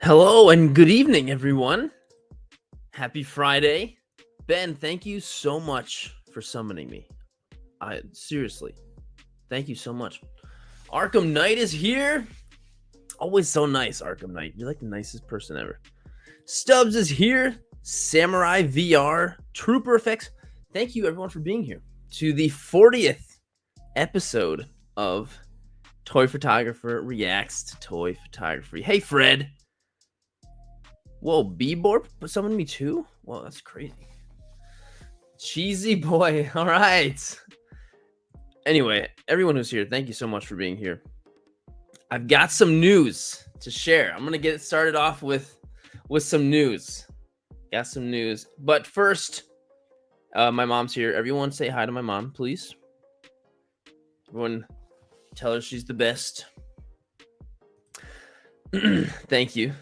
Hello and good evening, everyone. Happy Friday. Ben, thank you so much for summoning me. I seriously, thank you so much. Arkham Knight is here. Always so nice, Arkham Knight. You're like the nicest person ever. Stubbs is here. Samurai VR. Trooper Effects. Thank you, everyone, for being here to the 40th episode of Toy Photographer Reacts to Toy Photography. Hey, Fred. Whoa, B-Borp summoned me too? Whoa, that's crazy. Cheesy boy. All right. Anyway, everyone who's here, thank you so much for being here. I've got some news to share. I'm going to get it started off with some news. Got some news. But first, my mom's here. Everyone say hi to my mom, please. Everyone tell her she's the best. Thank you.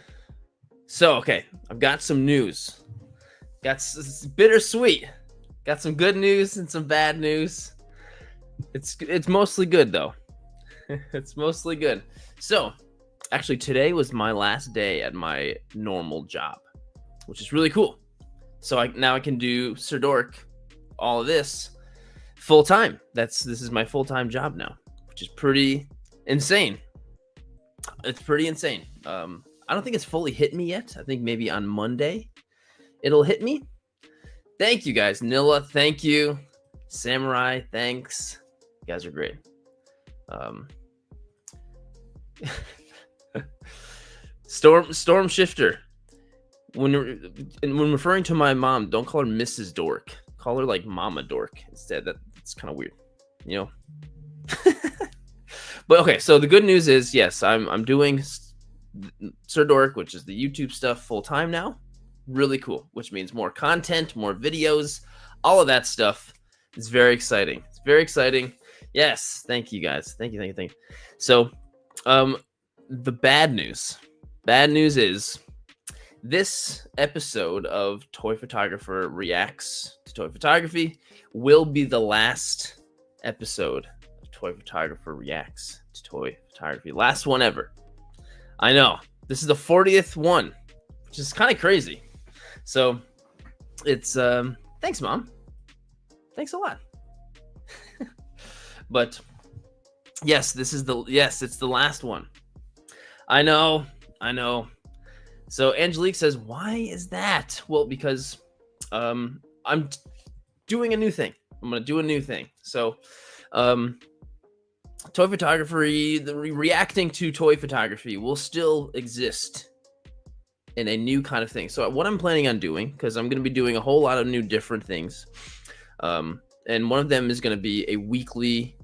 So, okay, I've got some news. It's bittersweet. Got some good news and some bad news. It's mostly good, though. It's mostly good. So, actually, today was my last day at my normal job, which is really cool. So, now I can do Sirdork, all of this, full-time. This is my full-time job now, which is pretty insane. It's pretty insane. I don't think it's fully hit me yet. I think maybe on Monday it'll hit me. Thank you guys. Nilla, thank you. Samurai, thanks. You guys are great. Storm Shifter. When referring to my mom, don't call her Mrs. Dork. Call her like Mama Dork instead. That's kind of weird, you know. But okay, so the good news is, yes, I'm doing Sirdork, which is the YouTube stuff, full time now. Really cool, which means more content, more videos, all of that stuff. It's very exciting. It's very exciting. Yes, thank you guys. Thank you. So, the bad news is this episode of Toy Photographer Reacts to Toy Photography will be the last episode of Toy Photographer Reacts to Toy Photography. Last one ever. I know. This is the 40th one, which is kind of crazy. So it's thanks, Mom. Thanks a lot. But yes, it's the last one. I know. So Angelique says, why is that? Well, because I'm doing a new thing. I'm going to do a new thing. So toy photography, reacting to toy photography will still exist in a new kind of thing. So what I'm planning on doing, because I'm going to be doing a whole lot of new different things, and one of them is going to be a weekly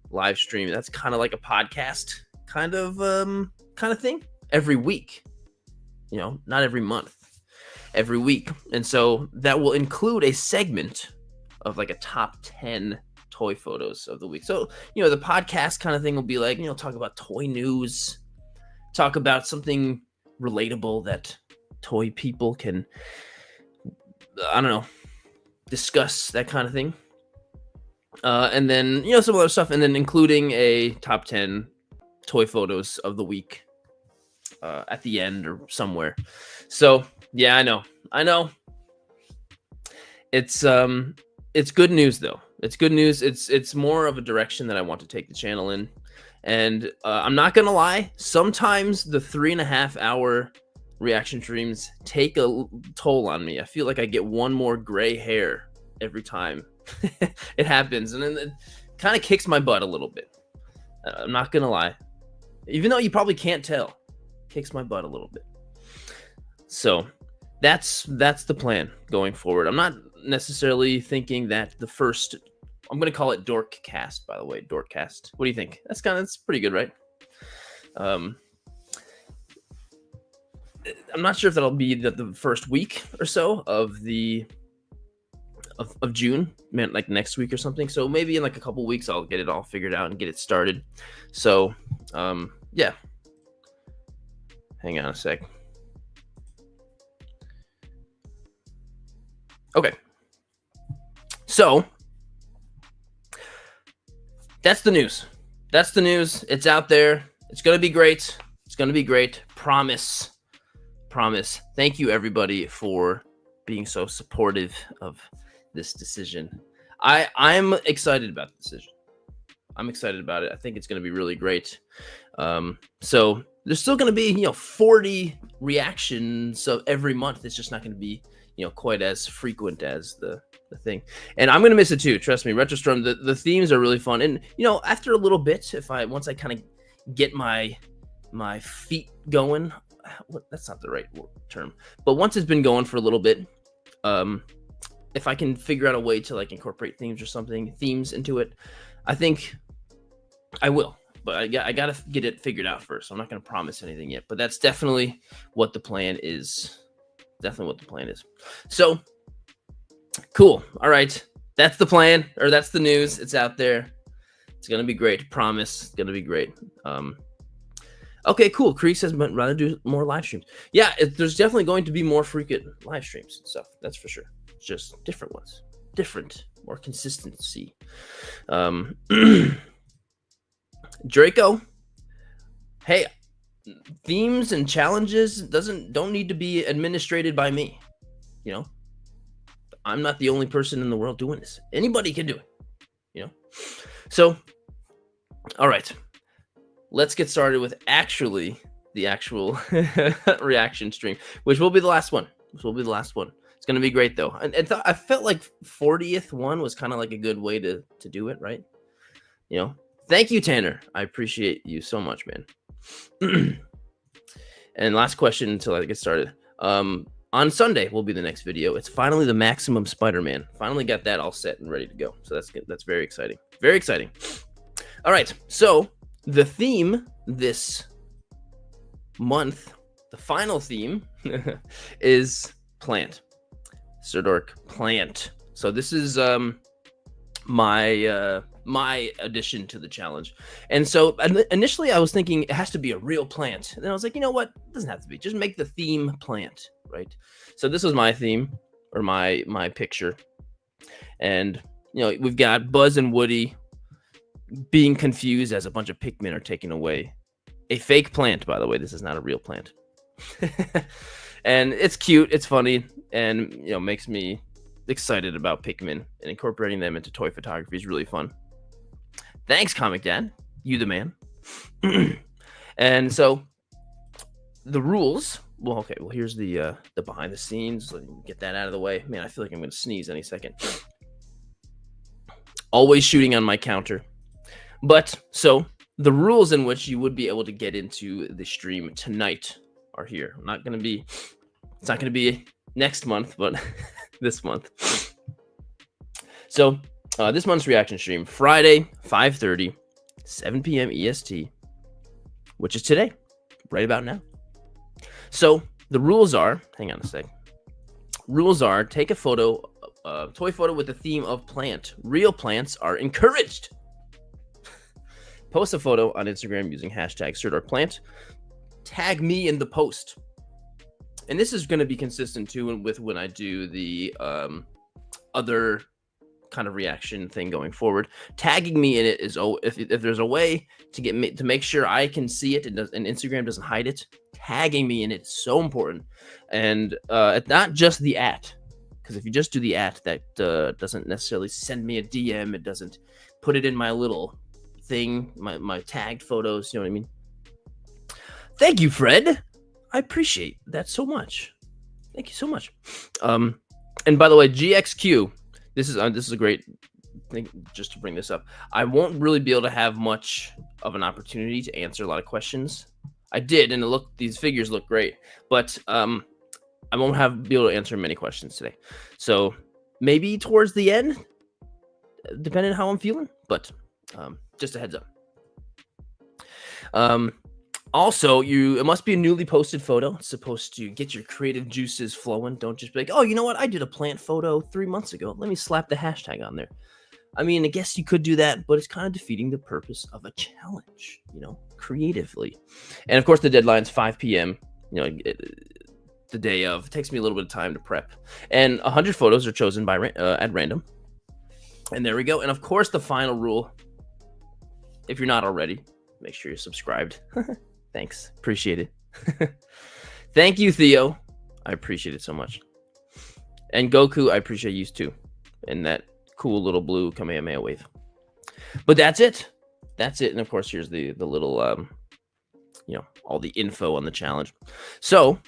live stream. That's kind of like a podcast kind of thing every week, you know, not every month, every week. And so that will include a segment of like a top 10 toy photos of the week. So, you know, the podcast kind of thing will be like, you know, talk about toy news, talk about something relatable that toy people can, I don't know, discuss, that kind of thing. And then, you know, some other stuff, and then including a top 10 toy photos of the week at the end or somewhere. So, yeah, I know. It's good news, though. It's good news. It's more of a direction that I want to take the channel in. And I'm not going to lie. Sometimes the 3.5 hour reaction streams take a toll on me. I feel like I get one more gray hair every time it happens. And then it kind of kicks my butt a little bit. I'm not going to lie. Even though you probably can't tell, kicks my butt a little bit. So that's the plan going forward. I'm not necessarily thinking that the first, I'm going to call it Dorkcast, by the way, Dorkcast. What do you think? That's pretty good, right? I'm not sure if that'll be the first week or so of of June, man, like next week or something. So maybe in like a couple weeks, I'll get it all figured out and get it started. So, yeah. Hang on a sec. Okay. So that's the news. It's out there. It's going to be great. Promise. promise. Thank you, everybody, for being so supportive of this decision. I'm excited about the decision. I'm excited about it. I think it's going to be really great. So there's still going to be, 40 reactions of every month. It's just not going to be, quite as frequent as the thing. And I'm going to miss it too. Trust me, Retrostorm, the themes are really fun. And, after a little bit, once I kind of get my feet going, that's not the right term, but once it's been going for a little bit, if I can figure out a way to incorporate themes into it, I think I will. But I got to get it figured out first. I'm not going to promise anything yet, but that's definitely what the plan is. So cool. All right. That's the plan, or that's the news. It's out there. It's going to be great. Promise. It's going to be great. Okay, cool. Creek says, but rather do more live streams. Yeah, there's definitely going to be more frequent live streams and stuff. That's for sure. It's just different ones. More consistency. Draco, hey, themes and challenges don't need to be administrated by me. I'm not the only person in the world doing this. Anybody can do it. So, all right. Let's get started with the actual reaction stream, which will be the last one. It's going to be great, though. And I felt like 40th one was kind of like a good way to do it, right? Thank you, Tanner. I appreciate you so much, man. And last question until I get started. On Sunday will be the next video. It's finally the Maximum Spider-Man. Finally got that all set and ready to go. So that's good. That's very exciting. Very exciting. All right. So the theme this month, the final theme, is plant. Sirdork plant. So this is my addition to the challenge. And so initially I was thinking it has to be a real plant. And then I was like, you know what? It doesn't have to be. Just make the theme plant, right? So this was my theme, or my picture. And we've got Buzz and Woody being confused as a bunch of Pikmin are taken away. A fake plant, by the way. This is not a real plant. And it's cute, it's funny, and makes me excited about Pikmin, and incorporating them into toy photography is really fun. Thanks, Comic Dad. You the man. And so the rules. Well, okay. Well, here's the behind the scenes. Let me get that out of the way. Man, I feel like I'm going to sneeze any second. Always shooting on my counter. But so the rules in which you would be able to get into the stream tonight are here. It's not going to be next month, but this month. So this month's reaction stream, Friday, 5:30, 7 p.m. EST, which is today, right about now. So the rules are, hang on a sec. Rules are, take a photo, toy photo with the theme of plant. Real plants are encouraged. Post a photo on Instagram using hashtag SirdorkPlant. Tag me in the post. And this is going to be consistent too with when I do the other kind of reaction thing going forward. Tagging me in it is, if there's a way to get me to make sure I can see it and Instagram doesn't hide it, tagging me in it is so important. And not just the @ because if you just do the @ that doesn't necessarily send me a DM. It doesn't put it in my little thing, my tagged photos. You know what I mean? Thank you, Fred. I appreciate that so much. Thank you so much. And by the way, GXQ, this is a great thing just to bring this up. I won't really be able to have much of an opportunity to answer a lot of questions. I did, and these figures look great, but I won't be able to answer many questions today. So maybe towards the end, depending on how I'm feeling. But just a heads up. Also, it must be a newly posted photo. It's supposed to get your creative juices flowing. Don't just be like, oh, you know what? I did a plant photo 3 months ago. Let me slap the hashtag on there. I mean, I guess you could do that, but it's kind of defeating the purpose of a challenge, creatively. And of course, the deadline's 5 p.m., the day of. It takes me a little bit of time to prep. And 100 photos are chosen by at random. And there we go. And of course, the final rule, if you're not already, make sure you're subscribed. Thanks. Appreciate it. Thank you, Theo. I appreciate it so much. And Goku, I appreciate you too. And that cool little blue Kamehameha wave. But that's it. That's it. And of course, here's the little, all the info on the challenge. So,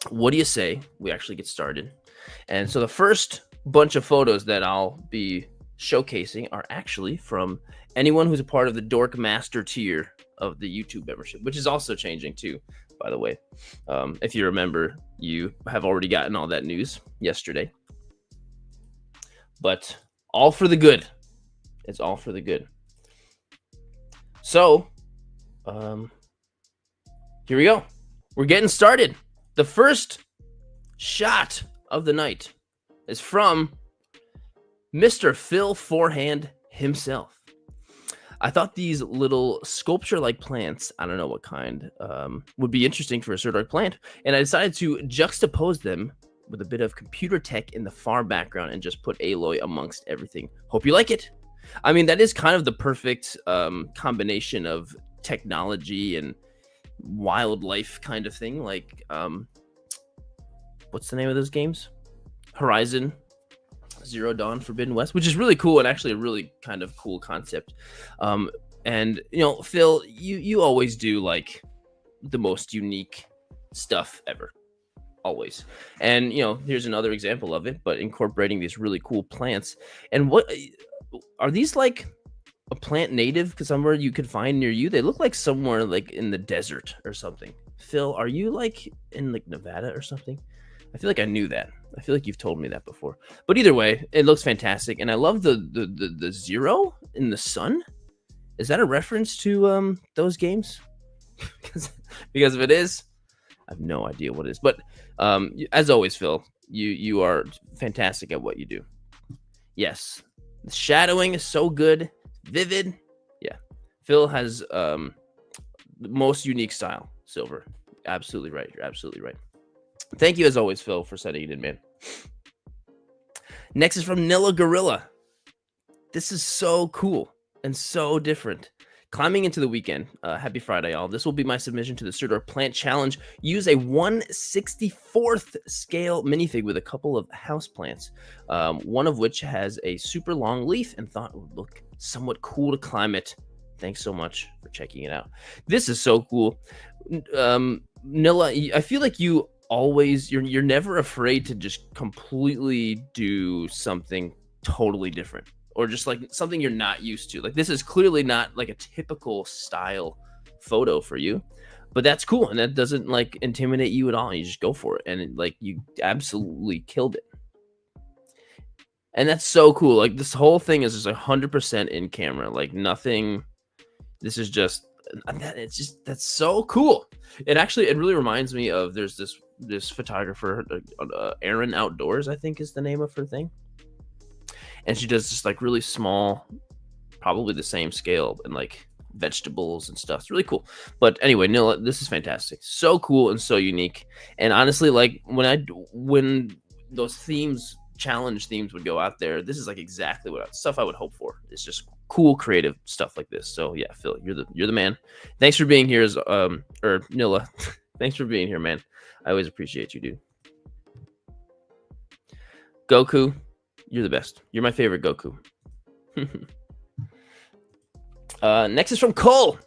what do you say we actually get started? And so the first bunch of photos that I'll be showcasing are actually from anyone who's a part of the Dork Master tier of the YouTube membership, which is also changing too, by the way. If you remember, you have already gotten all that news yesterday. But all for the good. It's all for the good. So, here we go. We're getting started. The first shot of the night is from Mr. Phil Forehand himself. I thought these little sculpture-like plants, I don't know what kind, would be interesting for a Sirdork plant, and I decided to juxtapose them with a bit of computer tech in the far background and just put Aloy amongst everything. Hope you like it. I mean, that is kind of the perfect combination of technology and wildlife kind of thing. Like, what's the name of those games? Horizon Zero Dawn Forbidden West, which is really cool and actually a really kind of cool concept. And Phil, you always do like the most unique stuff ever, always. And here's another example of it, but incorporating these really cool plants. And what are these, like a plant native? Because somewhere you could find near you, they look like somewhere like in the desert or something. Phil, are you like in like Nevada or something? I feel like I knew that. I feel like you've told me that before. But either way, it looks fantastic, and I love the zero in the sun. Is that a reference to those games? because if it is, I have no idea what it is. But as always, Phil, you are fantastic at what you do. Yes, the shadowing is so good, vivid. Yeah, Phil has the most unique style. Silver, absolutely right. You're absolutely right. Thank you as always, Phil, for sending it in, man. Next is from Nilla Gorilla. This is so cool and so different. Climbing into the weekend. Happy Friday, y'all. This will be my submission to the Sirdork Plant Challenge. Use a 1/64th scale minifig with a couple of houseplants, one of which has a super long leaf and thought it would look somewhat cool to climb it. Thanks so much for checking it out. This is so cool. Nilla, I feel like you always, you're never afraid to just completely do something totally different, or just like something you're not used to. Like, this is clearly not like a typical style photo for you, but that's cool, and that doesn't like intimidate you at all. You just go for it, and you absolutely killed it. And that's so cool. Like, this whole thing is just 100% in camera, like nothing. This is just, that's so cool. It really reminds me of, there's this photographer, Aaron Outdoors, I think is the name of her thing, and she does just like really small, probably the same scale, and like vegetables and stuff. It's really cool. But anyway, Nilla, this is fantastic, so cool and so unique. And honestly, like when those challenge themes would go out there, this is like exactly what stuff I would hope for. It's just cool, creative stuff like this. So yeah, Phil, you're the man. Thanks for being here, or Nilla. Thanks for being here, man. I always appreciate you, dude. Goku, you're the best. You're my favorite Goku. Next is from Cole.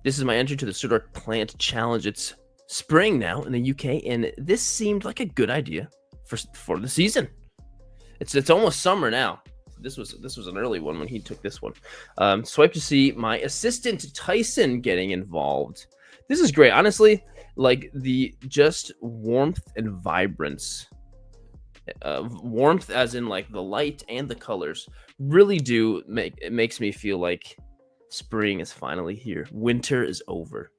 This is my entry to the Sirdork Plant Challenge. It's spring now in the UK, and this seemed like a good idea for the season. It's almost summer now. This was an early one when he took this one. Swipe to see my assistant Tyson getting involved. This is great, honestly. Like, the just warmth and vibrance, warmth as in like the light and the colors, really do makes me feel like spring is finally here. Winter is over,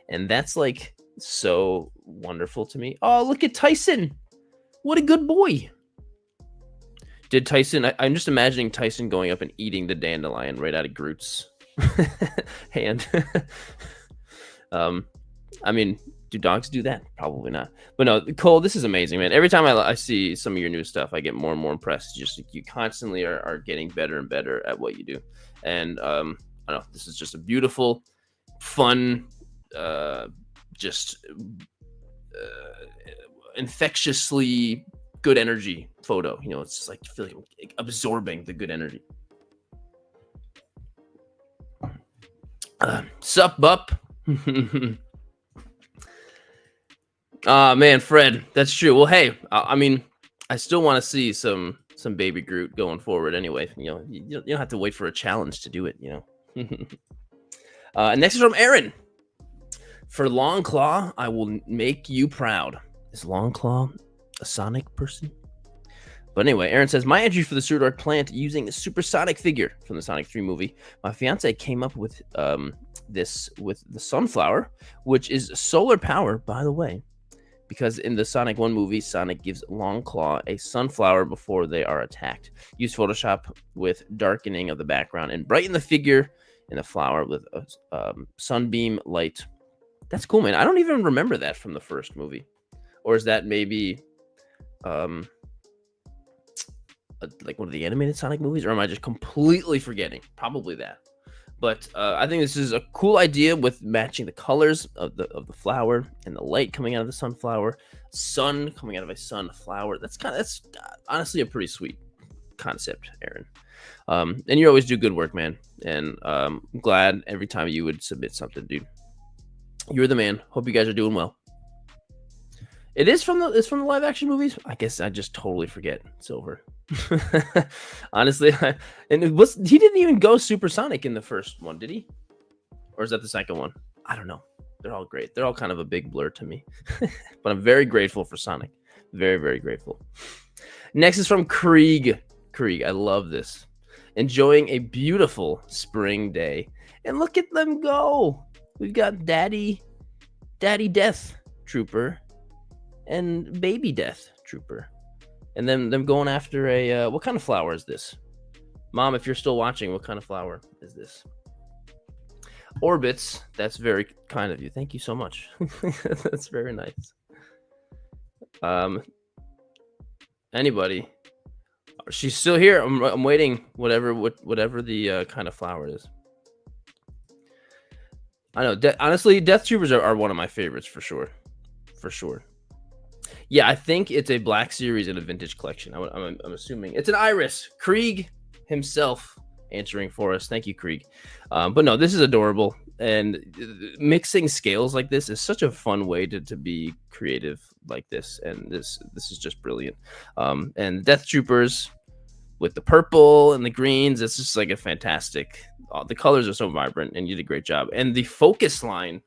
and that's like so wonderful to me. Oh, look at Tyson! What a good boy. Did Tyson? I'm just imagining Tyson going up and eating the dandelion right out of Groot's hand. I mean, do dogs do that? Probably not. But no, Cole, this is amazing, man. Every time I see some of your new stuff, I get more and more impressed. Just you constantly are getting better and better at what you do. And I don't know, this is just a beautiful, fun, just infectiously good energy photo. You know, it's just like you feel like absorbing the good energy. Sup, bup. Man, Fred, that's true. Well, hey, I mean, I still want to see some baby Groot going forward. Anyway, you know, you don't have to wait for a challenge to do it. You know. Next is from Aaron. For Longclaw, I will make you proud. Is Longclaw a Sonic person? But anyway, Aaron says, my entry for the Sirdork plant using a supersonic figure from the Sonic 3 movie. My fiance came up with this with the sunflower, which is solar power, by the way, because in the Sonic 1 movie, Sonic gives Longclaw a sunflower before they are attacked. Use Photoshop with darkening of the background and brighten the figure in the flower with a sunbeam light. That's cool, man. I don't even remember that from the first movie. Or is that maybe like one of the animated Sonic movies? Or am I just completely forgetting? Probably that. But I think this is a cool idea with matching the colors of the flower and the light coming out of the sunflower, sun coming out of a sunflower. That's honestly a pretty sweet concept, Aaron. And you always do good work, man. And I'm glad every time you would submit something, dude. You're the man. Hope you guys are doing well. It's from the live action movies. I guess I just totally forget Silver. Honestly, he didn't even go supersonic in the first one, did he? Or is that the second one? I don't know. They're all great. They're all kind of a big blur to me. But I'm very grateful for Sonic. Very, very grateful. Next is from Krieg. Krieg, I love this. Enjoying a beautiful spring day. And look at them go. We've got Daddy Death Trooper and Baby Death Trooper. And then them going after a, what kind of flower is this? Mom, if you're still watching, what kind of flower is this? Orbits, that's very kind of you. Thank you so much. That's very nice. Anybody? She's still here. I'm waiting, whatever the kind of flower is. I know. Honestly, Death Troopers are one of my favorites for sure. For sure. Yeah, I think it's a Black Series in a vintage collection. I'm assuming it's an Iris. Krieg himself answering for us. Thank you, Krieg. But no, this is adorable. And mixing scales like this is such a fun way to be creative like this. And this is just brilliant. And Death Troopers with the purple and the greens, it's just like a fantastic. The colors are so vibrant, and you did a great job. And the focus line,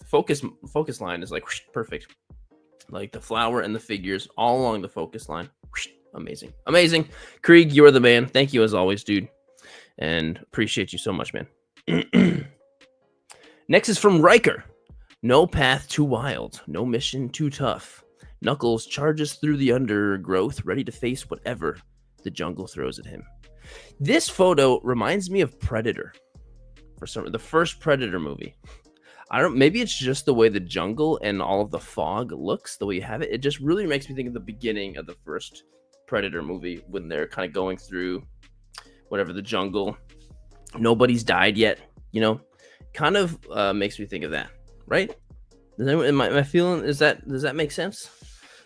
focus line is like whoosh, perfect. Like the flower and the figures all along the focus line. Whoosh, amazing. Krieg, you are the man. Thank you as always, dude. And appreciate you so much, man. Next is from Riker. No path too wild, no mission too tough. Knuckles charges through the undergrowth, ready to face whatever the jungle throws at him. This photo reminds me of Predator. The first Predator movie. Maybe it's just the way the jungle and all of the fog looks, the way you have it. It just really makes me think of the beginning of the first Predator movie when they're kind of going through whatever the jungle. Nobody's died yet, you know. Kind of makes me think of that, right? Am I feeling? Does that make sense?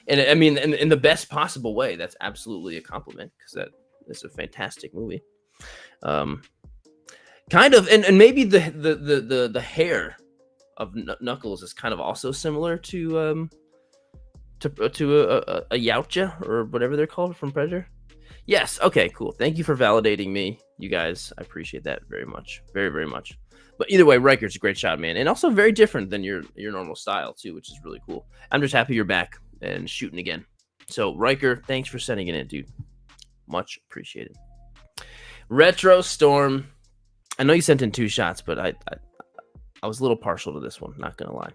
And I mean, in the best possible way. That's absolutely a compliment because that's a fantastic movie. Kind of, and maybe the hair of Knuckles is kind of also similar to a Yautja or whatever they're called from Predator. Yes. Okay. Cool. Thank you for validating me, you guys. I appreciate that very much, very, very much. But either way, Riker's a great shot, man, and also very different than your normal style too, which is really cool. I'm just happy you're back and shooting again. So Riker, thanks for sending it in, dude. Much appreciated. Retro Storm. I know you sent in 2 shots, but I was a little partial to this one, not gonna lie.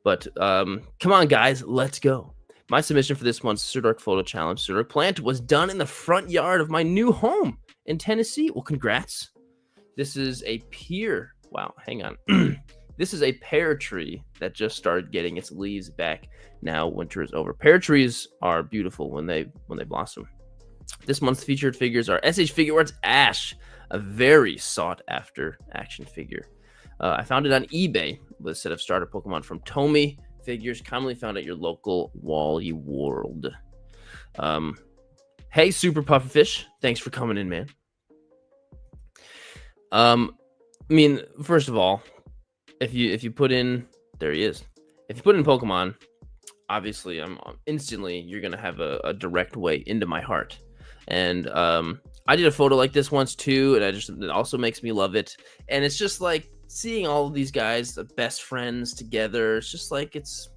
But come on, guys, let's go. My submission for this month's Sirdork Photo Challenge, Sirdork Plant, was done in the front yard of my new home in Tennessee. Well, congrats. This is a pear. Wow, hang on. This is a pear tree that just started getting its leaves back. Now winter is over. Pear trees are beautiful when they blossom. This month's featured figures are SH Figure Arts Ash, a very sought after action figure. I found it on eBay with a set of starter Pokemon from Tomy Figures, commonly found at your local Wally World. Hey, Super Pufferfish, thanks for coming in, man. I mean, first of all, if you put in, there he is. If you put in Pokemon, obviously, I'm instantly you're gonna have a direct way into my heart. And I did a photo like this once too, and it also makes me love it. And it's just like seeing all of these guys, the best friends together. It's just like it's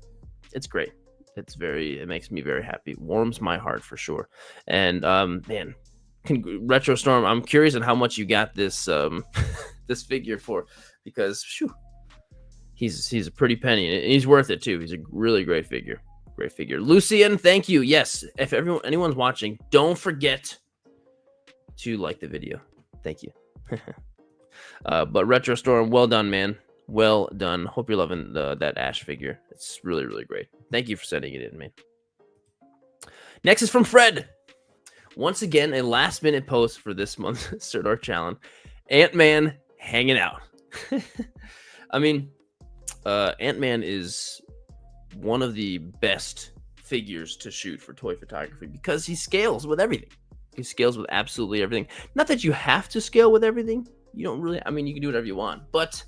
great. It makes me very happy. Warms my heart for sure. And man, Retro Storm, I'm curious on how much you got this this figure for, because whew, he's a pretty penny, and he's worth it too. He's a really great figure. Great figure. Lucian, thank you. Yes, if anyone's watching, don't forget to like the video. Thank you. But Retro Storm, well done, man. Well done. Hope you're loving that Ash figure. It's really, really great. Thank you for sending it in, man. Next is from Fred. Once again, a last-minute post for this month's Sirdork challenge. Ant-Man hanging out. I mean, Ant-Man is one of the best figures to shoot for toy photography because he scales with everything. He scales with absolutely everything. Not that you have to scale with everything. You don't really, I mean, you can do whatever you want, but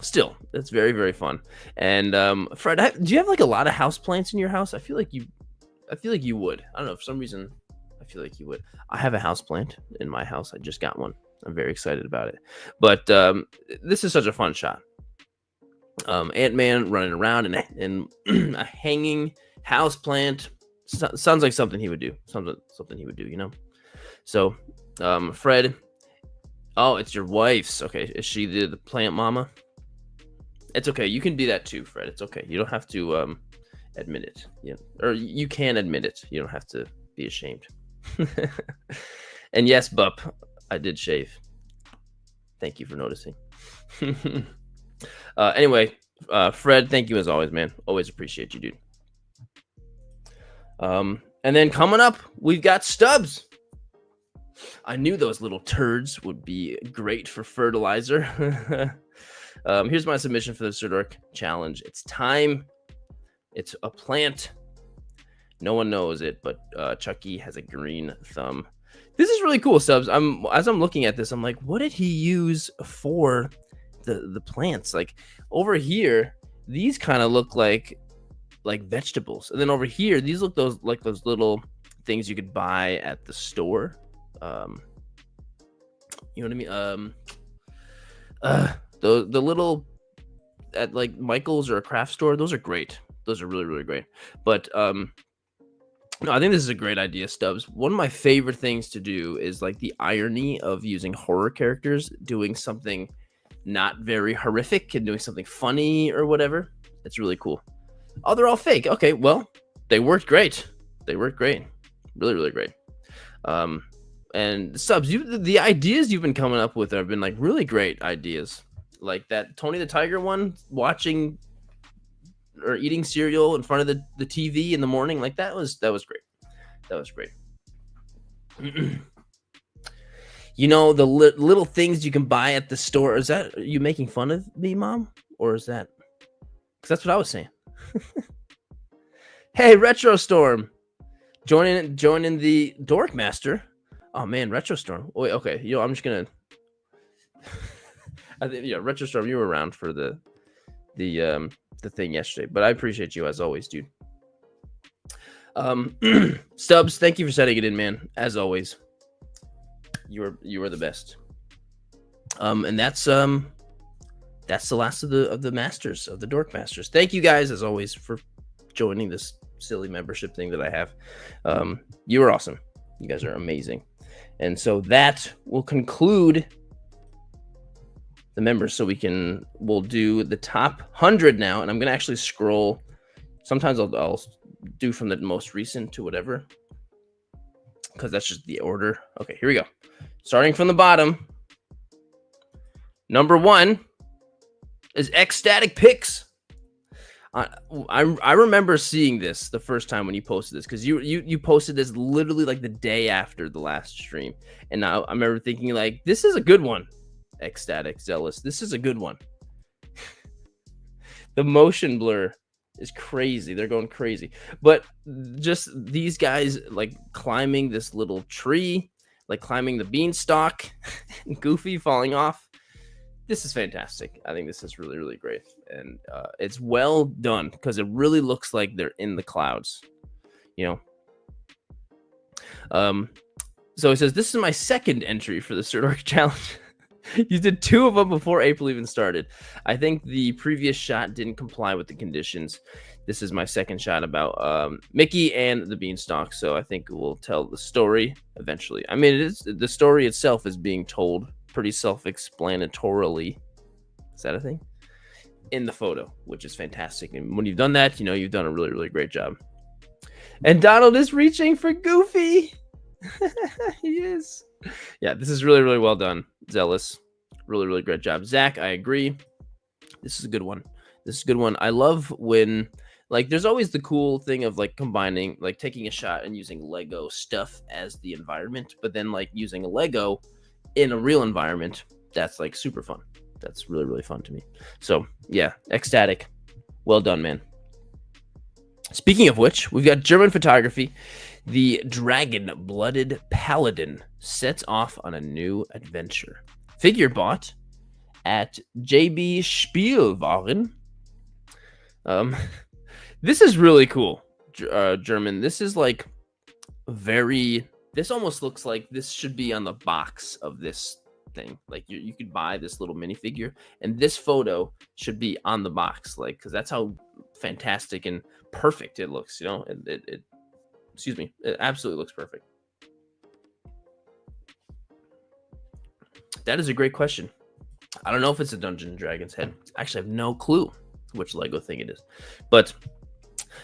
still, it's very, very fun. And Fred, do you have like a lot of houseplants in your house? I feel like you would. I don't know, for some reason, I feel like you would. I have a houseplant in my house. I just got one. I'm very excited about it. But this is such a fun shot. Ant-Man running around in a hanging houseplant. Sounds like something he would do. Something he would do, you know? So, Fred. Oh, it's your wife's. Okay, is she the plant mama? It's okay. You can be that too, Fred. It's okay. You don't have to admit it. Yeah, or you can admit it. You don't have to be ashamed. And yes, Bup, I did shave. Thank you for noticing. Anyway, Fred, thank you as always, man. Always appreciate you, dude. And then coming up, we've got Stubbs. I knew those little turds would be great for fertilizer. Here's my submission for the Sirdork challenge. It's time. It's a plant. No one knows it, but Chucky has a green thumb. This is really cool, Stubbs. As I'm looking at this, I'm like, what did he use for the plants? Like over here, these kind of look like vegetables, and then over here, these look like those little things you could buy at the store. You know what I mean? The little at like Michael's or a craft store. Those are great. Those are really, really great. But no, I think this is a great idea, Stubbs. One of my favorite things to do is like the irony of using horror characters doing something not very horrific and doing something funny or whatever. It's really cool. Oh, they're all fake. Okay, well, they worked great. They worked great. Really, really great. And Stubbs, the ideas you've been coming up with have been like really great ideas. Like that Tony the Tiger one, watching or eating cereal in front of the TV in the morning. Like that was great. That was great. You know, the little things you can buy at the store. Is that, are you making fun of me, Mom? Or is that, because that's what I was saying. Hey, Retro Storm, joining the Dork Master. Oh man, Retro Storm. Wait, okay. You know, I'm just gonna. I think, yeah, Retro Storm, you were around for the thing yesterday, but I appreciate you as always, dude. Stubbs, thank you for setting it in, man. As always, you are the best. And that's the last of the masters, of the Dork Masters. Thank you guys as always for joining this silly membership thing that I have. You are awesome. You guys are amazing. And so that will conclude the members. So we'll do the top 100 now, and I'm gonna actually scroll. Sometimes I'll do from the most recent to whatever, because that's just the order. Okay, here we go. Starting from the bottom. Number 1 is Ecstatic Pics. I remember seeing this the first time when you posted this, because you posted this literally like the day after the last stream, and I remember thinking like, this is a good one. ecstatic, zealous. This is a good one. The motion blur is crazy. They're going crazy. But just these guys like climbing this little tree, like climbing the beanstalk, Goofy falling off. This is fantastic. I think this is really, really great. And it's well done because it really looks like they're in the clouds, you know. So it says, this is my second entry for the Sirdork challenge. You did 2 of them before April even started. I think the previous shot didn't comply with the conditions. This is my second shot about Mickey and the beanstalk. So I think we'll tell the story eventually. I mean, the story itself is being told pretty self-explanatorily. Is that a thing? In the photo, which is fantastic. And when you've done that, you know you've done a really, really great job. And Donald is reaching for Goofy. He is. Yeah, this is really, really well done. Zealous. Really, really great job. Zach, I agree. This is a good one. This is a good one. I love when, like, there's always the cool thing of, like, combining, like, taking a shot and using Lego stuff as the environment, but then, like, using a Lego in a real environment. That's, like, super fun. That's really, really fun to me. So, yeah, ecstatic. Well done, man. Speaking of which, we've got German photography. The dragon-blooded paladin sets off on a new adventure. Figure bought at JB Spielwaren. This is really cool, German. This is like very. This almost looks like this should be on the box of this thing. Like you could buy this little minifigure, and this photo should be on the box, like because that's how fantastic and perfect it looks. You know, excuse me, it absolutely looks perfect. That is a great question. I don't know if it's a Dungeons and Dragons head. Actually, I have no clue which Lego thing it is. But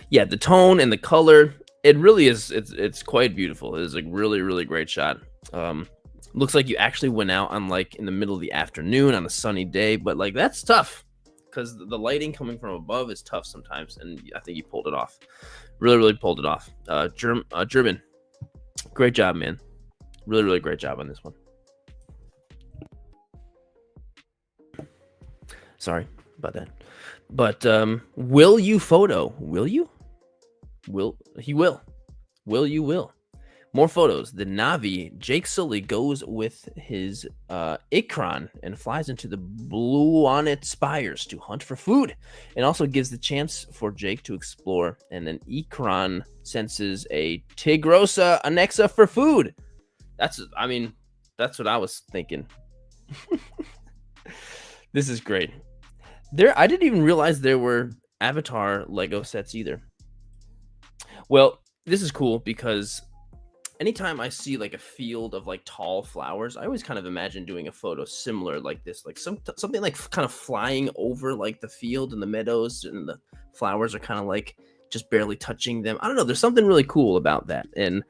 yeah, the tone and the color, it really is. It's quite beautiful. It is a really, really great shot. Looks like you actually went out on like in the middle of the afternoon on a sunny day, but like that's tough because the lighting coming from above is tough sometimes, and I think you pulled it off. Really, really pulled it off. German, great job, man. Really, really great job on this one. Sorry about that. But will you photo? Will you? Will you will. More photos. The Navi, Jake Sully, goes with his Ikran and flies into the Bluonet Spires to hunt for food, and also gives the chance for Jake to explore. And then Ikran senses a Tigrosa Anexa for food. That's what I was thinking. This is great. I didn't even realize there were Avatar Lego sets either. Well, this is cool because anytime I see like a field of like tall flowers, I always kind of imagine doing a photo similar like this, like something like kind of flying over like the field and the meadows, and the flowers are kind of like just barely touching them. I don't know. There's something really cool about that, and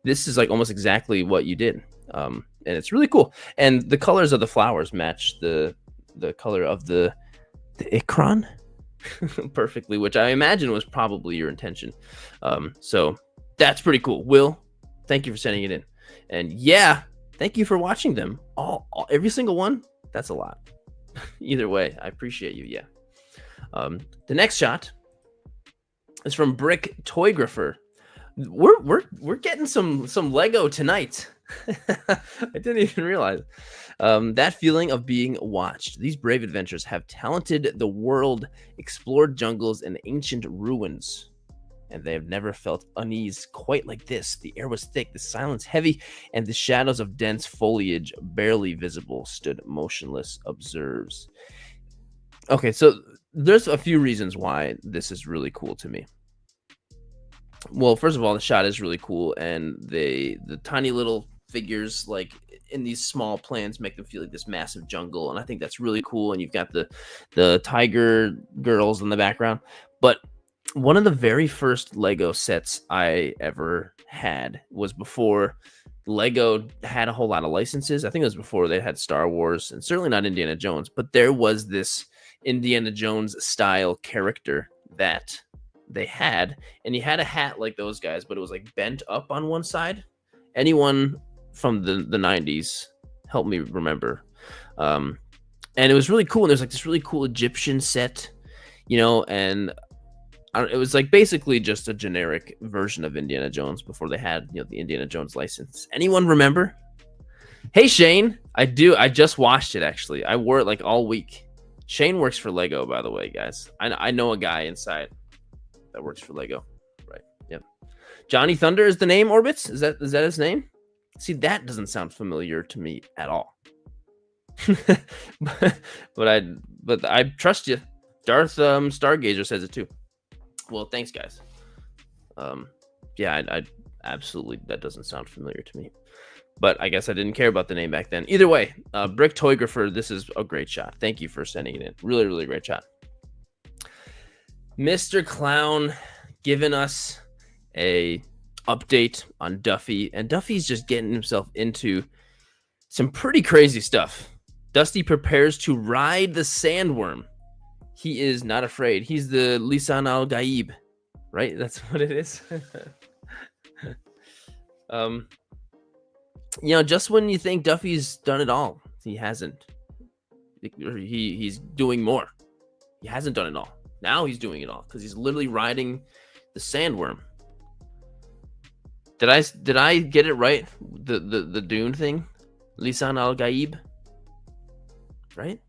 this is like almost exactly what you did, and it's really cool. And the colors of the flowers match the color of the Ikran perfectly, which I imagine was probably your intention. So that's pretty cool. Will, thank you for sending it in. And yeah, thank you for watching them. Every single one. That's a lot. Either way, I appreciate you. Yeah. The next shot is from Brick Toygrapher. We're getting some Lego tonight. I didn't even realize that feeling of being watched. These brave adventurers have talented the world, explored jungles and ancient ruins, and they have never felt unease quite like this. The air was thick, the silence heavy, and the shadows of dense foliage barely visible stood motionless observes. Okay, so there's a few reasons why this is really cool to me. Well, first of all, the shot is really cool, and the tiny little figures like in these small plants make them feel like this massive jungle, and I think that's really cool. And you've got the tiger girls in the background. But one of the very first Lego sets I ever had was before Lego had a whole lot of licenses. I think it was before they had Star Wars, and certainly not Indiana Jones, but there was this Indiana Jones style character that they had, and he had a hat like those guys, but it was like bent up on one side. Anyone from the 90s, help me remember. And it was really cool. And there's like this really cool Egyptian set, and it was like basically just a generic version of Indiana Jones before they had, the Indiana Jones license. Anyone remember? Hey, Shane. I do. I just watched it, actually. I wore it like all week. Shane works for Lego, by the way, guys. I know a guy inside that works for Lego. Right. Yep. Johnny Thunder is the name, Orbits? Is that his name? See, that doesn't sound familiar to me at all. but I trust you. Darth Stargazer says it too. Well, thanks, guys. Yeah, I absolutely, that doesn't sound familiar to me. But I guess I didn't care about the name back then. Either way, Brick Toygrapher, this is a great shot. Thank you for sending it in. Really, really great shot. Mr. Clown giving us a update on Duffy, and Duffy's just getting himself into some pretty crazy stuff. Dusty prepares to ride the sandworm. He is not afraid. He's the Lisan al-Gaib, right? That's what it is. Just when you think Duffy's done it all, he hasn't. He's doing more. He hasn't done it all. Now he's doing it all because he's literally riding the sandworm. Did I get it right? The Dune thing, Lisan al-Gaib, right?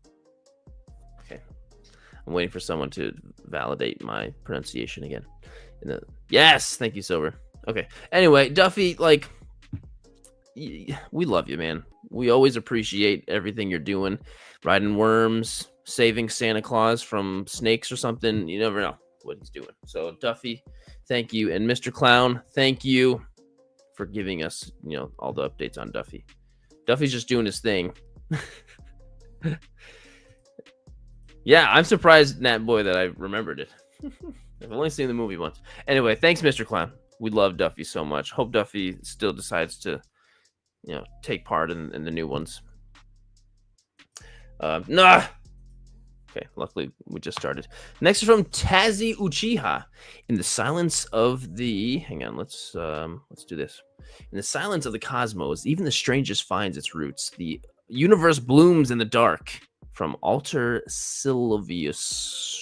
Okay, I'm waiting for someone to validate my pronunciation again. Yes, thank you, Silver. Okay. Anyway, Duffy, like, we love you, man. We always appreciate everything you're doing, riding worms, saving Santa Claus from snakes or something. You never know what he's doing. So, Duffy, thank you, and Mr. Clown, thank you for giving us, all the updates on Duffy. Duffy's just doing his thing. Yeah, I'm surprised, Nat Boy, that I remembered it. I've only seen the movie once. Anyway, thanks, Mr. Clown. We love Duffy so much. Hope Duffy still decides to, take part in the new ones. Nah. Okay, luckily we just started. Next is from Tazi Uchiha. In the silence of the... Hang on, let's do this. In the silence of the cosmos, even the strangest finds its roots. The universe blooms in the dark. From Alter Sylvius.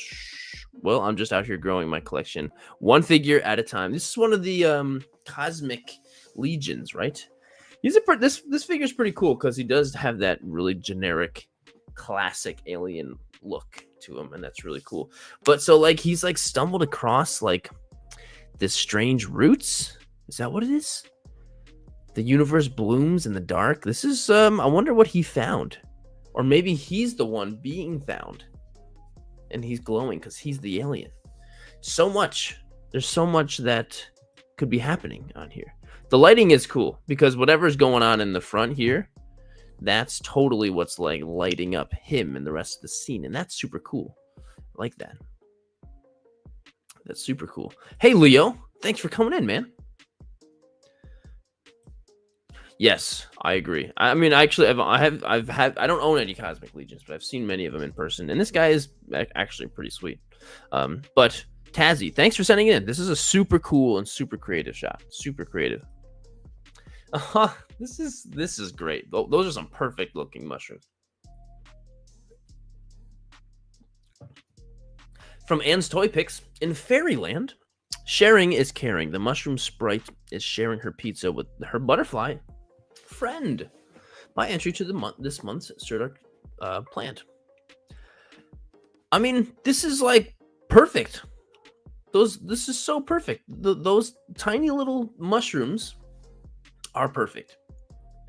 Well, I'm just out here growing my collection. One figure at a time. This is one of the Cosmic Legions, right? This figure's pretty cool because he does have that really generic, classic alien look to him, and that's really cool. But so, like, he's like stumbled across like this strange roots. Is that what it is? The universe blooms in the dark. This is I wonder what he found, or maybe he's the one being found, and he's glowing because he's the alien. There's so much that could be happening on here. The lighting is cool because whatever's going on in the front here, that's totally what's like lighting up him and the rest of the scene. And that's super cool. I like that. That's super cool. Hey, Leo, thanks for coming in, man. Yes, I agree. I mean, actually, I don't own any Cosmic Legions, but I've seen many of them in person. And this guy is actually pretty sweet. But Tazzy, thanks for sending it in. This is a super cool and super creative shot. Super creative. This is great. Those are some perfect looking mushrooms. From Anne's Toy Picks, in Fairyland, sharing is caring. The mushroom sprite is sharing her pizza with her butterfly friend. My entry to this month's Sirdork plant. I mean, this is like perfect. This is so perfect. Those tiny little mushrooms are perfect.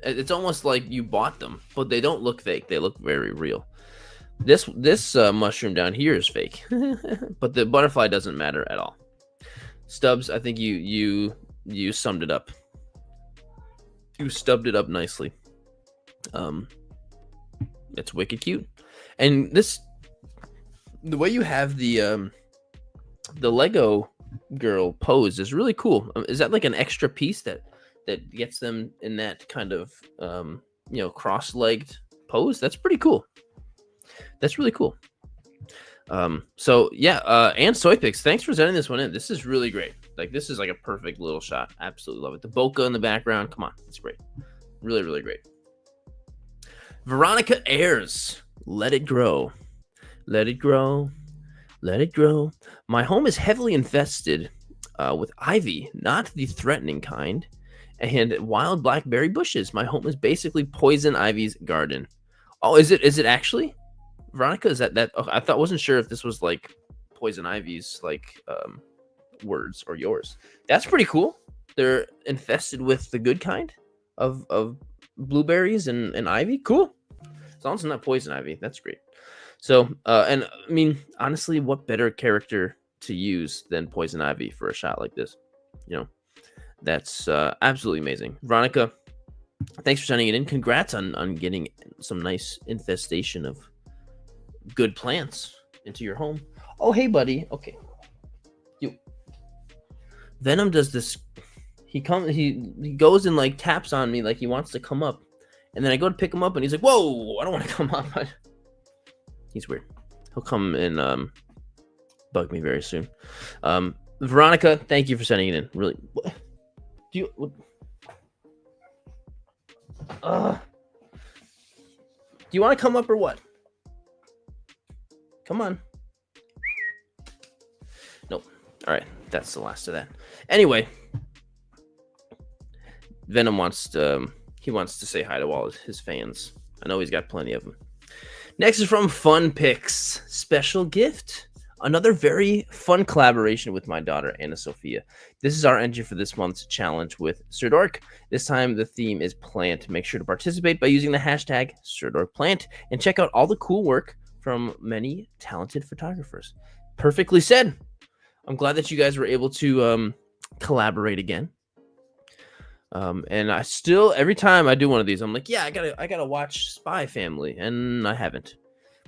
It's almost like you bought them, but they don't look fake. They look very real. This mushroom down here is fake, but the butterfly doesn't matter at all. Stubbs, I think you summed it up. You stubbed it up nicely. It's wicked cute, and the way you have the Lego girl pose is really cool. Is that like an extra piece that gets them in that kind of cross-legged pose? That's pretty cool. That's really cool. So yeah, and Soy Picks, thanks for sending this one in. This is really great. Like, this is like a perfect little shot. Absolutely love it. The bokeh in the background, come on, it's great. Really, really great. Veronica Ayers, let it grow. Let it grow. Let it grow. My home is heavily infested with ivy, not the threatening kind, and wild blackberry bushes. My home is basically poison ivy's garden. Oh, is it? Is it actually? Veronica, is that? Oh, I thought, wasn't sure if this was like poison ivy's like words or yours. That's pretty cool. They're infested with the good kind of blueberries and ivy. Cool. As long as it's not poison ivy, that's great. So, and I mean, honestly, what better character to use than poison ivy for a shot like this? You know, that's absolutely amazing. Veronica, thanks for sending it in. Congrats on getting some nice infestation of good plants into your home. Oh, hey, buddy. Okay, you. Venom does this. He goes and like taps on me like he wants to come up, and then I go to pick him up, and he's like, "Whoa, I don't want to come up." He's weird. He'll come and bug me very soon. Veronica, thank you for sending it in. Really, what? Do you? What? Do you want to come up or what? Come on. Nope. All right, that's the last of that. Anyway, Venom wants to say hi to all his fans. I know he's got plenty of them. Next is from Fun Picks. Special gift. Another very fun collaboration with my daughter, Anna Sophia. This is our entry for this month's challenge with Sirdork. This time the theme is plant. Make sure to participate by using the hashtag SirdorkPlant and check out all the cool work from many talented photographers. Perfectly said. I'm glad that you guys were able to collaborate again. And I still, every time I do one of these, I'm like, yeah, I gotta watch Spy Family, and I haven't.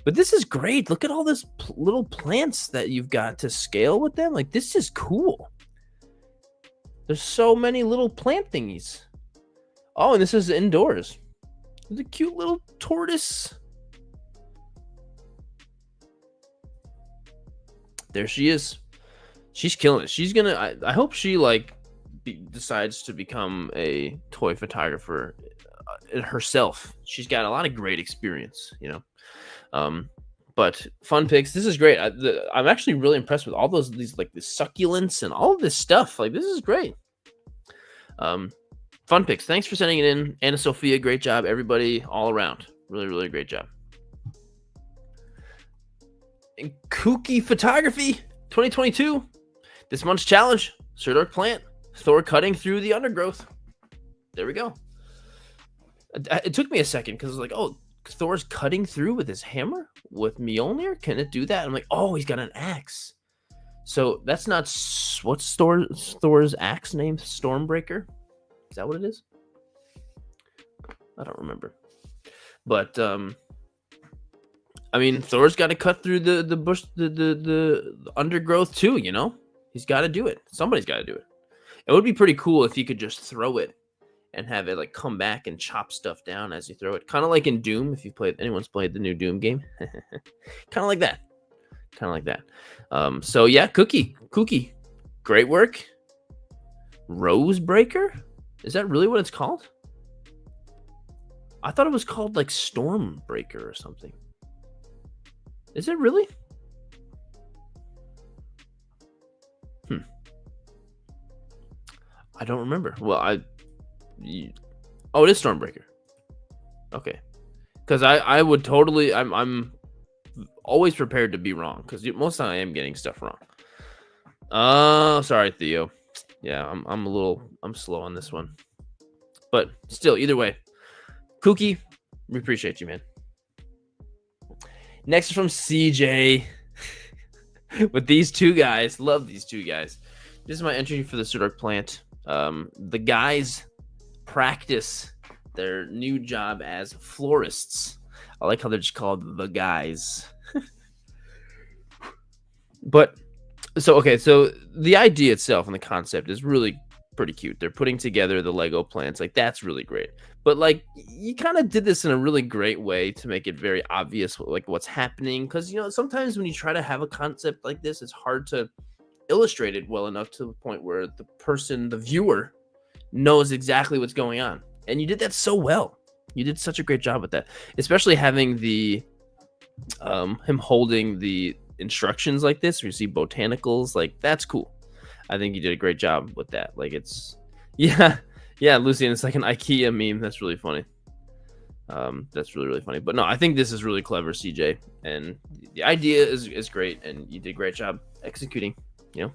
But this is great. Look at all this little plants that you've got to scale with them. Like, this is cool. There's so many little plant thingies. Oh, and this is indoors. There's a cute little tortoise. There she is. She's killing it. She's gonna, I hope she decides to become a toy photographer herself. She's got a lot of great experience, you know. But Fun Picks, this is great. I'm actually really impressed with all these the succulents and all of this stuff. Like, this is great. Fun Picks, thanks for sending it in. Anna Sophia, great job. Everybody all around, really, really great job. And Kooky Photography 2022, this month's challenge, Sirdork Plant, Thor cutting through the undergrowth. There we go. It took me a second because I was like, oh, Thor's cutting through with his hammer with Mjolnir. Can it do that? I'm like, oh, he's got an axe. So that's not what's Thor's axe name? Stormbreaker? Is that what it is? I don't remember. But I mean, Thor's got to cut through the bush, the undergrowth too. You know, he's got to do it. Somebody's got to do it. It would be pretty cool if he could just throw it and have it like come back and chop stuff down as you throw it. Kind of like in Doom, if anyone's played the new Doom game. Kind of like that. So yeah, Kooky. Great work. Rosebreaker? Is that really what it's called? I thought it was called like Stormbreaker or something. Is it really? I don't remember. Well, oh, it is Stormbreaker. Okay, because I would totally. I'm always prepared to be wrong because most of the time I am getting stuff wrong. Oh, sorry, Theo. Yeah, I'm slow on this one, but still, either way, Kooky, we appreciate you, man. Next is from CJ with these two guys. Love these two guys. This is my entry for the Sirdork Plant. The guys practice their new job as florists. I like how they're just called the guys. But so the idea itself and the concept is really pretty cute. They're putting together the Lego plants. Like, that's really great. But like, you kind of did this in a really great way to make it very obvious like what's happening, because you know sometimes when you try to have a concept like this, it's hard to illustrate it well enough to the point where the viewer knows exactly what's going on. And you did that so well. You did such a great job with that, especially having the him holding the instructions like this. Where you see botanicals, like that's cool. I think you did a great job with that. Like it's yeah, yeah, Lucian. It's like an IKEA meme. That's really funny. That's really funny. But no, I think this is really clever, CJ, and the idea is great, and you did a great job executing. You know,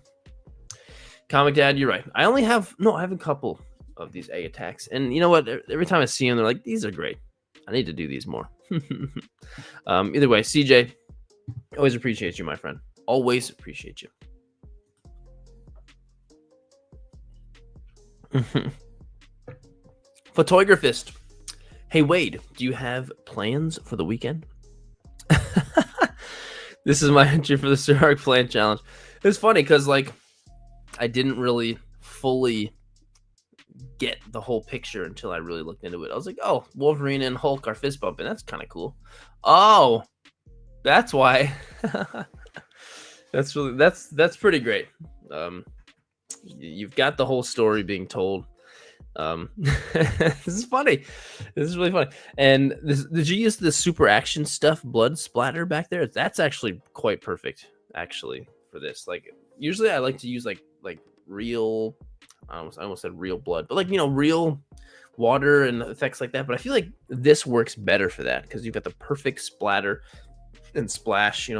Comic Dad, you're right. I have a couple of these egg attacks, and you know what? Every time I see them, they're like, these are great. I need to do these more. Either way, CJ, always appreciate you, my friend. Always appreciate you. Photographist. Hey, Wade, do you have plans for the weekend? This is my entry for the Sirdork Plan Challenge. It's funny because, like, I didn't really fully get the whole picture until I really looked into it. I was like, oh, Wolverine and Hulk are fist bumping. That's kind of cool. Oh, that's why. That's pretty great. You've got the whole story being told. This is funny. This is really funny. And did you use the super action stuff blood splatter back there? That's actually quite perfect, actually, for this. Like, usually I like to use like real, I almost said real blood, but like, real water and effects like that. But I feel like this works better for that because you've got the perfect splatter and splash,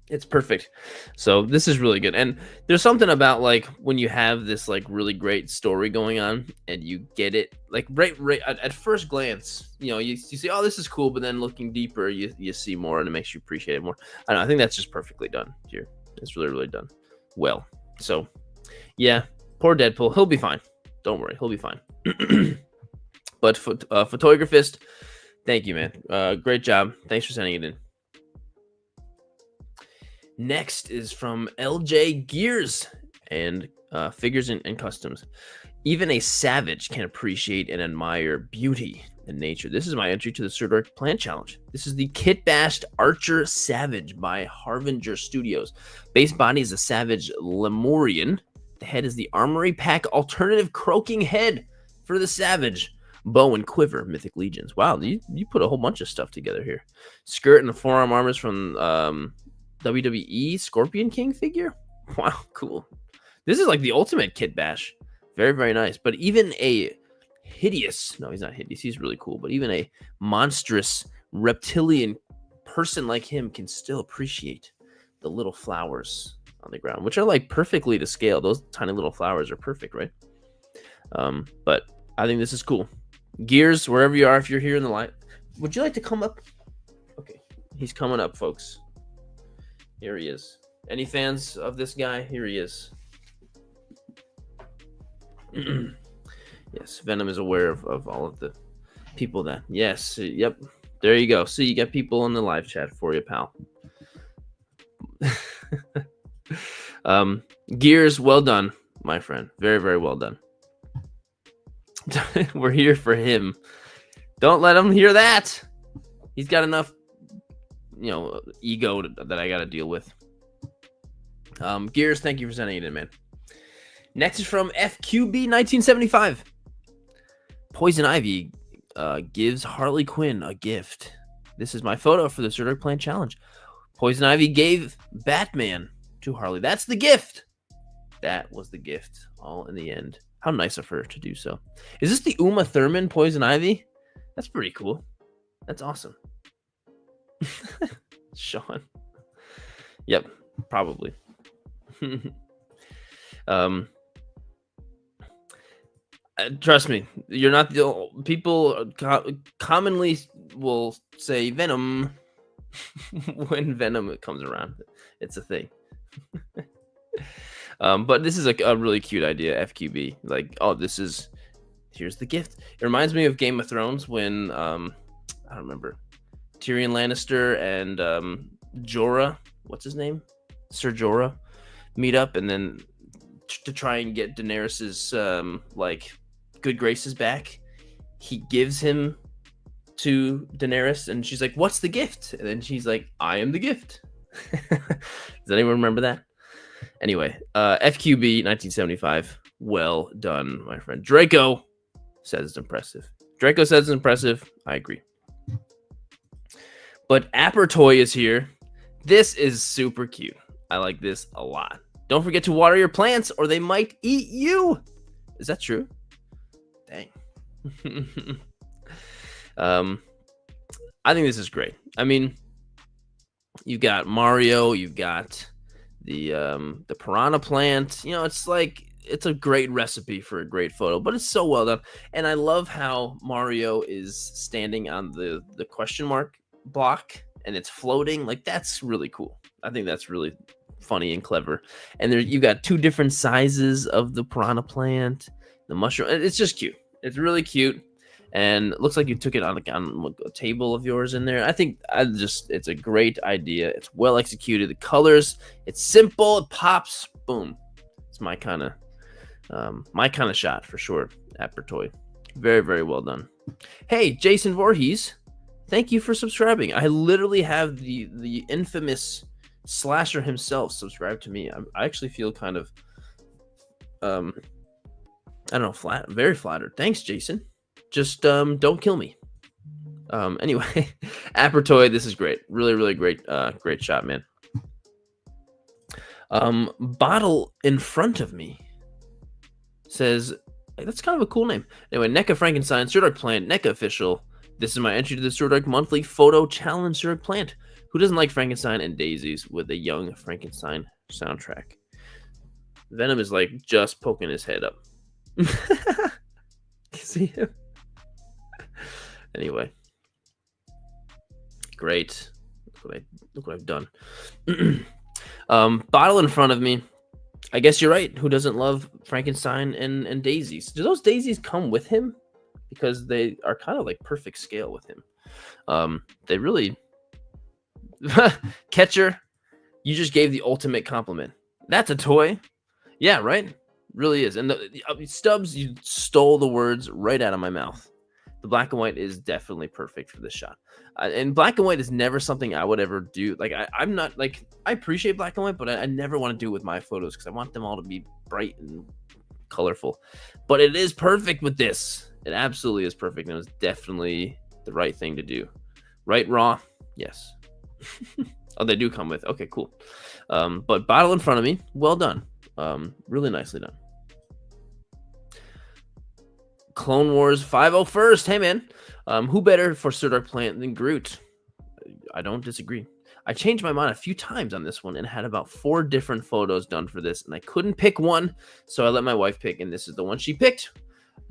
it's perfect. So this is really good. And there's something about like when you have this like really great story going on and you get it like right at first glance, you see, oh, this is cool, but then looking deeper, you see more and it makes you appreciate it more. I think that's just perfectly done here. It's really, really done well. So yeah, poor Deadpool. He'll be fine. Don't worry. He'll be fine. But photographist, thank you, man. Great job. Thanks for sending it in. Next is from LJ Gears and Figures and Customs. Even a savage can appreciate and admire beauty in nature. This is my entry to the Sirdork Plant Challenge. This is the Kit Bashed Archer Savage by Harvinger Studios. Base body is a Savage Lemurian. The head is the Armory Pack alternative croaking head for the Savage. Bow and quiver, Mythic Legions. Wow, you put a whole bunch of stuff together here. Skirt and the forearm armors from WWE Scorpion King figure. Wow, cool. This is like the ultimate Kit Bash. Very, very nice. But even a hideous, no, he's not hideous, he's really cool, but even a monstrous reptilian person like him can still appreciate the little flowers on the ground, which are like perfectly to scale. Those tiny little flowers are perfect, right? But I think this is cool. Gears, wherever you are, if you're here in the light, would you like to come up? Okay, he's coming up, folks. Here he is. Any fans of this guy? Here he is. Yes, Venom is aware of all of the people that. Yes, yep. There you go. See, you got people in the live chat for you, pal. Gears, well done, my friend. Very, very well done. We're here for him. Don't let him hear that. He's got enough ego that I gotta deal with. Gears, thank you for sending it in, man. Next is from FQB 1975. Poison Ivy gives Harley Quinn a gift. This is my photo for the Sirdork Plant Challenge. Poison Ivy gave Batman to Harley. That's the gift. That was the gift, all in the end. How nice of her to do so. Is this the Uma Thurman Poison Ivy? That's pretty cool. That's awesome. Sean. Yep, probably. Trust me, you're not the people commonly will say Venom when Venom comes around. It's a thing. But this is a really cute idea, FQB. Like, oh, here's the gift. It reminds me of Game of Thrones when I don't remember, Tyrion Lannister and Jorah, what's his name? Ser Jorah, meet up, and then to try and get Daenerys's like good graces back, he gives him to Daenerys, and she's like, "What's the gift?" And then she's like, "I am the gift." Does anyone remember that? Anyway, FQB 1975. Well done, my friend. Draco says it's impressive. Draco says it's impressive. I agree. But Apertoy is here. This is super cute. I like this a lot. Don't forget to water your plants or they might eat you. Is that true? Dang. I think this is great. I mean, you've got Mario, you've got the piranha plant. You know, it's like it's a great recipe for a great photo, but it's so well done. And I love how Mario is standing on the question mark block and it's floating. Like, that's really cool. I think that's really funny and clever. And there you got two different sizes of the piranha plant, the mushroom. It's just cute. It's really cute. And it looks like you took it on a table of yours in there. I think it's a great idea. It's well executed. The colors, it's simple. It pops. Boom. It's my kind of shot for sure. Apertoy. Very, very well done. Hey, Jason Voorhees, thank you for subscribing. I literally have the infamous Slasher himself subscribe to me. I actually feel kind of, I don't know, very flattered. Thanks, Jason. Just don't kill me. Anyway, Apertoy, this is great. Really, really great, great shot, man. Bottle in front of me says, hey, that's kind of a cool name. Anyway, NECA Frankenstein, Sirdork Plant, NECA Official. This is my entry to the Sirdork Monthly Photo Challenge Sirdork Plant. Who doesn't like Frankenstein and daisies with a young Frankenstein soundtrack? Venom is like just poking his head up. See him? Anyway, great. Look what I've done. Bottle in front of me. I guess you're right. Who doesn't love Frankenstein and daisies? Do those daisies come with him? Because they are kind of like perfect scale with him. They really Catcher, you just gave the ultimate compliment. That's a toy. Yeah, right? Really is. And Stubbs, you stole the words right out of my mouth. The black and white is definitely perfect for this shot. And black and white is never something I would ever do. Like, I'm not, like, I appreciate black and white, but I never want to do it with my photos because I want them all to be bright and colorful. But it is perfect with this. It absolutely is perfect. And it was definitely the right thing to do. Right, Raw? Yes. Oh, they do come with. Okay, cool. But bottle in front of me. Well done. Really nicely done. Clone Wars 501st. Hey, man. Who better for Sirdork Plant than Groot? I don't disagree. I changed my mind a few times on this one and had about 4 different photos done for this, and I couldn't pick one, so I let my wife pick, and this is the one she picked.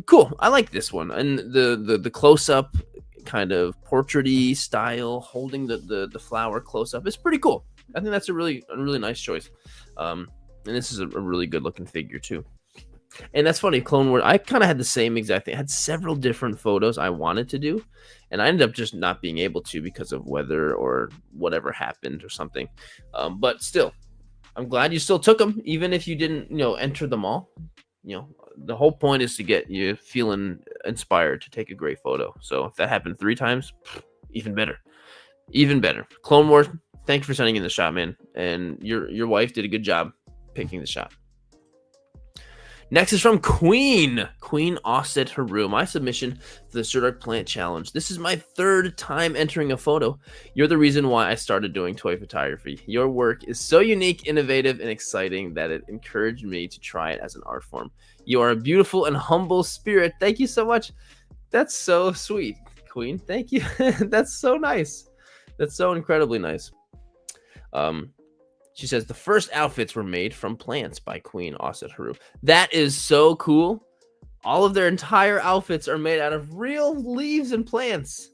Cool. I like this one. And the close-up kind of portrait-y style, holding the flower close-up is pretty cool. I think that's a really nice choice. And this is a really good-looking figure, too. And that's funny, Clone Wars, I kind of had the same exact thing. I had several different photos I wanted to do, and I ended up just not being able to because of weather or whatever happened or something. But still, I'm glad you still took them, even if you didn't, enter them all. The whole point is to get you feeling inspired to take a great photo. So if that happened 3 times, even better. Even better. Clone Wars, thank you for sending in the shot, man. And your wife did a good job picking the shot. Next is from Queen Offset Haru. My submission for the Sirdork Plant Challenge. This is my 3rd time entering a photo. You're the reason why I started doing toy photography. Your work is so unique, innovative, and exciting that it encouraged me to try it as an art form. You are a beautiful and humble spirit. Thank you so much. That's so sweet, Queen. Thank you. That's so nice. That's so incredibly nice. She says the first outfits were made from plants by Queen Offset Haru. That is so cool. All of their entire outfits are made out of real leaves and plants.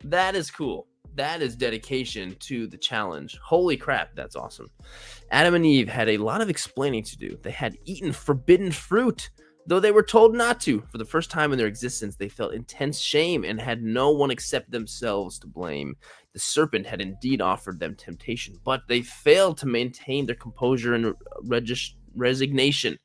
That is cool. That is dedication to the challenge. Holy crap, that's awesome. Adam and Eve had a lot of explaining to do. They had eaten forbidden fruit, though they were told not to. For the first time in their existence, they felt intense shame and had no one except themselves to blame. The serpent had indeed offered them temptation, but they failed to maintain their composure and resignation.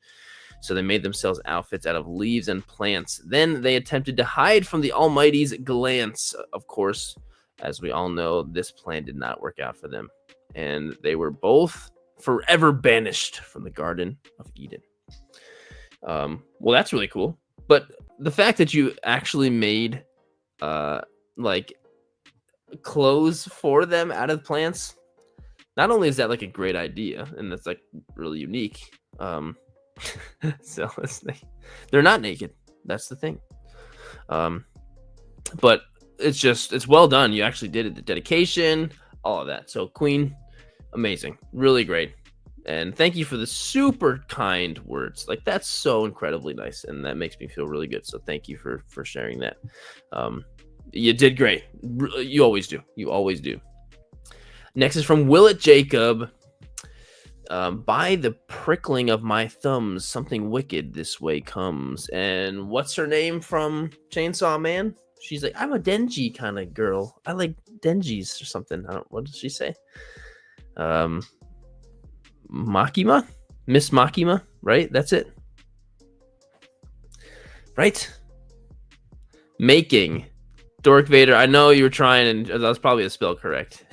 So they made themselves outfits out of leaves and plants. Then they attempted to hide from the Almighty's glance. Of course, as we all know, this plan did not work out for them. And they were both forever banished from the Garden of Eden. Well, that's really cool. But the fact that you actually made like clothes for them out of plants. Not only is that like a great idea, and that's like really unique. So they're not naked. That's the thing. But it's well done. You actually did it. The dedication, all of that. So Queen, amazing, really great. And thank you for the super kind words. Like, that's so incredibly nice, and that makes me feel really good. So thank you for sharing that. You did great. You always do. You always do. Next is from Willett Jacob. By the prickling of my thumbs, something wicked this way comes. And what's her name from Chainsaw Man? She's like, I'm a Denji kind of girl. I like Denjis or something. What did she say? Makima? Miss Makima, right? That's it. Right? Making. Dork Vader, I know you were trying, and that was probably a spell correct.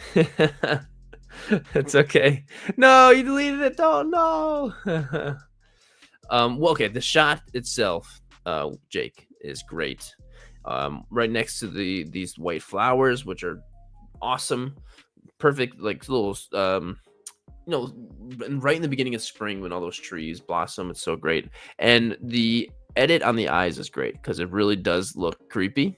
It's okay. No, you deleted it. Oh, no. Well, okay, the shot itself, Jake, is great. Right next to these white flowers, which are awesome. Perfect, like little, right in the beginning of spring when all those trees blossom. It's so great. And the edit on the eyes is great because it really does look creepy.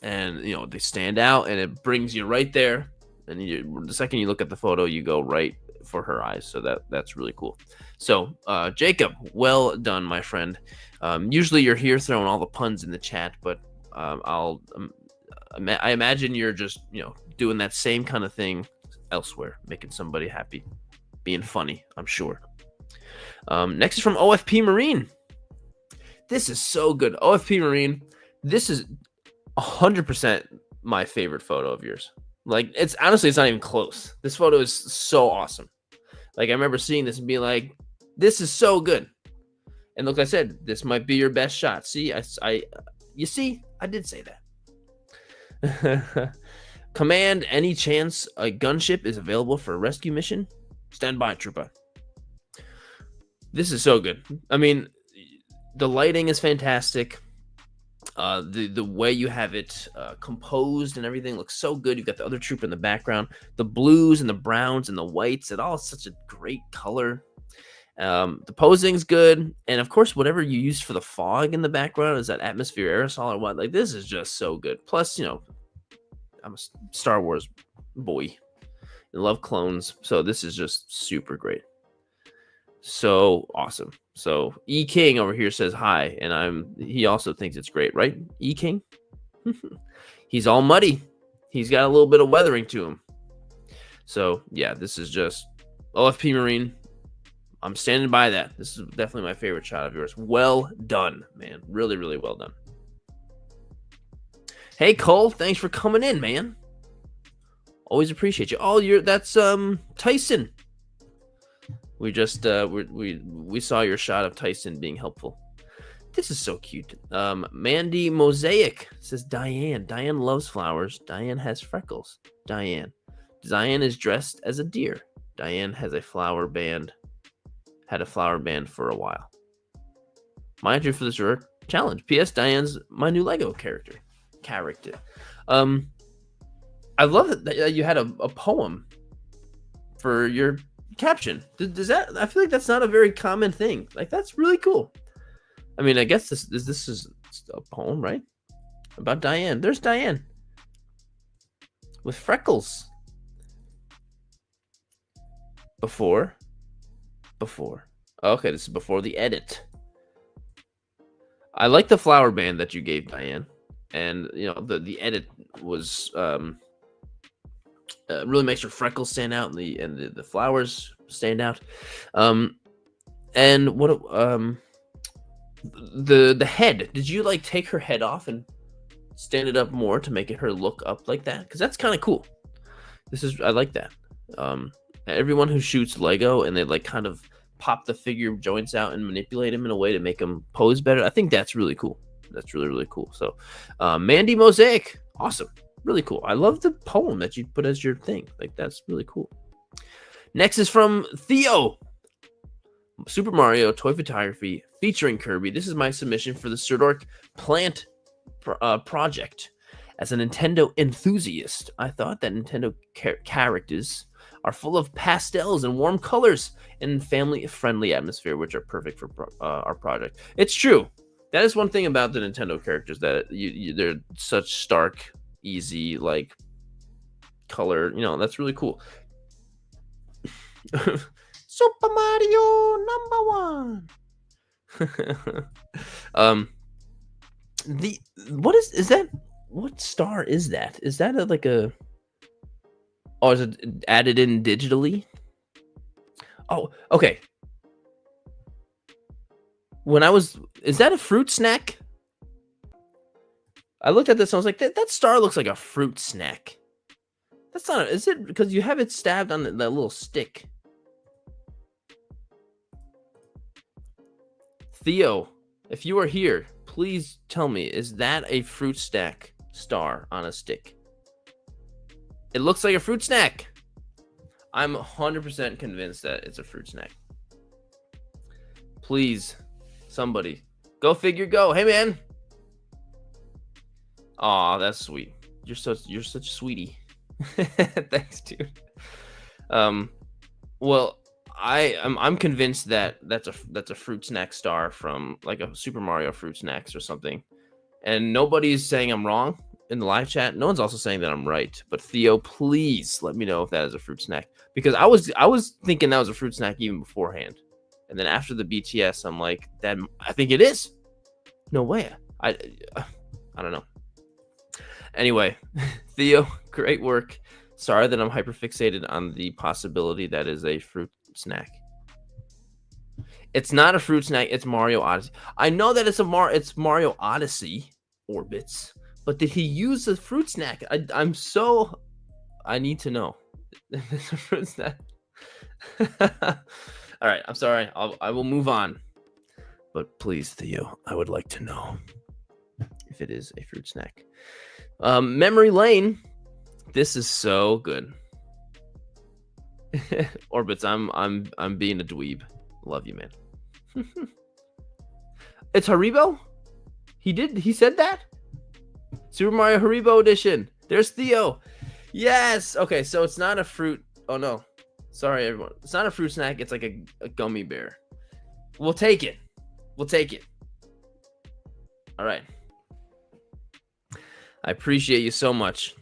And, they stand out, and it brings you right there. And the second you look at the photo, you go right for her eyes. So that's really cool. So, Jacob, well done, my friend. Usually you're here throwing all the puns in the chat, but I imagine you're just, doing that same kind of thing elsewhere, making somebody happy, being funny, I'm sure. Next is from OFP Marine. This is so good. OFP Marine, this is 100% my favorite photo of yours. Like, it's honestly, it's not even close. This photo is so awesome. Like, I remember seeing this and being like, this is so good. And look, I said, this might be your best shot. See, you see, I did say that. Command, any chance a gunship is available for a rescue mission? Stand by, trooper. This is so good. I mean, the lighting is fantastic. The way you have it composed and everything looks so good. You've got the other trooper in the background, the blues and the browns and the whites. It all is such a great color. The posing's good, and of course, whatever you use for the fog in the background is that atmosphere aerosol or what. Like, this is just so good. Plus, I'm a Star Wars boy. I love clones, so this is just super great. So awesome. So E King over here says hi, and he also thinks it's great, right? E King? He's all muddy. He's got a little bit of weathering to him. So yeah, this is just OFP Marine. I'm standing by that. This is definitely my favorite shot of yours. Well done, man. Really, really well done. Hey Cole, thanks for coming in, man. Always appreciate you. Oh, that's Tyson. We just we saw your shot of Tyson being helpful. This is so cute. Mandy Mosaic says Diane. Diane loves flowers. Diane has freckles. Diane is dressed as a deer. Diane has a flower band. Had a flower band for a while. My entry for this challenge. P.S. Diane's my new Lego character. I love that you had a poem for your caption. Does that? I feel like that's not a very common thing. Like, that's really cool. I mean, I guess this is a poem, right? About Diane. There's Diane with freckles. Before. Okay, this is before the edit. I like the flower band that you gave Diane, and the edit was really makes her freckles stand out, and the flowers stand out. And what the head? Did you like take her head off and stand it up more to make her look up like that? Because that's kind of cool. I like that. Everyone who shoots Lego and they like kind of pop the figure joints out and manipulate them in a way to make them pose better, I think that's really cool. That's really, really cool. So, Mandy Mosaic, awesome. Really cool. I love the poem that you put as your thing. Like, that's really cool. Next is from Theo. Super Mario Toy Photography featuring Kirby. This is my submission for the Sirdork plant project. As a Nintendo enthusiast, I thought that Nintendo characters are full of pastels and warm colors and family-friendly atmosphere, which are perfect for our project. It's true. That is one thing about the Nintendo characters, that they're such stark, easy, like, color. That's really cool. Super Mario #1. What is that? What star is that? Is that like a? Oh, is it added in digitally? Oh, okay. Is that a fruit snack? I looked at this and I was like, that star looks like a fruit snack. That's not. Is it because you have it stabbed on that little stick? Theo, if you are here, please tell me, is that a fruit snack star on a stick? It looks like a fruit snack. I'm 100% convinced that it's a fruit snack. Please, somebody, go figure, go. Hey, man. Aw, that's sweet. You're such a sweetie. Thanks, dude. Well, I'm convinced that that's a fruit snack star from like a Super Mario Fruit Snacks or something, and nobody's saying I'm wrong in the live chat. No one's also saying that I'm right. But Theo, please let me know if that is a fruit snack, because I was thinking that was a fruit snack even beforehand, and then after the BTS, I'm like, that I think it is. No way. I don't know. Anyway, Theo, great work. Sorry that I'm hyperfixated on the possibility that is a fruit snack. It's not a fruit snack. It's Mario Odyssey. I know that it's Mario Odyssey Orbits, but did he use a fruit snack? I need to know. It's a fruit snack. All right, I'm sorry. I will move on. But please, Theo, I would like to know if it is a fruit snack. Memory Lane. This is so good. Orbits, I'm being a dweeb. Love you, man. It's Haribo? He said that? Super Mario Haribo edition. There's Theo. Yes. Okay, so it's not a fruit. Oh no. Sorry, everyone. It's not a fruit snack. It's like a gummy bear. We'll take it. We'll take it. All right. I appreciate you so much,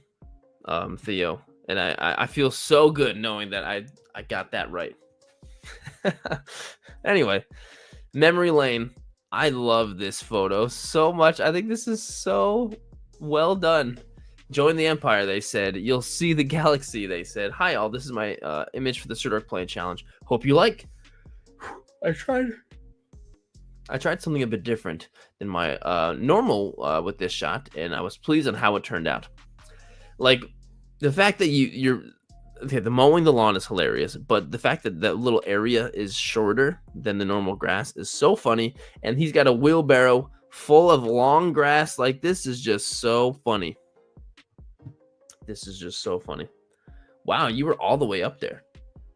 Theo. And I feel so good knowing that I got that right. Anyway, Memory Lane. I love this photo so much. I think this is so well done. Join the Empire, they said. You'll see the galaxy, they said. Hi, all. This is my image for the Sirdork Playing Challenge. Hope you like. I tried something a bit different than my normal with this shot, and I was pleased on how it turned out. Like, the fact that you're okay, the mowing the lawn is hilarious, but the fact that that little area is shorter than the normal grass is so funny, and he's got a wheelbarrow full of long grass. Like, this is just so funny. This is just so funny. Wow, you were all the way up there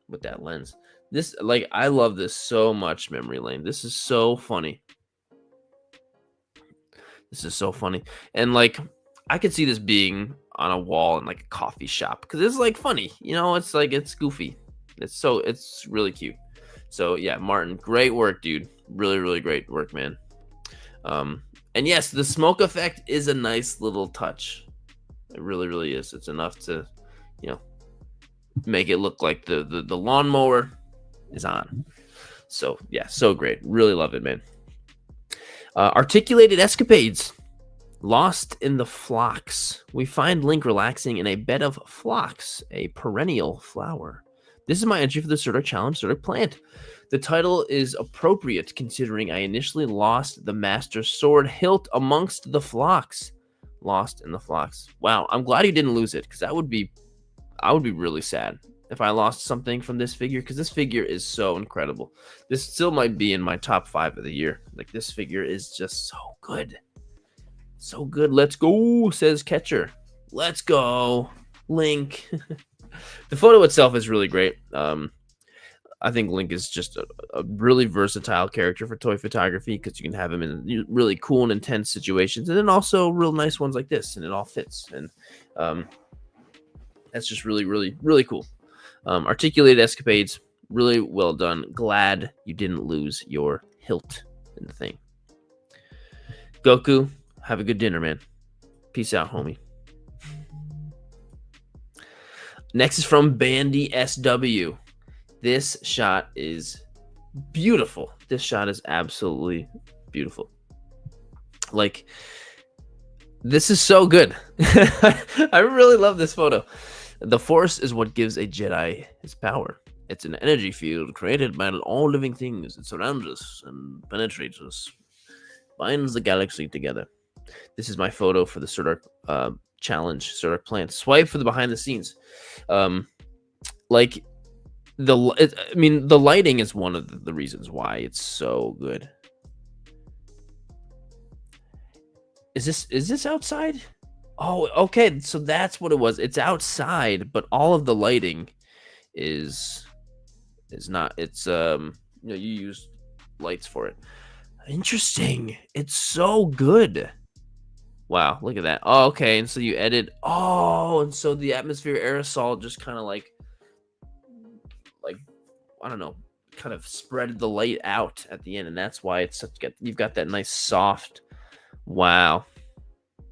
with that lens. This, like, I love this so much, Memory Lane. This is so funny. This is so funny. And, like, I could see this being on a wall in, like, a coffee shop, because it's, like, funny. You know, it's, like, it's goofy. It's really cute. So, yeah, Martin, great work, dude. Really, really great work, man. And, yes, the smoke effect is a nice little touch. It really, really is. It's enough to, you know, make it look like the lawnmower is on. So yeah, so great. Really love it, man. Articulated escapades. Lost in the phlox. We find Link relaxing in a bed of phlox, a perennial flower. This is my entry for the Sirdork Challenge, Sirdork Plant. The title is appropriate considering I initially lost the Master Sword hilt amongst the phlox. Lost in the phlox. Wow, I'm glad you didn't lose it, because I would be really sad if I lost something from this figure, because this figure is so incredible. This still might be in my top 5 of the year. Like, this figure is just so good. So good. Let's go, says Catcher. Let's go, Link. The photo itself is really great. I think Link is just a really versatile character for toy photography because you can have him in really cool and intense situations, and then also real nice ones like this, and it all fits. And that's just really, really, really cool. Articulated escapades, really well done. Glad you didn't lose your hilt in the thing. Goku, have a good dinner, man. Peace out, homie. Next is from Bandy SW. This shot is beautiful. This shot is absolutely beautiful. Like, this is so good. I really love this photo. The Force is what gives a Jedi his power. It's an energy field created by all living things. It surrounds us and penetrates us, binds the galaxy together. This is my photo for the Sirdork challenge, Sirdork plant. Swipe for the behind the scenes. Like the lighting is one of the reasons why it's so good. Is this outside? Oh, okay. So that's what it was. It's outside, but all of the lighting is not. It's you use lights for it. Interesting. It's so good. Wow, look at that. Oh, okay. And so you edit. Oh, and so the atmosphere aerosol just kind of like I don't know, kind of spread the light out at the end, and that's why it's such good. You've got that nice soft. Wow.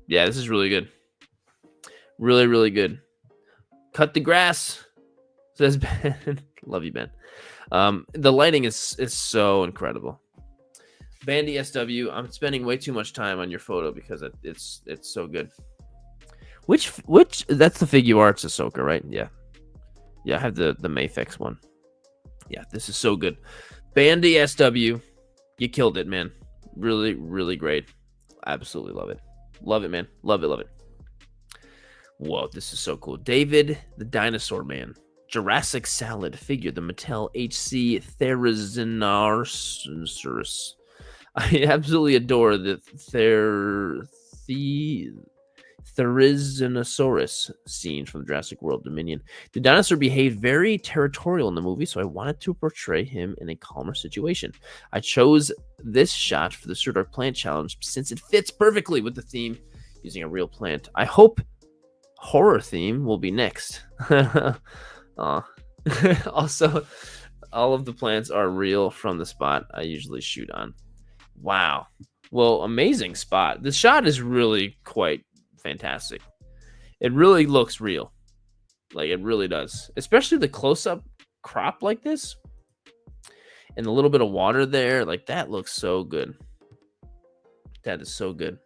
Yeah, this is really good. Really, really good. Cut the grass, says Ben. Love you, Ben. The lighting is so incredible. Bandy SW, I'm spending way too much time on your photo because it's so good. Which that's the Figure Arts Ahsoka, right? Yeah. Yeah, I have the Mayfix one. Yeah, this is so good. Bandy SW, you killed it, man. Really, really great. Absolutely love it. Love it, man. Love it, love it. Whoa, this is so cool. David, the Dinosaur Man. Jurassic Salad figure, the Mattel HC Therizinosaurus. I absolutely adore the Therizinosaurus scene from Jurassic World Dominion. The dinosaur behaved very territorial in the movie, so I wanted to portray him in a calmer situation. I chose this shot for the Sirdork Plant Challenge since it fits perfectly with the theme, using a real plant. I hope horror theme will be next. Also, all of the plants are real from the spot I usually shoot on. Wow. Well, amazing spot. This shot is really quite fantastic. It really looks real. Like, it really does. Especially the close-up crop like this. And a little bit of water there. Like, that looks so good. That is so good.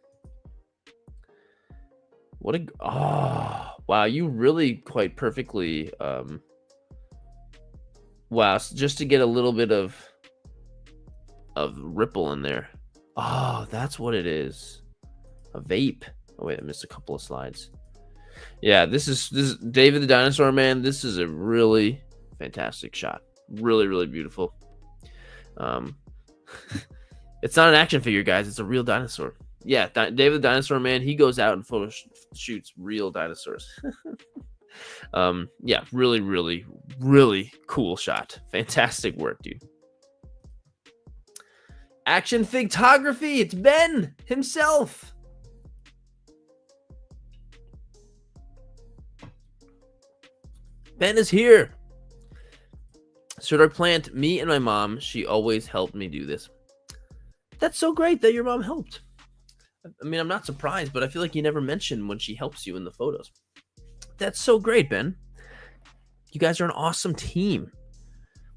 What a... Oh, wow. You really quite perfectly... Wow. Just to get a little bit of ripple in there. Oh, that's what it is. A vape. Oh wait, I missed a couple of slides. Yeah, this is David the Dinosaur Man. This is a really fantastic shot. Really, really beautiful. It's not an action figure, guys. It's a real dinosaur. Yeah, David the Dinosaur Man. He goes out and photo shoots real dinosaurs. Yeah, really, really, really cool shot. Fantastic work, dude. Action Figtography. It's Ben himself. Ben is here. Sirdork Plant, me and my mom, she always helped me do this. That's so great that your mom helped. I mean, I'm not surprised, but I feel like you never mention when she helps you in the photos. That's so great, Ben. You guys are an awesome team.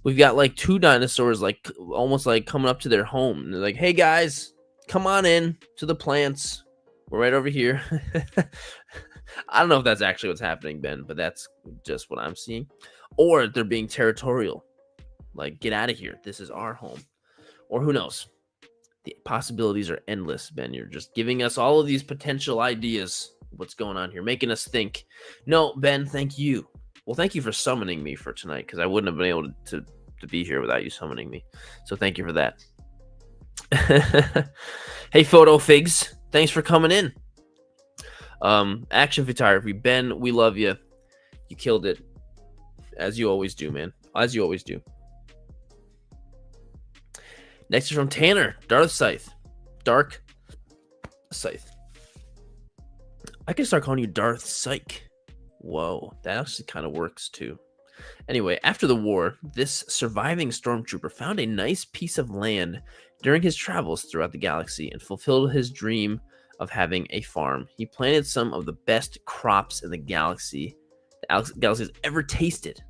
We've got like two dinosaurs, like almost like coming up to their home. And they're like, hey guys, come on in to the plants. We're right over here. I don't know if that's actually what's happening, Ben, but that's just what I'm seeing. Or they're being territorial. Like, get out of here. This is our home. Or who knows? The possibilities are endless, Ben. You're just giving us all of these potential ideas. What's going on here? Making us think. No, Ben, thank you. Well, thank you for summoning me for tonight, because I wouldn't have been able to be here without you summoning me. So thank you for that. Hey, Photo Figs. Thanks for coming in. Action Photography. Ben, we love you. You killed it. As you always do, man. As you always do. Next is from Tanner. Darth Scythe. Dark Scythe. I can start calling you Darth Psych. Whoa, that actually kind of works too. Anyway, after the war, this surviving stormtrooper found a nice piece of land during his travels throughout the galaxy and fulfilled his dream of having a farm. He planted some of the best crops in the galaxy has ever tasted.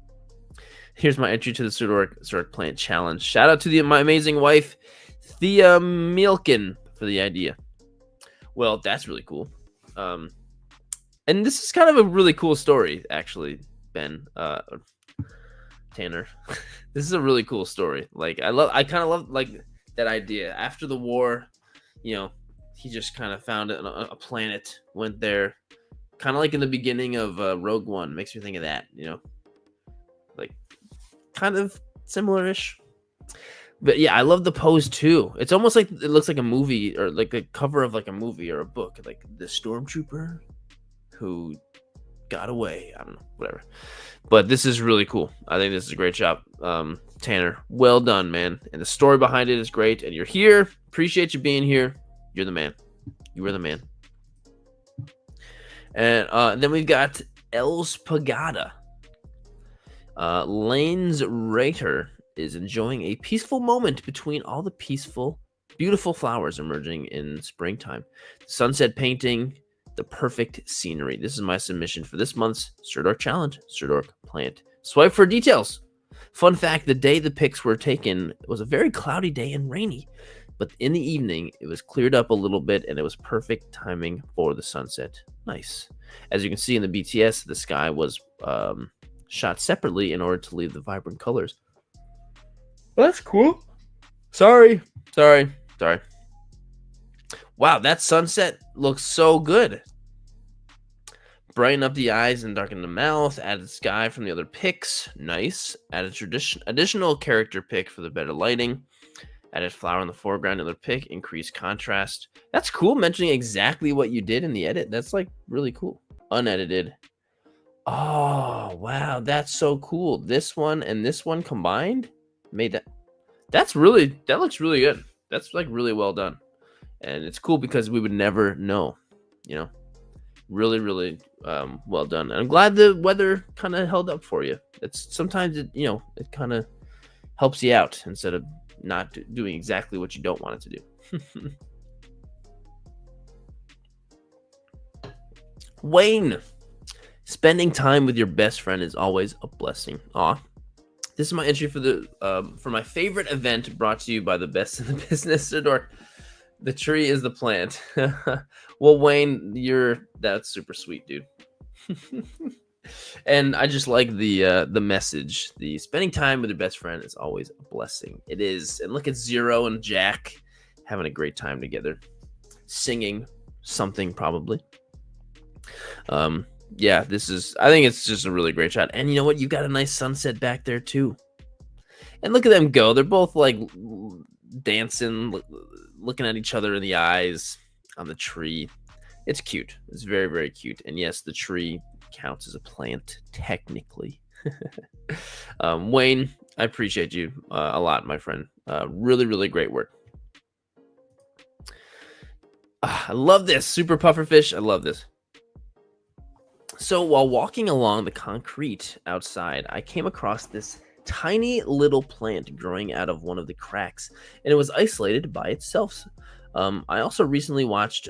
Here's my entry to the Sirdork Plant Challenge. Shout out to my amazing wife, Thea Milken, for the idea. Well, that's really cool. And this is kind of a really cool story, actually, Ben, Tanner. This is a really cool story. Like, I kind of love like that idea. After the war, you know, he just kind of found a planet, went there, kind of like in the beginning of Rogue One. Makes me think of that, you know, like kind of similar-ish. But yeah, I love the pose too. It's almost like it looks like a movie or like a cover of like a movie or a book, like the stormtrooper who got away. I don't know, whatever. But this is really cool. I think this is a great job, Tanner. Well done, man. And the story behind it is great. And you're here. Appreciate you being here. You're the man. You were the man. And then we've got Els Pagada. Lane's Rater is enjoying a peaceful moment between all the peaceful, beautiful flowers emerging in springtime. Sunset painting, the perfect scenery. This is my submission for this month's Sirdork Challenge, Sirdork Plant. Swipe for details. Fun fact, the day the pics were taken was a very cloudy day and rainy, but in the evening, it was cleared up a little bit and it was perfect timing for the sunset. Nice. As you can see in the BTS, the sky was shot separately in order to leave the vibrant colors. Well, that's cool. Sorry. Wow, that sunset looks so good. Brighten up the eyes and darken the mouth. Added sky from the other pics. Nice. Added additional character pic for the better lighting. Added flower in the foreground. Another pic. Increased contrast. That's cool. Mentioning exactly what you did in the edit. That's like really cool. Unedited. Oh, wow. That's so cool. This one and this one combined made that. That looks really good. That's like really well done. And it's cool because we would never know, you know. Really well done. And I'm glad the weather kind of held up for you. It's sometimes it kind of helps you out instead of not doing exactly what you don't want it to do. Wayne, spending time with your best friend is always a blessing. Aw. This is my entry for my favorite event brought to you by the best in the business, Sirdork. The tree is the plant. Well, Wayne, that's super sweet, dude. And I just like the message. The spending time with your best friend is always a blessing. It is. And look at Zero and Jack having a great time together, singing something probably. Yeah, I think it's just a really great shot. And you know what? You've got a nice sunset back there too. And look at them go. They're both like dancing, looking at each other in the eyes on the tree. It's cute. It's very, very cute. And yes, the tree counts as a plant technically. Wayne, I appreciate you a lot, my friend. Really, really great work. I love this. Super pufferfish. I love this. So while walking along the concrete outside, I came across this tiny little plant growing out of one of the cracks, and it was isolated by itself. I also recently watched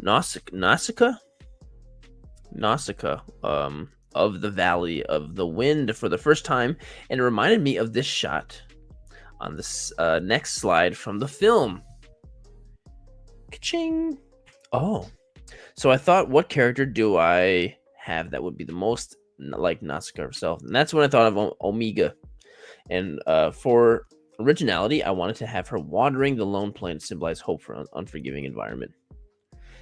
Nausicaa of the Valley of the Wind for the first time, and it reminded me of this shot on this next slide from the film. Ka-ching! Oh. So I thought, what character do I have that would be the most like Nausicaa herself? And that's when I thought of Omega. And for originality, I wanted to have her watering the lone plant to symbolize hope for an unforgiving environment.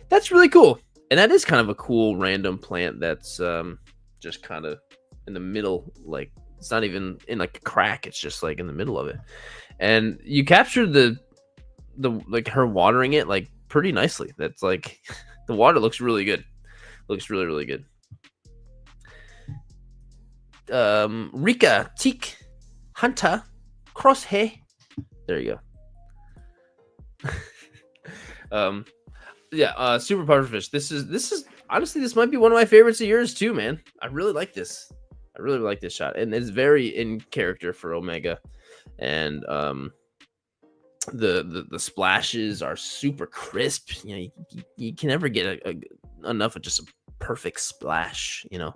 That's really cool. And that is kind of a cool random plant that's just kind of in the middle. Like, it's not even in like a crack. It's just like in the middle of it. And you captured the like her watering it like pretty nicely. That's like... The water looks really good. Looks really, really good. Rika, Teak, Hunter, Crosshair, There you go. Yeah, Super Pufferfish. This is honestly, this might be one of my favorites of yours too, man. I really like this. I really like this shot, and it's very in character for Omega. And the splashes are super crisp. You know, you can never get enough of just a perfect splash. You know,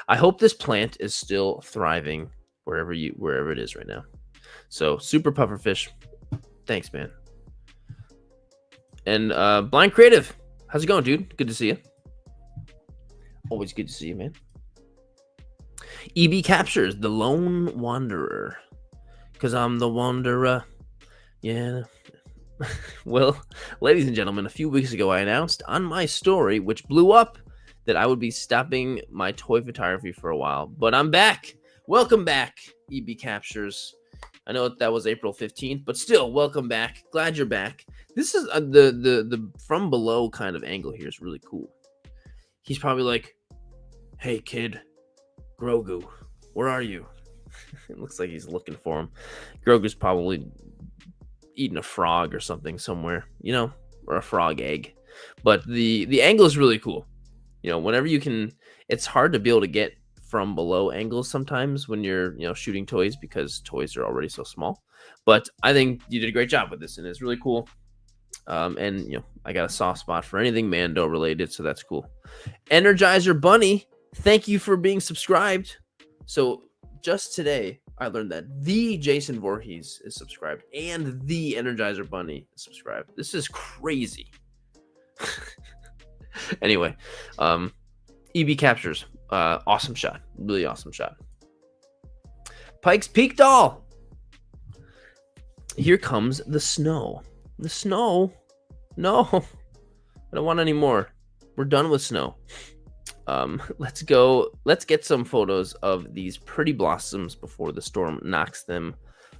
I hope this plant is still thriving wherever it is right now. So Super Pufferfish, thanks, man. And Blind Creative, how's it going, dude? Good to see you. Always good to see you, man. EB Captures, the Lone Wanderer. Because I'm the wanderer. Yeah. Well, ladies and gentlemen, a few weeks ago I announced on my story, which blew up, that I would be stopping my toy photography for a while. But I'm back. Welcome back, EB Captures. I know that was April 15th, but still, welcome back. Glad you're back. This is the from below kind of angle here is really cool. He's probably like, "Hey, kid, Grogu, where are you?" It looks like he's looking for him. Grogu's probably eating a frog or something somewhere, you know, or a frog egg. But the angle is really cool. You know, whenever you can, it's hard to be able to get from below angles sometimes when you're, you know, shooting toys because toys are already so small. But I think you did a great job with this, and it's really cool. And you know, I got a soft spot for anything Mando related, so that's cool. Energizer Bunny, thank you for being subscribed. So just today, I learned that the Jason Voorhees is subscribed and the Energizer Bunny is subscribed. This is crazy. Anyway, EB Captures, awesome shot, really awesome shot. Pike's Peak doll. Here comes the snow. The snow? No, I don't want any more. We're done with snow. Let's go. Let's get some photos of these pretty blossoms before the storm knocks them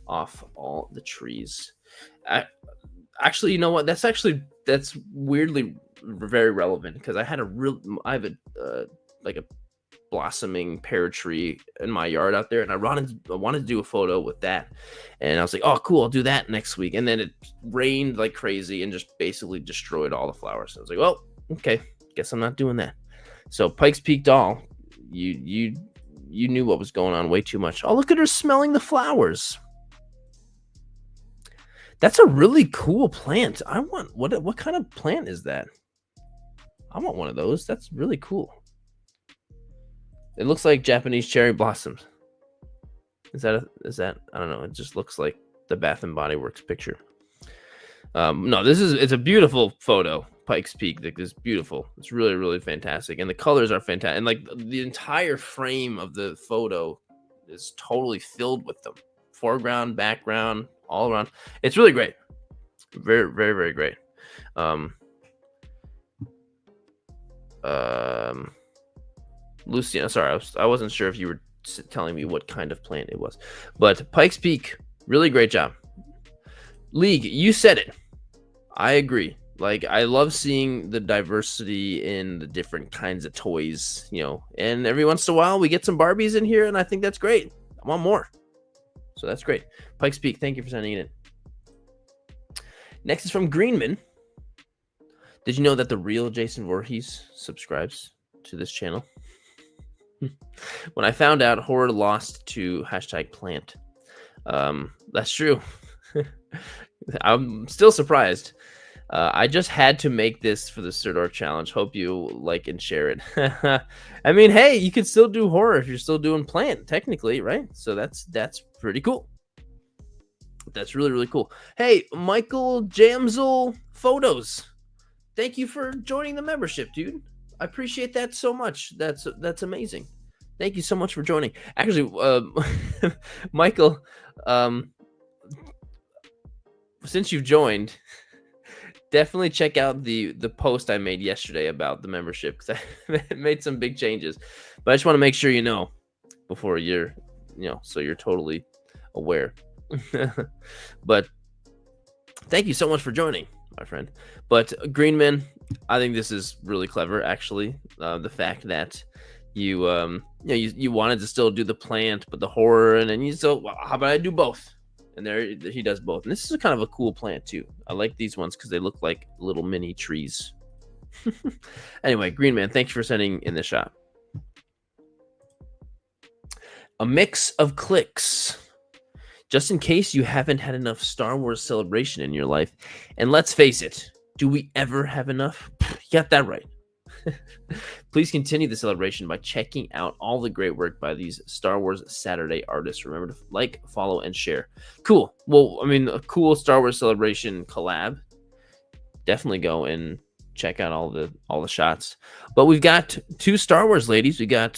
off all the trees. Actually, you know what? That's weirdly very relevant because I have a like a blossoming pear tree in my yard out there, and I wanted to do a photo with that, and I was like, oh cool, I'll do that next week. And then it rained like crazy and just basically destroyed all the flowers. So I was like, well, okay, guess I'm not doing that. So Pike's Peak doll, you knew what was going on way too much. Oh, look at her smelling the flowers. That's a really cool plant. I want what kind of plant is that? I want one of those. That's really cool. It looks like Japanese cherry blossoms. Is that I don't know. It just looks like the Bath and Body Works picture. No, it's a beautiful photo. Pike's Peak, like, is beautiful. It's really, really fantastic, and the colors are fantastic. And like the entire frame of the photo is totally filled with them. Foreground, background, all around. It's really great. Very, very, very great. Luciana, sorry, I wasn't sure if you were telling me what kind of plant it was, but Pike's Peak, really great job. League, you said it. I agree. Like, I love seeing the diversity in the different kinds of toys, you know, and every once in a while we get some Barbies in here, and I think that's great. I want more. So that's great. Pike's Peak, thank you for sending it in. Next is from Greenman. Did you know that the real Jason Voorhees subscribes to this channel? When I found out, horror lost to #plant. That's true. I'm still surprised. I just had to make this for the Sirdork challenge. Hope you like and share it. I mean, hey, you could still do horror if you're still doing plant, technically, right? So that's pretty cool. That's really, really cool. Hey, Michael Jamsel Photos. Thank you for joining the membership, dude. I appreciate that so much. That's amazing. Thank you so much for joining. Actually, Michael, since you've joined, definitely check out the post I made yesterday about the membership, because I made some big changes. But I just want to make sure you know before so you're totally aware. But thank you so much for joining, my friend. But Greenman, I think this is really clever, actually. The fact that you wanted to still do the plant, but the horror, and then how about I do both? And there he does both. And this is kind of a cool plant too. I like these ones because they look like little mini trees. Anyway, Green Man, thank you for sending in the shot. A mix of clicks. Just in case you haven't had enough Star Wars Celebration in your life. And let's face it, do we ever have enough? You got that right. Please continue the celebration by checking out all the great work by these Star Wars Saturday artists. Remember to like, follow, and share. Cool. Well, I mean, a cool Star Wars Celebration collab. Definitely go and check out all the shots. But we've got two Star Wars ladies. We got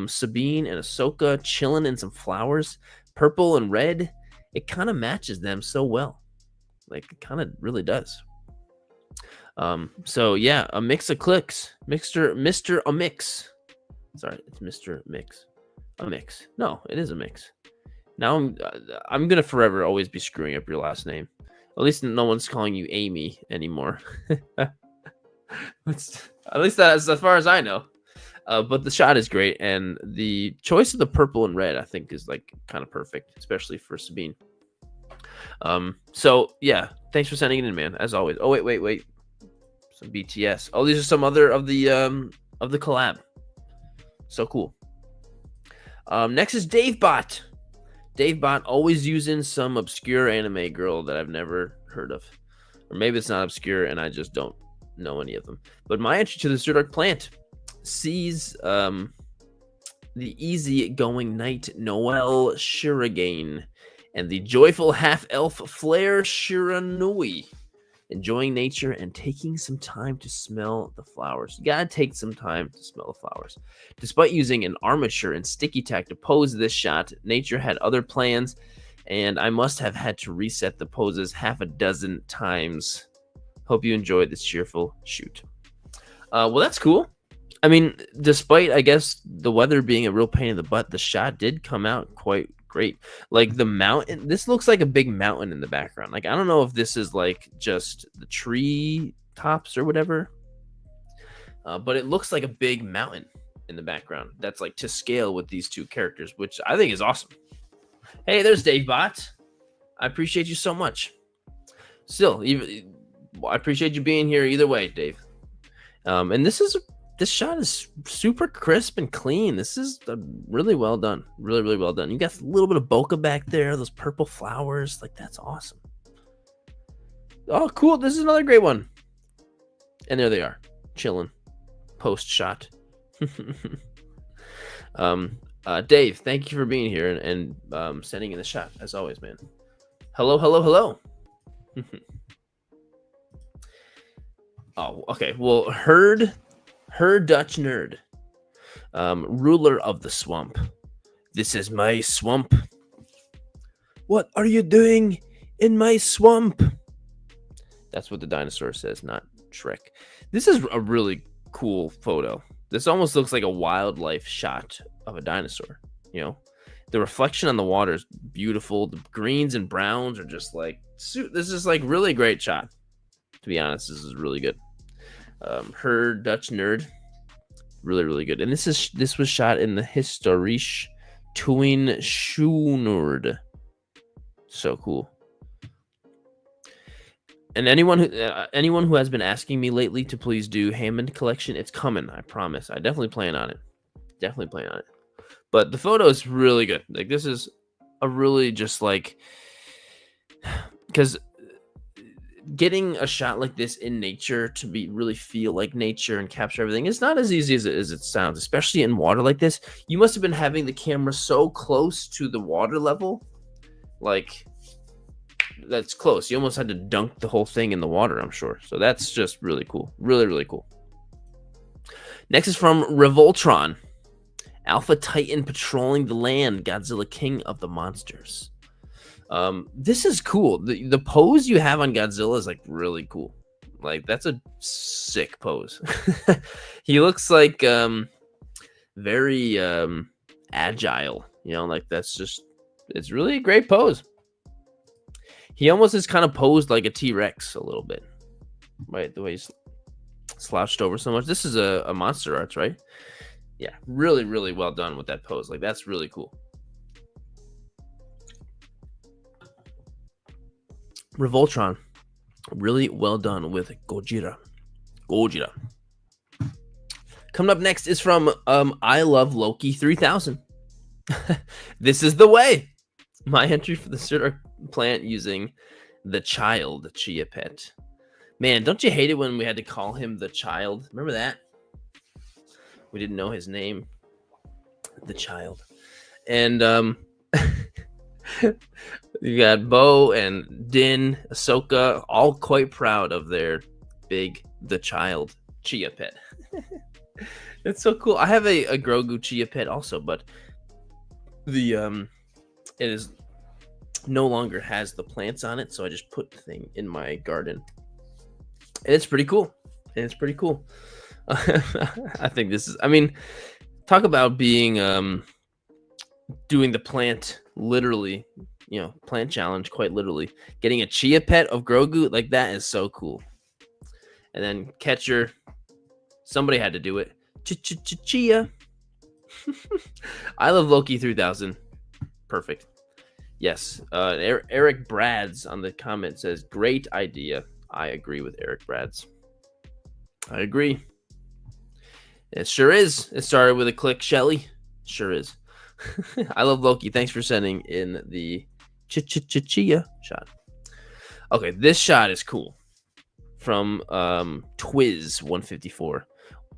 Sabine and Ahsoka chilling in some flowers, purple and red. It kind of matches them so well. Like, it kind of really does. So yeah, a mix of clicks. Mr. A Mix. Sorry, it's Mr. Mix. A mix. No, it is a mix. Now I'm gonna forever always be screwing up your last name. At least no one's calling you Amy anymore. At least that's as far as I know. But the shot is great, and the choice of the purple and red I think is like kind of perfect, especially for Sabine. So yeah, thanks for sending it in, man. As always. Oh wait. Some BTS. Oh, these are some other of the collab. So cool. Next is DaveBot. DaveBot always using some obscure anime girl that I've never heard of. Or maybe it's not obscure and I just don't know any of them. But my entry to the Sirdork plant sees the easy-going knight Noel Shiragain and the joyful half-elf Flare Shiranui. Enjoying nature and taking some time to smell the flowers. You gotta take some time to smell the flowers. Despite using an armature and sticky tack to pose this shot, nature had other plans, and I must have had to reset the poses half a dozen times. Hope you enjoyed this cheerful shoot. Well, that's cool. I mean, despite, I guess, the weather being a real pain in the butt, the shot did come out quite great. Like the mountain, this looks like a big mountain in the background. Like, I don't know if this is like just the tree tops or whatever, but it looks like a big mountain in the background that's like to scale with these two characters, which I think is awesome. Hey, there's DaveBot. I appreciate you so much. Still, I appreciate you being here either way, Dave. And this shot is super crisp and clean. This is really well done. Really, really well done. You got a little bit of bokeh back there, those purple flowers. Like, that's awesome. Oh, cool. This is another great one. And there they are, chilling. Post shot. Dave, thank you for being here and sending in the shot, as always, man. Hello. Oh, okay. Well, Her Dutch Nerd, ruler of the swamp. This is my swamp. What are you doing in my swamp? That's what the dinosaur says, not Shrek. This is a really cool photo. This almost looks like a wildlife shot of a dinosaur. You know, the reflection on the water is beautiful. The greens and browns are just like, this is like really great shot. To be honest, this is really good. Her Dutch Nerd, really, really good. And this was shot in the Historische Tuin Schoonord. So cool. And anyone who has been asking me lately to please do Hammond collection, it's coming. I promise. I definitely plan on it. But the photo is really good. Like, this is a really just like, because getting a shot like this in nature to be really feel like nature and capture everything is not as easy as it sounds, especially in water like this. You must have been having the camera so close to the water level, like that's close. You almost had to dunk the whole thing in the water, I'm sure. So that's just really cool. Really, really cool. Next is from Revoltron. Alpha Titan patrolling the land. Godzilla King of the Monsters. This is cool. The pose you have on Godzilla is like really cool. Like, that's a sick pose. He looks like very agile, you know, like that's just, it's really a great pose. He almost is kind of posed like a T-Rex a little bit, right? The way he's slouched over so much. This is a Monster Arts, right? Yeah, really, really well done with that pose. Like, that's really cool. Revoltron, really well done with Gojira. Gojira. Coming up next is from I Love Loki 3000. This is the way. My entry for the Sirdork plant using the child chia pet. Man, don't you hate it when we had to call him the child? Remember that? We didn't know his name. The child. And you got Bo and Din, Ahsoka, all quite proud of their big the child chia pet. It's so cool. I have a Grogu chia pet also, but the it is no longer has the plants on it, so I just put the thing in my garden. And it's pretty cool. I think this is, I mean, talk about being doing the plant literally, plant challenge quite literally. Getting a chia pet of Grogu, like that is so cool. And then catcher, somebody had to do it. Chia. I Love Loki 3000. Perfect. Yes. Eric Brads on the comment says, great idea. I agree with Eric Brads. I agree. It sure is. It started with a click, Shelly. Sure is. I Love Loki. Thanks for sending in the chia shot. Okay, this shot is cool. From Twiz 154.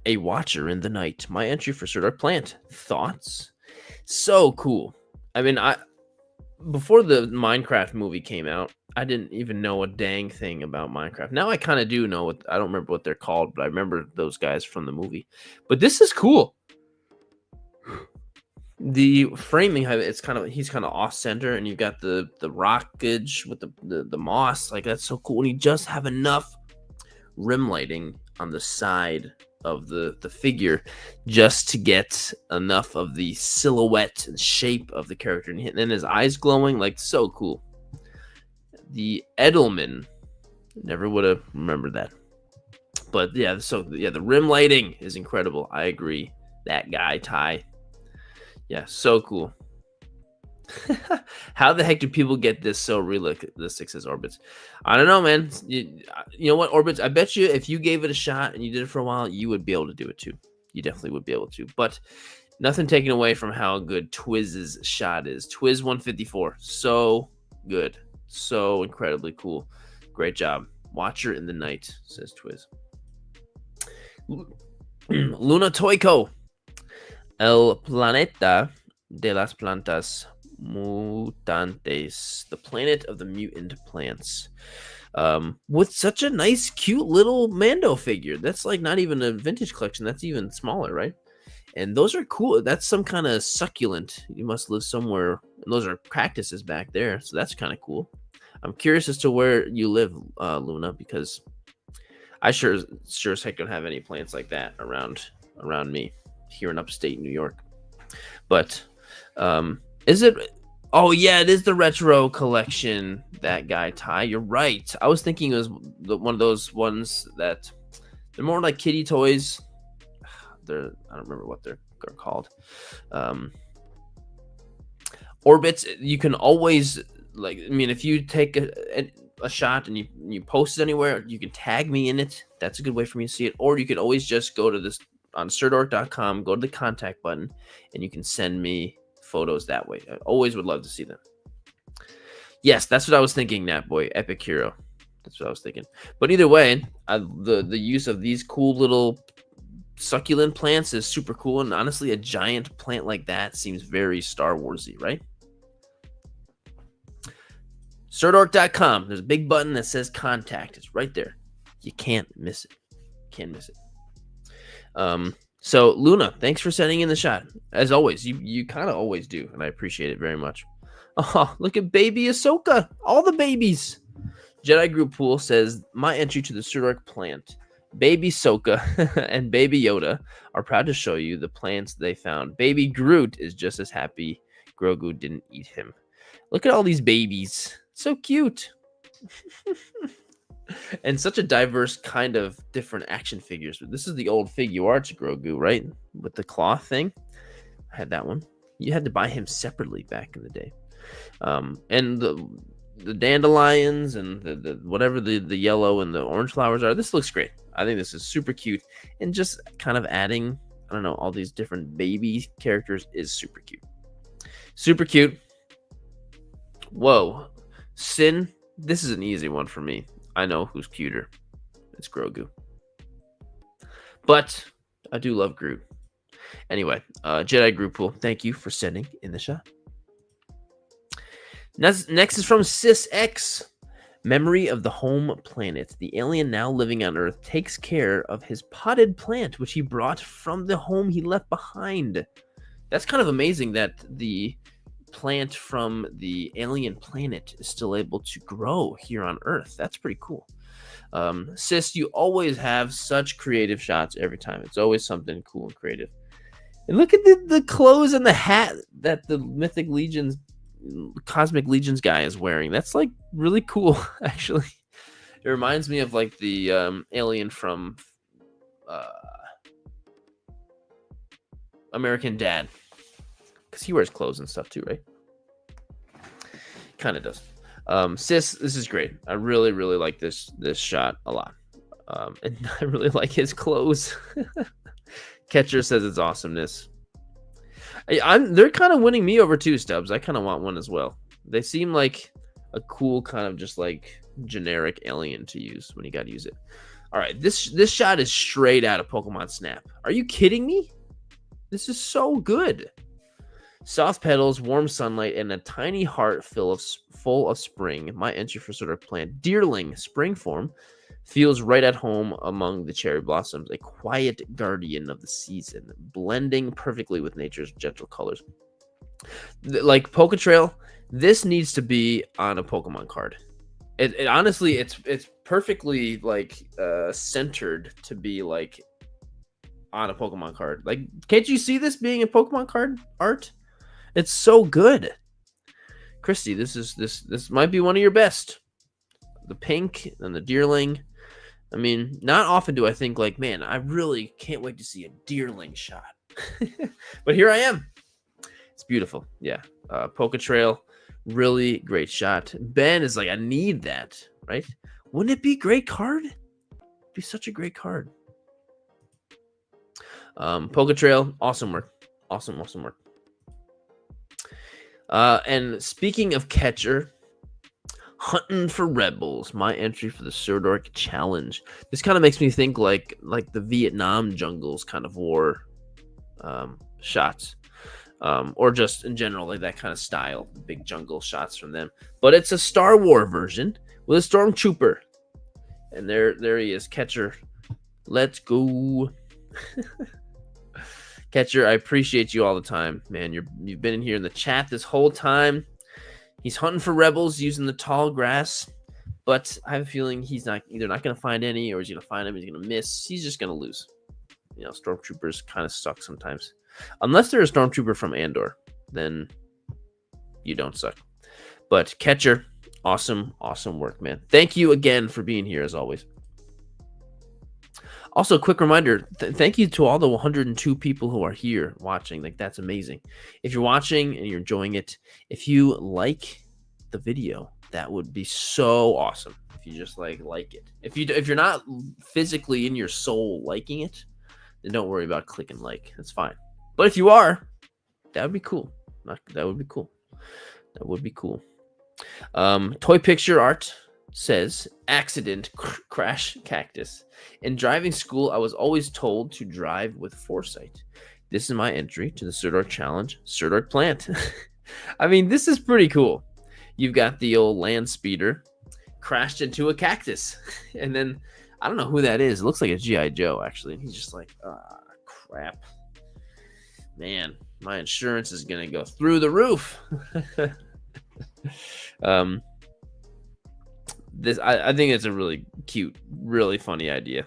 A Watcher in the Night. My entry for Sirdork Plant. Thoughts? So cool. I mean, before the Minecraft movie came out, I didn't even know a dang thing about Minecraft. Now I kind of do know I don't remember what they're called, but I remember those guys from the movie. But this is cool. The framing, he's kind of off center, and you've got the rockage with the moss. Like, that's so cool. And you just have enough rim lighting on the side of the figure just to get enough of the silhouette and shape of the character, and then his eyes glowing, like, so cool. The Edelman, never would have remembered that, but yeah, the rim lighting is incredible. I agree. That guy Ty, yeah, so cool. How the heck do people get this so realistic, says Orbits? I don't know, man. You know what, Orbits? I bet you if you gave it a shot and you did it for a while, you would be able to do it too. You definitely would be able to. But nothing taken away from how good Twiz's shot is. Twiz 154. So good. So incredibly cool. Great job. Watcher in the Night, says Twiz. Luna Toyko. El Planeta de las Plantas Mutantes, the planet of the mutant plants, with such a nice, cute little Mando figure. That's like not even a vintage collection. That's even smaller, right? And those are cool. That's some kind of succulent. You must live somewhere. And those are cactuses back there, so that's kind of cool. I'm curious as to where you live, Luna, because I sure as heck don't have any plants like that around me here in upstate New York. But is it? Oh yeah, it is the retro collection. That guy Ty, you're right. I was thinking it was one of those ones that they're more like kitty toys. I don't remember what they're called. Orbits. You can always, like, I mean, if you take a shot and you post it anywhere, you can tag me in it. That's a good way for me to see it. Or you could always just go to this on Sirdork.com, go to the contact button, and you can send me photos that way. I always would love to see them. Yes, that's what I was thinking, Nat Boy. Epic Hero. That's what I was thinking. But either way, the use of these cool little succulent plants is super cool. And honestly, a giant plant like that seems very Star Warsy, right? Sirdork.com. There's a big button that says contact. It's right there. You can't miss it. Can't miss it. So Luna, thanks for sending in the shot. As always, you kind of always do, and I appreciate it very much. Oh, look at baby Ahsoka. All the babies. Jedi Group Pool says, my entry to the Sirdork plant. Baby Ahsoka and Baby Yoda are proud to show you the plants they found. Baby Groot is just as happy Grogu didn't eat him. Look at all these babies. So cute. And such a diverse kind of different action figures. This is the old Figure Arts Grogu, right? With the cloth thing. I had that one. You had to buy him separately back in the day. And the dandelions and the whatever the yellow and the orange flowers are. This looks great. I think this is super cute, and just kind of adding, I don't know, all these different baby characters is super cute. Super cute. Whoa. Sin, this is an easy one for me. I know who's cuter. It's Grogu. But I do love Groot. Anyway, Jedi Group Pool, thank you for sending in the shot. Next is from SysX. Memory of the home planet. The alien now living on Earth takes care of his potted plant, which he brought from the home he left behind. That's kind of amazing that the plant from the alien planet is still able to grow here on Earth. That's pretty cool. Sis, you always have such creative shots every time. It's always something cool and creative. And look at the clothes and the hat that the Cosmic Legions guy is wearing. That's like really cool, actually. It reminds me of like the alien from American Dad, because he wears clothes and stuff too, right? Kind of does. Sis, this is great. I really like this shot a lot. And I really like his clothes. Catcher says it's awesomeness. They're kind of winning me over too, Stubbs. I kind of want one as well. They seem like a cool kind of just like generic alien to use when you got to use it. All right, this shot is straight out of Pokemon Snap. Are you kidding me? This is so good. Soft petals, warm sunlight, and a tiny heart full of spring. My entry for Sirdork plant. Deerling, spring form, feels right at home among the cherry blossoms. A quiet guardian of the season, blending perfectly with nature's gentle colors. Like Poketrail, this needs to be on a Pokemon card. It honestly, it's perfectly like centered to be like on a Pokemon card. Like, can't you see this being a Pokemon card art? It's so good. Christy, this might be one of your best. The pink and the Deerling. I mean, not often do I think like, man, I really can't wait to see a Deerling shot. But here I am. It's beautiful. Yeah. Poketrail, really great shot. Ben is like, I need that, right? Wouldn't it be a great card? It'd be such a great card. Poketrail, awesome work. Awesome work. And speaking of catcher, hunting for rebels, my entry for the Sirdork challenge. This kind of makes me think like the Vietnam jungles kind of war shots, or just in general like that kind of style, the big jungle shots from them. But it's a Star Wars version with a stormtrooper, and there he is, catcher. Let's go. Catcher, I appreciate you all the time, man. You've been in here in the chat this whole time. He's hunting for rebels using the tall grass, but I have a feeling he's either not going to find any, or he's going to find them. He's going to miss. He's just going to lose. You know, stormtroopers kind of suck sometimes, unless they're a stormtrooper from Andor. Then you don't suck. But catcher, awesome work, man. Thank you again for being here as always. Also, quick reminder, thank you to all the 102 people who are here watching. Like, that's amazing. If you're watching and you're enjoying it, if you like the video, that would be so awesome. If you just like it. If you're not physically in your soul liking it, then don't worry about clicking like. That's fine. But if you are, that would be cool. That would be cool. That would be cool. Toy picture art says accident crash cactus. In driving school, I was always told to drive with foresight. This is my entry to the Sirdork challenge, Sirdork plant. I mean, this is pretty cool. You've got the old land speeder crashed into a cactus, and then I don't know who that is. It looks like a G.I. Joe, actually. And he's just like, crap, man, my insurance is gonna go through the roof. I think it's a really cute, really funny idea.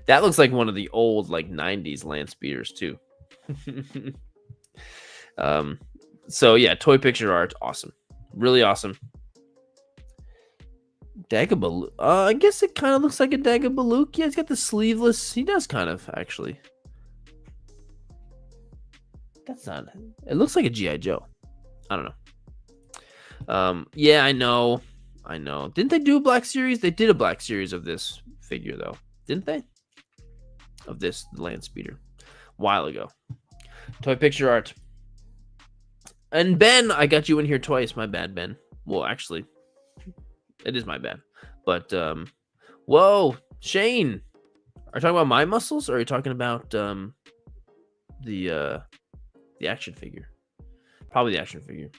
That looks like one of the old like 90s land speeders too. So yeah, toy picture art, awesome, really awesome. Dagobah, I guess it kind of looks like a Dagobah. Yeah, it's got the sleeveless. He does kind of actually. That's not. It looks like a G.I. Joe. I don't know. Yeah, I know. Didn't they do a Black Series? They did a Black Series of this figure, though. Didn't they? Of this land speeder. A while ago. Toy picture art. And Ben, I got you in here twice. My bad, Ben. Well, actually, it is my bad. But, whoa, Shane. Are you talking about my muscles, or are you talking about the action figure? Probably the action figure.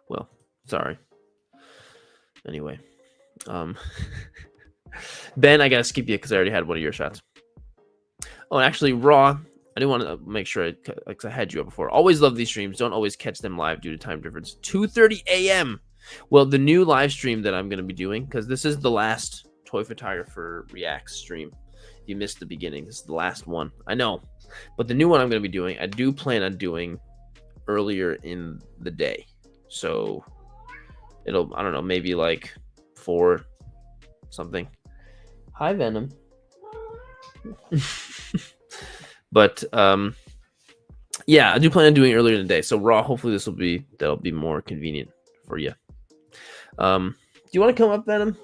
Well, sorry. Anyway, Ben, I gotta skip you because I already had one of your shots. Oh, and actually, Raw. I didn't want to make sure because I had you up before. Always love these streams. Don't always catch them live due to time difference. 2:30 a.m. Well, the new live stream that I'm going to be doing, because this is the last Toy Photographer Reacts stream. If you missed the beginning, this is the last one. I know. But the new one I'm going to be doing, I do plan on doing earlier in the day. So it'll, I don't know, maybe like 4 something. Hi, Venom. But yeah, I do plan on doing it earlier in the day. So Raw, hopefully that'll be more convenient for you. Do you want to come up, Venom?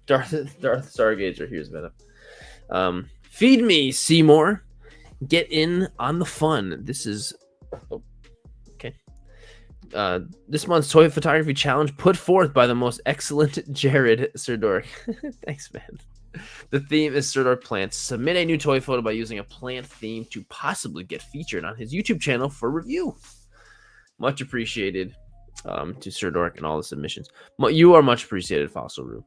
Darth Stargazer, here's Venom. Feed me, Seymour. Get in on the fun. This is okay. This month's Toy Photography Challenge put forth by the most excellent Jared Sirdork. Thanks, man. The theme is Sirdork plants. Submit a new toy photo by using a plant theme to possibly get featured on his YouTube channel for review. Much appreciated to Sirdork and all the submissions. You are much appreciated, Fossil Room.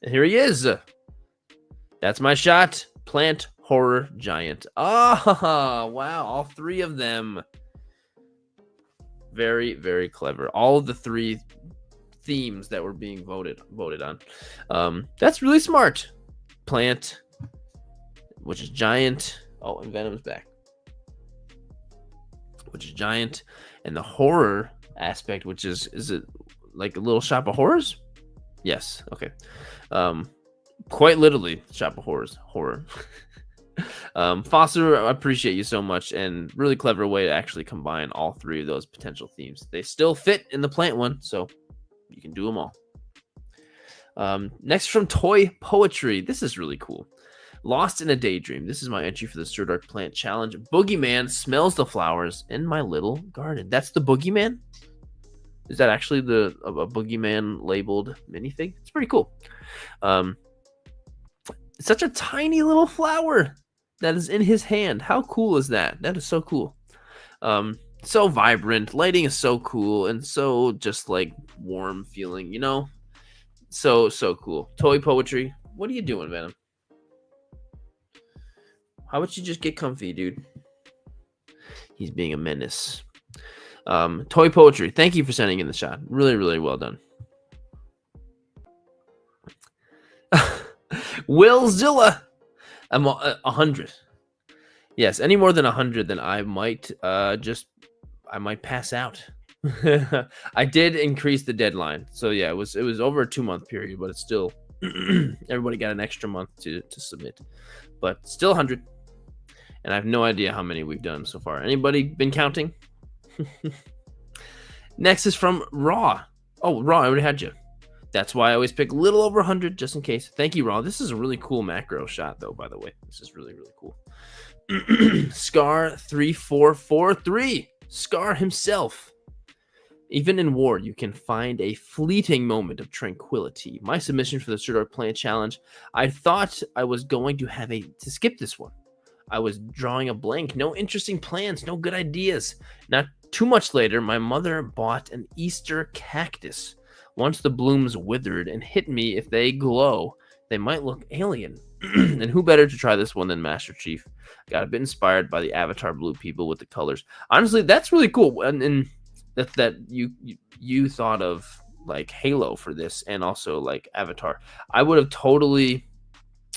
And here he is. That's my shot. Plant Horror Giant. Ah, wow. All 3 of them. Very, very clever. All of the 3 themes that were being voted on. That's really smart. Plant, which is giant. Oh, and Venom's back. Which is giant. And the horror aspect, which is it like a little shop of horrors? Yes. Okay. Quite literally, shop of horrors. Horror. Foster, I appreciate you so much, and really clever way to actually combine all 3 of those potential themes. They still fit in the plant one, so you can do them all. Next from Toy Poetry. This is really cool. Lost in a Daydream. This is my entry for the Sirdork Plant Challenge. Boogeyman smells the flowers in my little garden. That's the Boogeyman? Is that actually a Boogeyman labeled minifig? It's pretty cool. It's such a tiny little flower that is in his hand. How cool is that? That is so cool. So vibrant. Lighting is so cool and so just like warm feeling, you know? So cool. Toy Poetry. What are you doing, Venom? How about you just get comfy, dude? He's being a menace. Toy Poetry. Thank you for sending in the shot. Really, really well done. Will Zilla. I'm 100. Yes, any more than 100, then I might pass out. I did increase the deadline, so yeah, it was over a 2-month period, but it's still everybody got an extra month to submit, but still 100, and I have no idea how many we've done so far. Anybody been counting? Next is from Raw. Oh, Raw, I already had you. That's why I always pick a little over 100 just in case. Thank you, Raw. This is a really cool macro shot, though, by the way. This is really, really cool. Scar 3443. Scar himself. Even in war, you can find a fleeting moment of tranquility. My submission for the Sirdork Plant Challenge. I thought I was going to skip this one. I was drawing a blank. No interesting plans. No good ideas. Not too much later, my mother bought an Easter cactus. Once the blooms withered and hit me, if they glow, they might look alien. And who better to try this one than Master Chief? Got a bit inspired by the Avatar blue people with the colors. Honestly, that's really cool. And that's that you thought of like Halo for this, and also like Avatar. I would have totally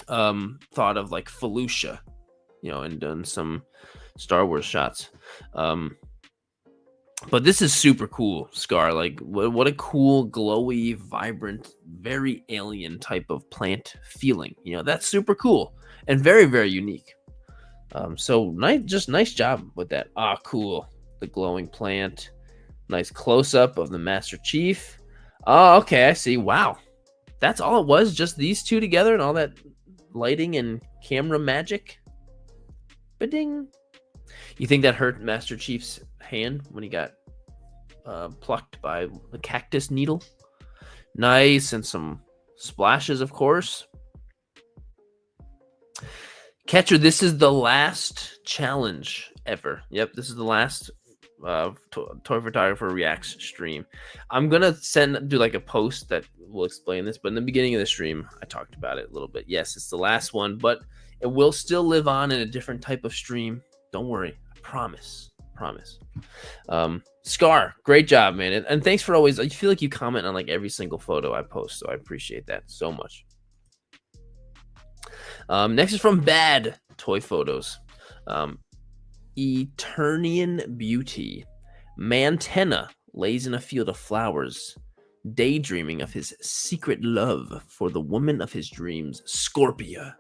thought of like Felucia, and done some Star Wars shots. But this is super cool, Scar. Like, what a cool, glowy, vibrant, very alien type of plant feeling. That's super cool and very, very unique. So nice, just nice job with that. Ah, cool. the glowing plant. Nice close-up of the Master Chief. Oh, okay, I see. Wow. That's all it was? Just these two together and all that lighting and camera magic? Ba-ding. You think that hurt Master Chief's hand when he got plucked by the cactus needle? Nice, and some splashes, of course. Catcher, this is the last challenge ever. Yep, this is the last Toy Photographer Reacts stream. I'm gonna do like a post that will explain this, but in the beginning of the stream, I talked about it a little bit. Yes, it's the last one, but it will still live on in a different type of stream. Don't worry, I promise. Scar, great job, man, and thanks for always. I feel like you comment on like every single photo I post, so I appreciate that so much. Next is from Bad Toy Photos. Eternian Beauty. Mantenna lays in a field of flowers, daydreaming of his secret love for the woman of his dreams, Scorpia.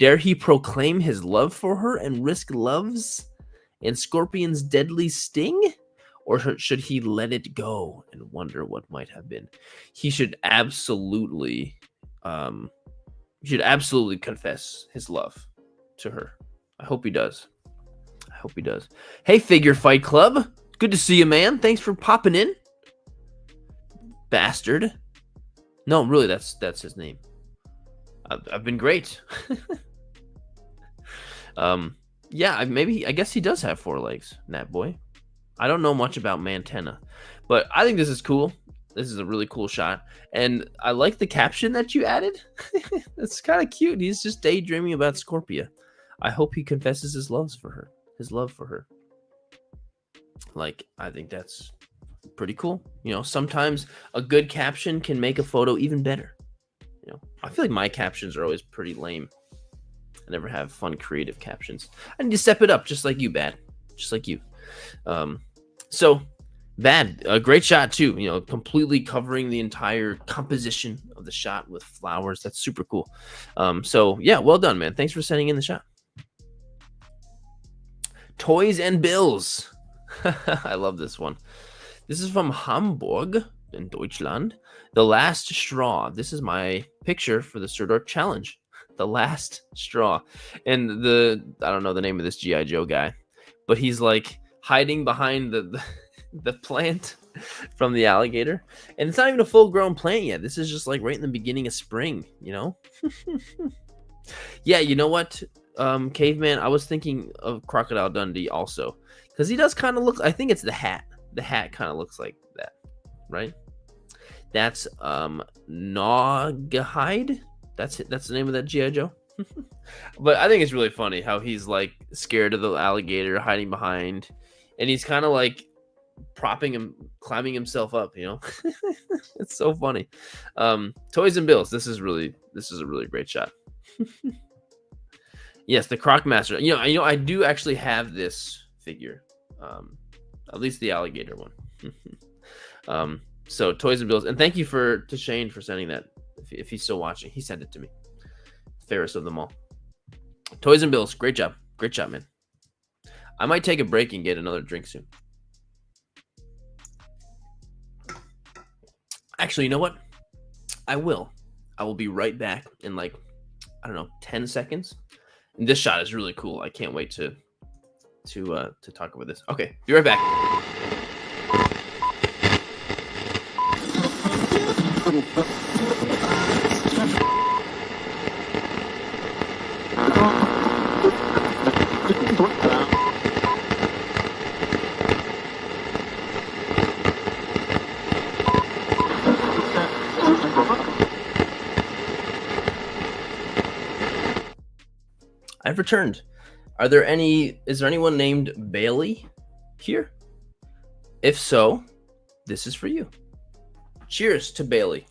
Dare he proclaim his love for her and risk love's and Scorpion's deadly sting? Or should he let it go and wonder what might have been? He should absolutely confess his love to her. I hope he does. Hey, Figure Fight Club. Good to see you, man. Thanks for popping in. Bastard. No, really, that's his name. I've been great. Yeah, I guess he does have 4 legs, Nat Boy. I don't know much about Mantenna, but I think this is cool. This is a really cool shot, and I like the caption that you added. It's kind of cute. He's just daydreaming about Scorpia. I hope he confesses his love for her. Like, I think that's pretty cool. You know, sometimes a good caption can make a photo even better. You know, I feel like my captions are always pretty lame. I never have fun, creative captions. I need to step it up, just like you, Bad. Just like you. So, Bad, a great shot too. You know, completely covering the entire composition of the shot with flowers. That's super cool. So yeah, well done, man. Thanks for sending in the shot. Toys and Bills. I love this one. This is from Hamburg in Deutschland. The Last Straw. This is my picture for the Sirdork challenge. The Last Straw. And I don't know the name of this G.I. Joe guy, but he's like hiding behind the plant from the alligator. And it's not even a full-grown plant yet. This is just like right in the beginning of spring, you know? Yeah, you know what, Caveman? I was thinking of Crocodile Dundee also. Because he does kind of look... I think it's the hat. The hat kind of looks like that, right? That's Naugahyde. That's the name of that G.I. Joe. But I think it's really funny how he's like scared of the alligator, hiding behind, and he's kind of like climbing himself up, you know. It's so funny. Toys and Bills. This is a really great shot. Yes, the Croc Master. You know, I do actually have this figure, at least the alligator one. So Toys and Bills, and thank you to Shane for sending that. If he's still watching, he sent it to me. Fairest of them all. Toys and Bills, great job, man. I might take a break and get another drink soon. Actually, you know what? I will be right back in like, I don't know, 10 seconds. And this shot is really cool. I can't wait to talk about this. Okay, be right back. I've returned. Is there anyone named Bailey here? If so, this is for you. Cheers to Bailey.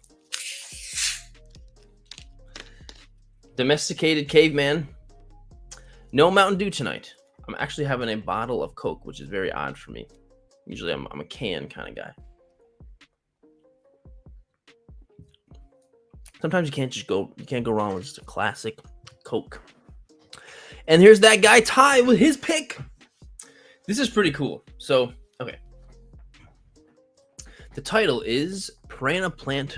Domesticated caveman. No Mountain Dew tonight. I'm actually having a bottle of Coke, which is very odd for me. Usually I'm a can kind of guy. Sometimes you can't go wrong with just a classic Coke. And here's that guy Ty with his pick. This is pretty cool. So The title is Piranha Plant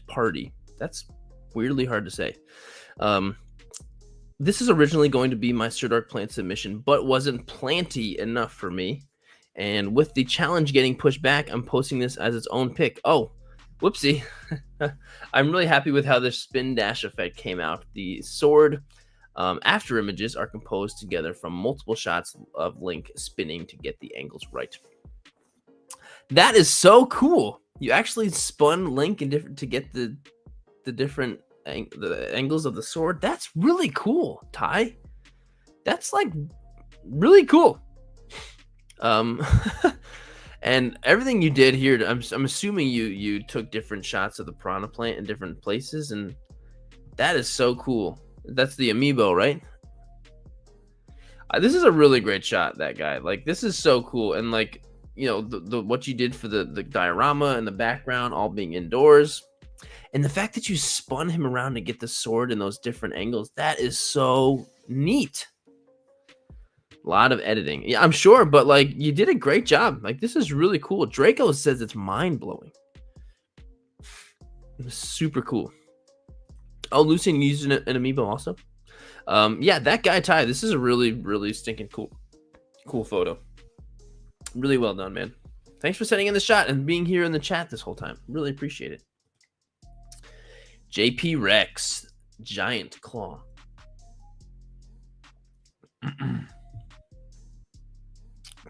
Party. That's weirdly hard to say. This is originally going to be my Sirdork plant submission, but wasn't planty enough for me. And with the challenge getting pushed back, I'm posting this as its own pick. Oh, whoopsie. I'm really happy with how the spin dash effect came out. The sword after images are composed together from multiple shots of Link spinning to get the angles right. That is so cool. You actually spun Link in to get the different the angles of the sword. That's really cool, Ty. That's like really cool. And everything you did here, I'm assuming you took different shots of the piranha plant in different places, and that is so cool. That's the amiibo, right? This is a really great shot, that guy. Like, this is so cool. And like, you know, the what you did for the diorama and the background all being indoors, and the fact that you spun him around to get the sword in those different angles, that is so neat. A lot of editing. Yeah, I'm sure, but like, you did a great job. Like, this is really cool. Draco says it's mind-blowing. It was super cool. Oh, Lucian using an amiibo also. Yeah, that guy Ty, this is a really, really stinking cool photo. Really well done, man. Thanks for sending in the shot and being here in the chat this whole time. Really appreciate it. JP Rex, Giant Claw.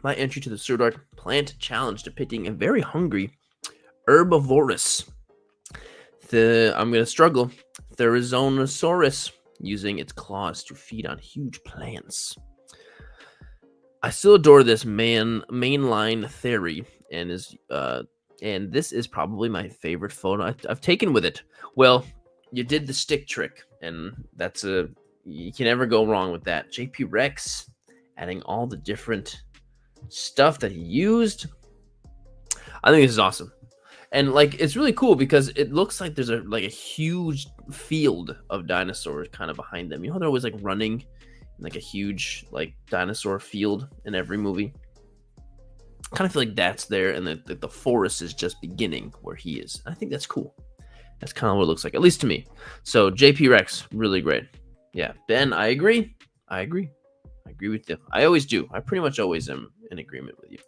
My entry to the Sirdork Plant Challenge, depicting a very hungry herbivorous. I'm going to struggle. Therizinosaurus, using its claws to feed on huge plants. I still adore this mainline theory, and this is probably my favorite photo I've taken with it. Well, you did the stick trick, and you can never go wrong with that. JP Rex adding all the different stuff that he used. I think this is awesome. And like, it's really cool because it looks like there's a huge field of dinosaurs kind of behind them. You know how they're always like running in like a huge like dinosaur field in every movie? I kind of feel like that's there, and the forest is just beginning where he is. I think that's cool. That's kind of what it looks like, at least to me. So JP Rex, really great. Yeah, Ben, I agree. I agree with you. I always do. I pretty much always am in agreement with you.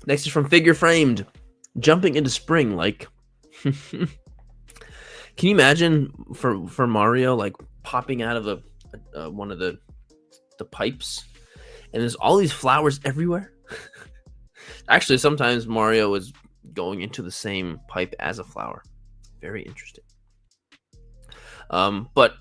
Next is from Figure Framed. Jumping into spring, like. Can you imagine for Mario, like, popping out of one of the pipes, and there's all these flowers everywhere? Actually, sometimes Mario is going into the same pipe as a flower. Very interesting. But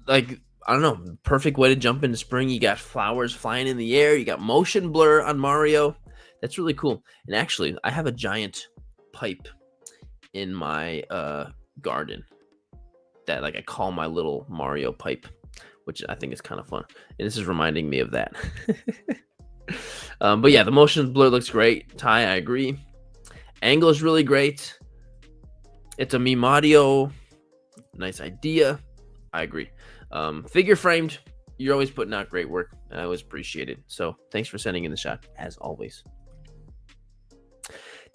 like, I don't know, perfect way to jump into spring. You got flowers flying in the air. You got motion blur on Mario. That's really cool. And actually, I have a giant pipe in my garden that like I call my little Mario pipe, which I think is kind of fun. And this is reminding me of that. But yeah, the motion blur looks great. Ty, I agree. Angle is really great. It's a meme audio. Nice idea. I agree. Figure Framed, you're always putting out great work. I always appreciate it. So thanks for sending in the shot, as always.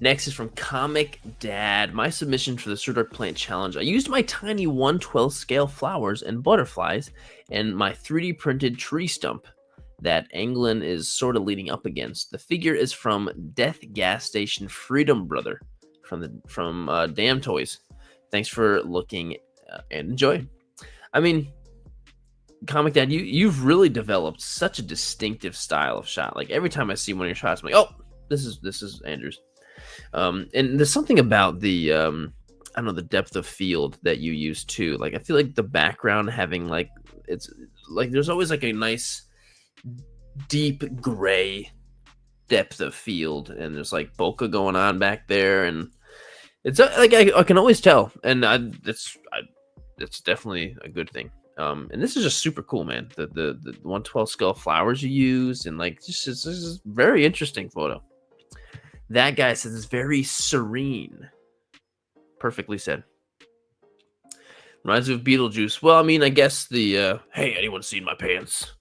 Next is from Comic Dad. My submission for the Sirdork Plant Challenge. I used my tiny 1/12 scale flowers and butterflies and my 3D printed tree stump that Anglin is sort of leaning up against. The figure is from Death Gas Station Freedom Brother from Damn Toys. Thanks for looking and enjoy. I mean, Comic Dad, you've really developed such a distinctive style of shot. Like, every time I see one of your shots, I'm like, oh, this is Andrew's. And there's something about the I don't know, the depth of field that you use too. Like, I feel like the background having like, it's like there's always like a nice deep gray depth of field, and there's like bokeh going on back there, and it's like I can always tell, and it's definitely a good thing. And this is just super cool, man. The 1/12 scale flowers you use, and like this is very interesting photo. That guy says it's very serene. Perfectly said. Reminds me of Beetlejuice. Well, I mean, I guess the hey, anyone seen my pants?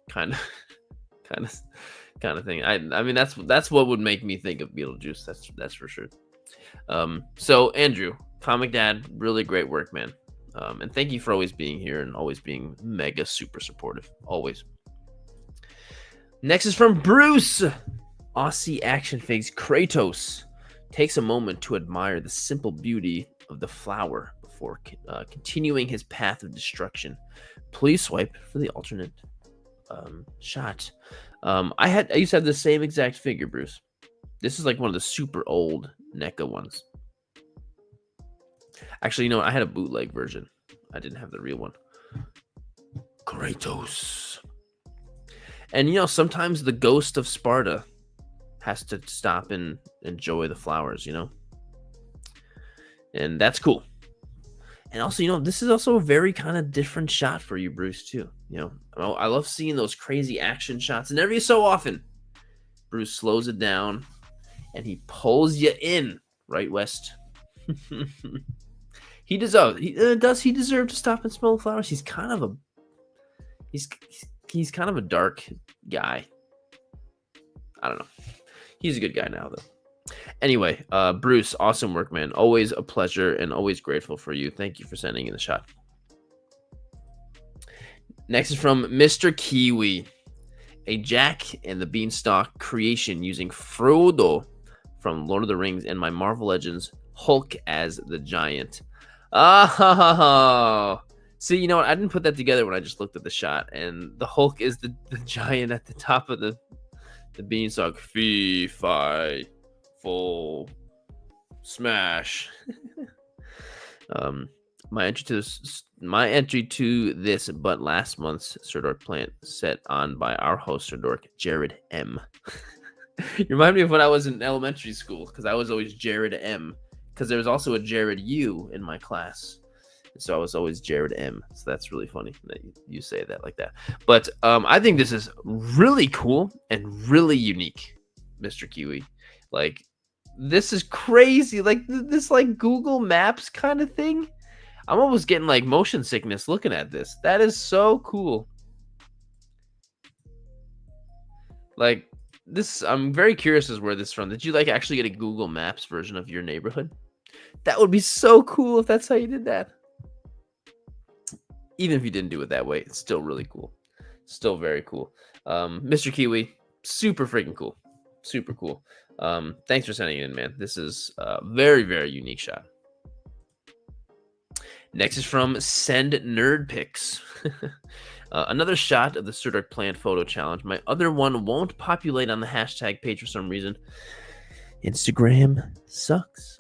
Kind of. kind of kind of thing. I mean that's what would make me think of Beetlejuice. That's for sure. So Andrew, Comic Dad, really great work, man. And thank you for always being here and always being mega super supportive. Always. Next is from Bruce. Aussie action figs Kratos takes a moment to admire the simple beauty of the flower before continuing his path of destruction. Please swipe for the alternate shot. I used to have the same exact figure, Bruce. This is like one of the super old NECA ones. Actually, you know what? I had a bootleg version. I didn't have the real one. Kratos. And you know, sometimes the ghost of Sparta has to stop and enjoy the flowers, you know? And that's cool. And also, you know, this is also a very kind of different shot for you, Bruce, too. You know, I love seeing those crazy action shots. And every so often, Bruce slows it down and he pulls you in, right, West? He deserves. Does he deserve to stop and smell the flowers? He's kind of a dark guy. I don't know. He's a good guy now, though. Anyway, Bruce, awesome work, man. Always a pleasure and always grateful for you. Thank you for sending in the shot. Next is from Mr. Kiwi. A Jack and the Beanstalk creation using Frodo from Lord of the Rings and my Marvel Legends Hulk as the Giant. Oh, see, you know what? I didn't put that together when I just looked at the shot, and the Hulk is the giant at the top of the Beanstalk. Fee, fi, full, smash. My entry to this, but last month's Sirdork plant set on by our host Sirdork, Jared M. You remind me of when I was in elementary school, because I was always Jared M. Because there was also a Jared U in my class. So I was always Jared M. So that's really funny that you say that like that. But I think this is really cool and really unique, Mr. Kiwi. Like, this is crazy. Like, this like Google Maps kind of thing. I'm almost getting like motion sickness looking at this. That is so cool. Like, this, I'm very curious as where this is from. Did you like actually get a Google Maps version of your neighborhood? That would be so cool if that's how you did that. Even if you didn't do it that way, it's still really cool. Still very cool. Mr. Kiwi, super freaking cool. Super cool. Thanks for sending it in, man. This is a very, very unique shot. Next is from Send Nerd Pics. Another shot of the Sirdork plant photo challenge. My other one won't populate on the hashtag page for some reason. Instagram sucks.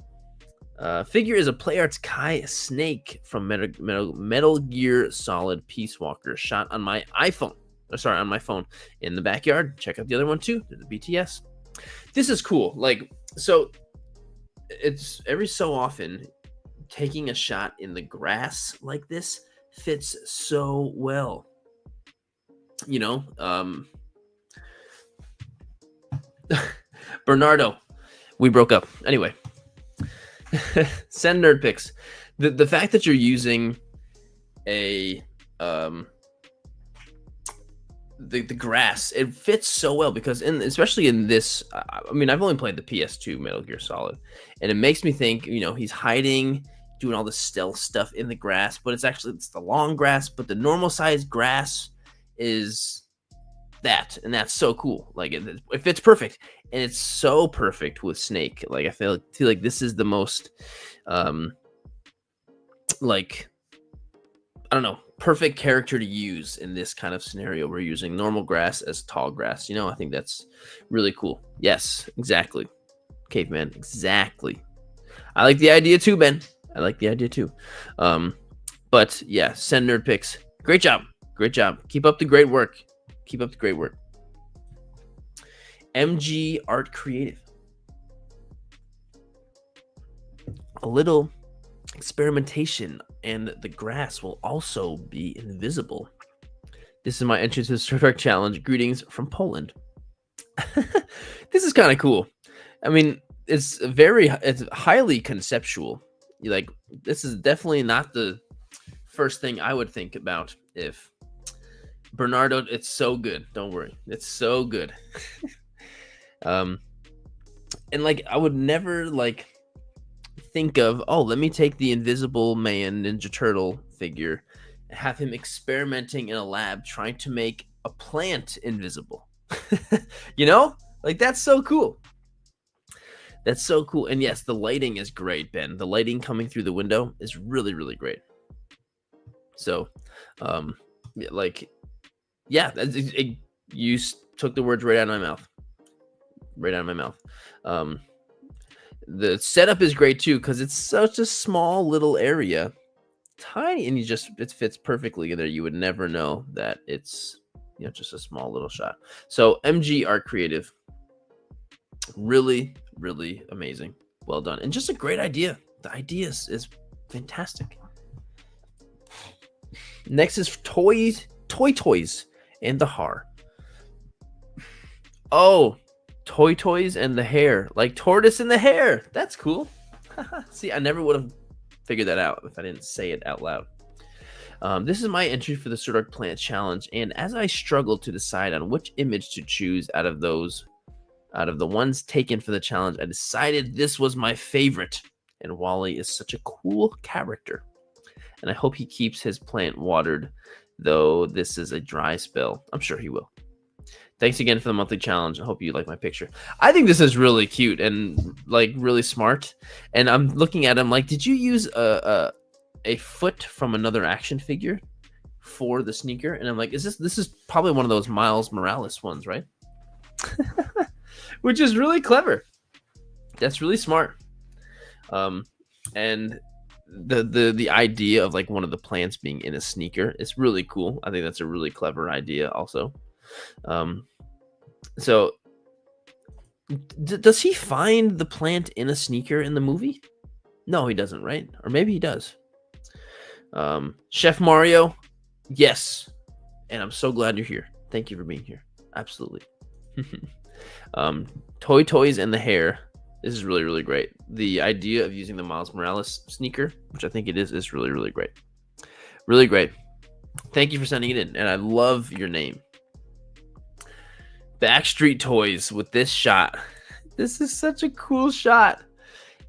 Figure is a PlayArts Kai snake from Metal Gear Solid Peace Walker, shot on my iPhone. Sorry, on my phone in the backyard. Check out the other one too. There's the BTS. This is cool. Like, so it's every so often taking a shot in the grass like this fits so well. You know, Bernardo, we broke up. Anyway. Send Nerd Pics. The fact that you're using a the grass, it fits so well because especially in this, I mean, I've only played the PS2 Metal Gear Solid, and it makes me think, you know, he's hiding, doing all the stealth stuff in the grass, but it's the long grass, but the normal sized grass is that, and that's so cool. Like, it fits perfect, and it's so perfect with Snake. Like, I feel like this is the most like, I don't know, perfect character to use in this kind of scenario. We're using normal grass as tall grass, you know. I think that's really cool. Yes, exactly, Caveman, exactly. I like the idea too, Ben. I like the idea too. But yeah, Send Nerd Pics. Great job. Keep up the great work. MG Art Creative. A little experimentation, and the grass will also be invisible. This is my entry to the Sirdork challenge. Greetings from Poland. This is kind of cool. I mean, it's highly conceptual. Like, this is definitely not the first thing I would think about if Bernardo, it's so good. Don't worry. It's so good. um and like I would never like think of, oh, let me take the Invisible Man Ninja Turtle figure, have him experimenting in a lab trying to make a plant invisible. You know? Like that's so cool. That's so cool. And yes, the lighting is great, Ben. The lighting coming through the window is really, really great. So, like, yeah, you took the words right out of my mouth. Right out of my mouth. The setup is great too because it's such a small little area, tiny, and it fits perfectly in there. You would never know that it's just a small little shot. So MG Art Creative, really, really amazing. Well done, and just a great idea. The idea is fantastic. Next is Toys, and the Har. Oh, Toys and the Hare, like tortoise and the hare. That's cool. See, I never would have figured that out if I didn't say it out loud. This is my entry for the Sirdork Plant Challenge, and as I struggled to decide on which image to choose out of the ones taken for the challenge, I decided this was my favorite. And Wally is such a cool character, and I hope he keeps his plant watered, though this is a dry spell. I'm sure he will. Thanks again for the monthly challenge. I hope you like my picture. I think this is really cute and like really smart. And I'm looking at him like, did you use a foot from another action figure for the sneaker? And I'm like, this is probably one of those Miles Morales ones, right? Which is really clever. That's really smart. And the idea of like one of the plants being in a sneaker is really cool. I think that's a really clever idea also. So does he find the plant in a sneaker in the movie? No, he doesn't, right? Or maybe he does. Chef Mario, yes. And I'm so glad you're here. Thank you for being here. Absolutely. Toys and the Hare. This is really, really great. The idea of using the Miles Morales sneaker, which I think it is really, really great. Really great. Thank you for sending it in. And I love your name. Backstreet Toys with this shot. This is such a cool shot.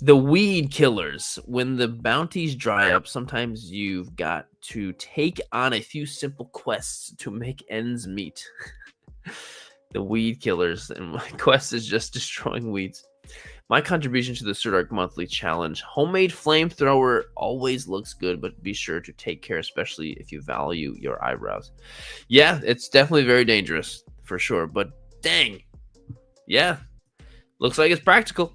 The weed killers. When the bounties dry up, sometimes you've got to take on a few simple quests to make ends meet. The weed killers, and my quest is just destroying weeds. My contribution to the Sirdork Monthly Challenge. Homemade flamethrower always looks good, but be sure to take care, especially if you value your eyebrows. Yeah, it's definitely very dangerous, for sure. But dang, yeah, looks like it's practical.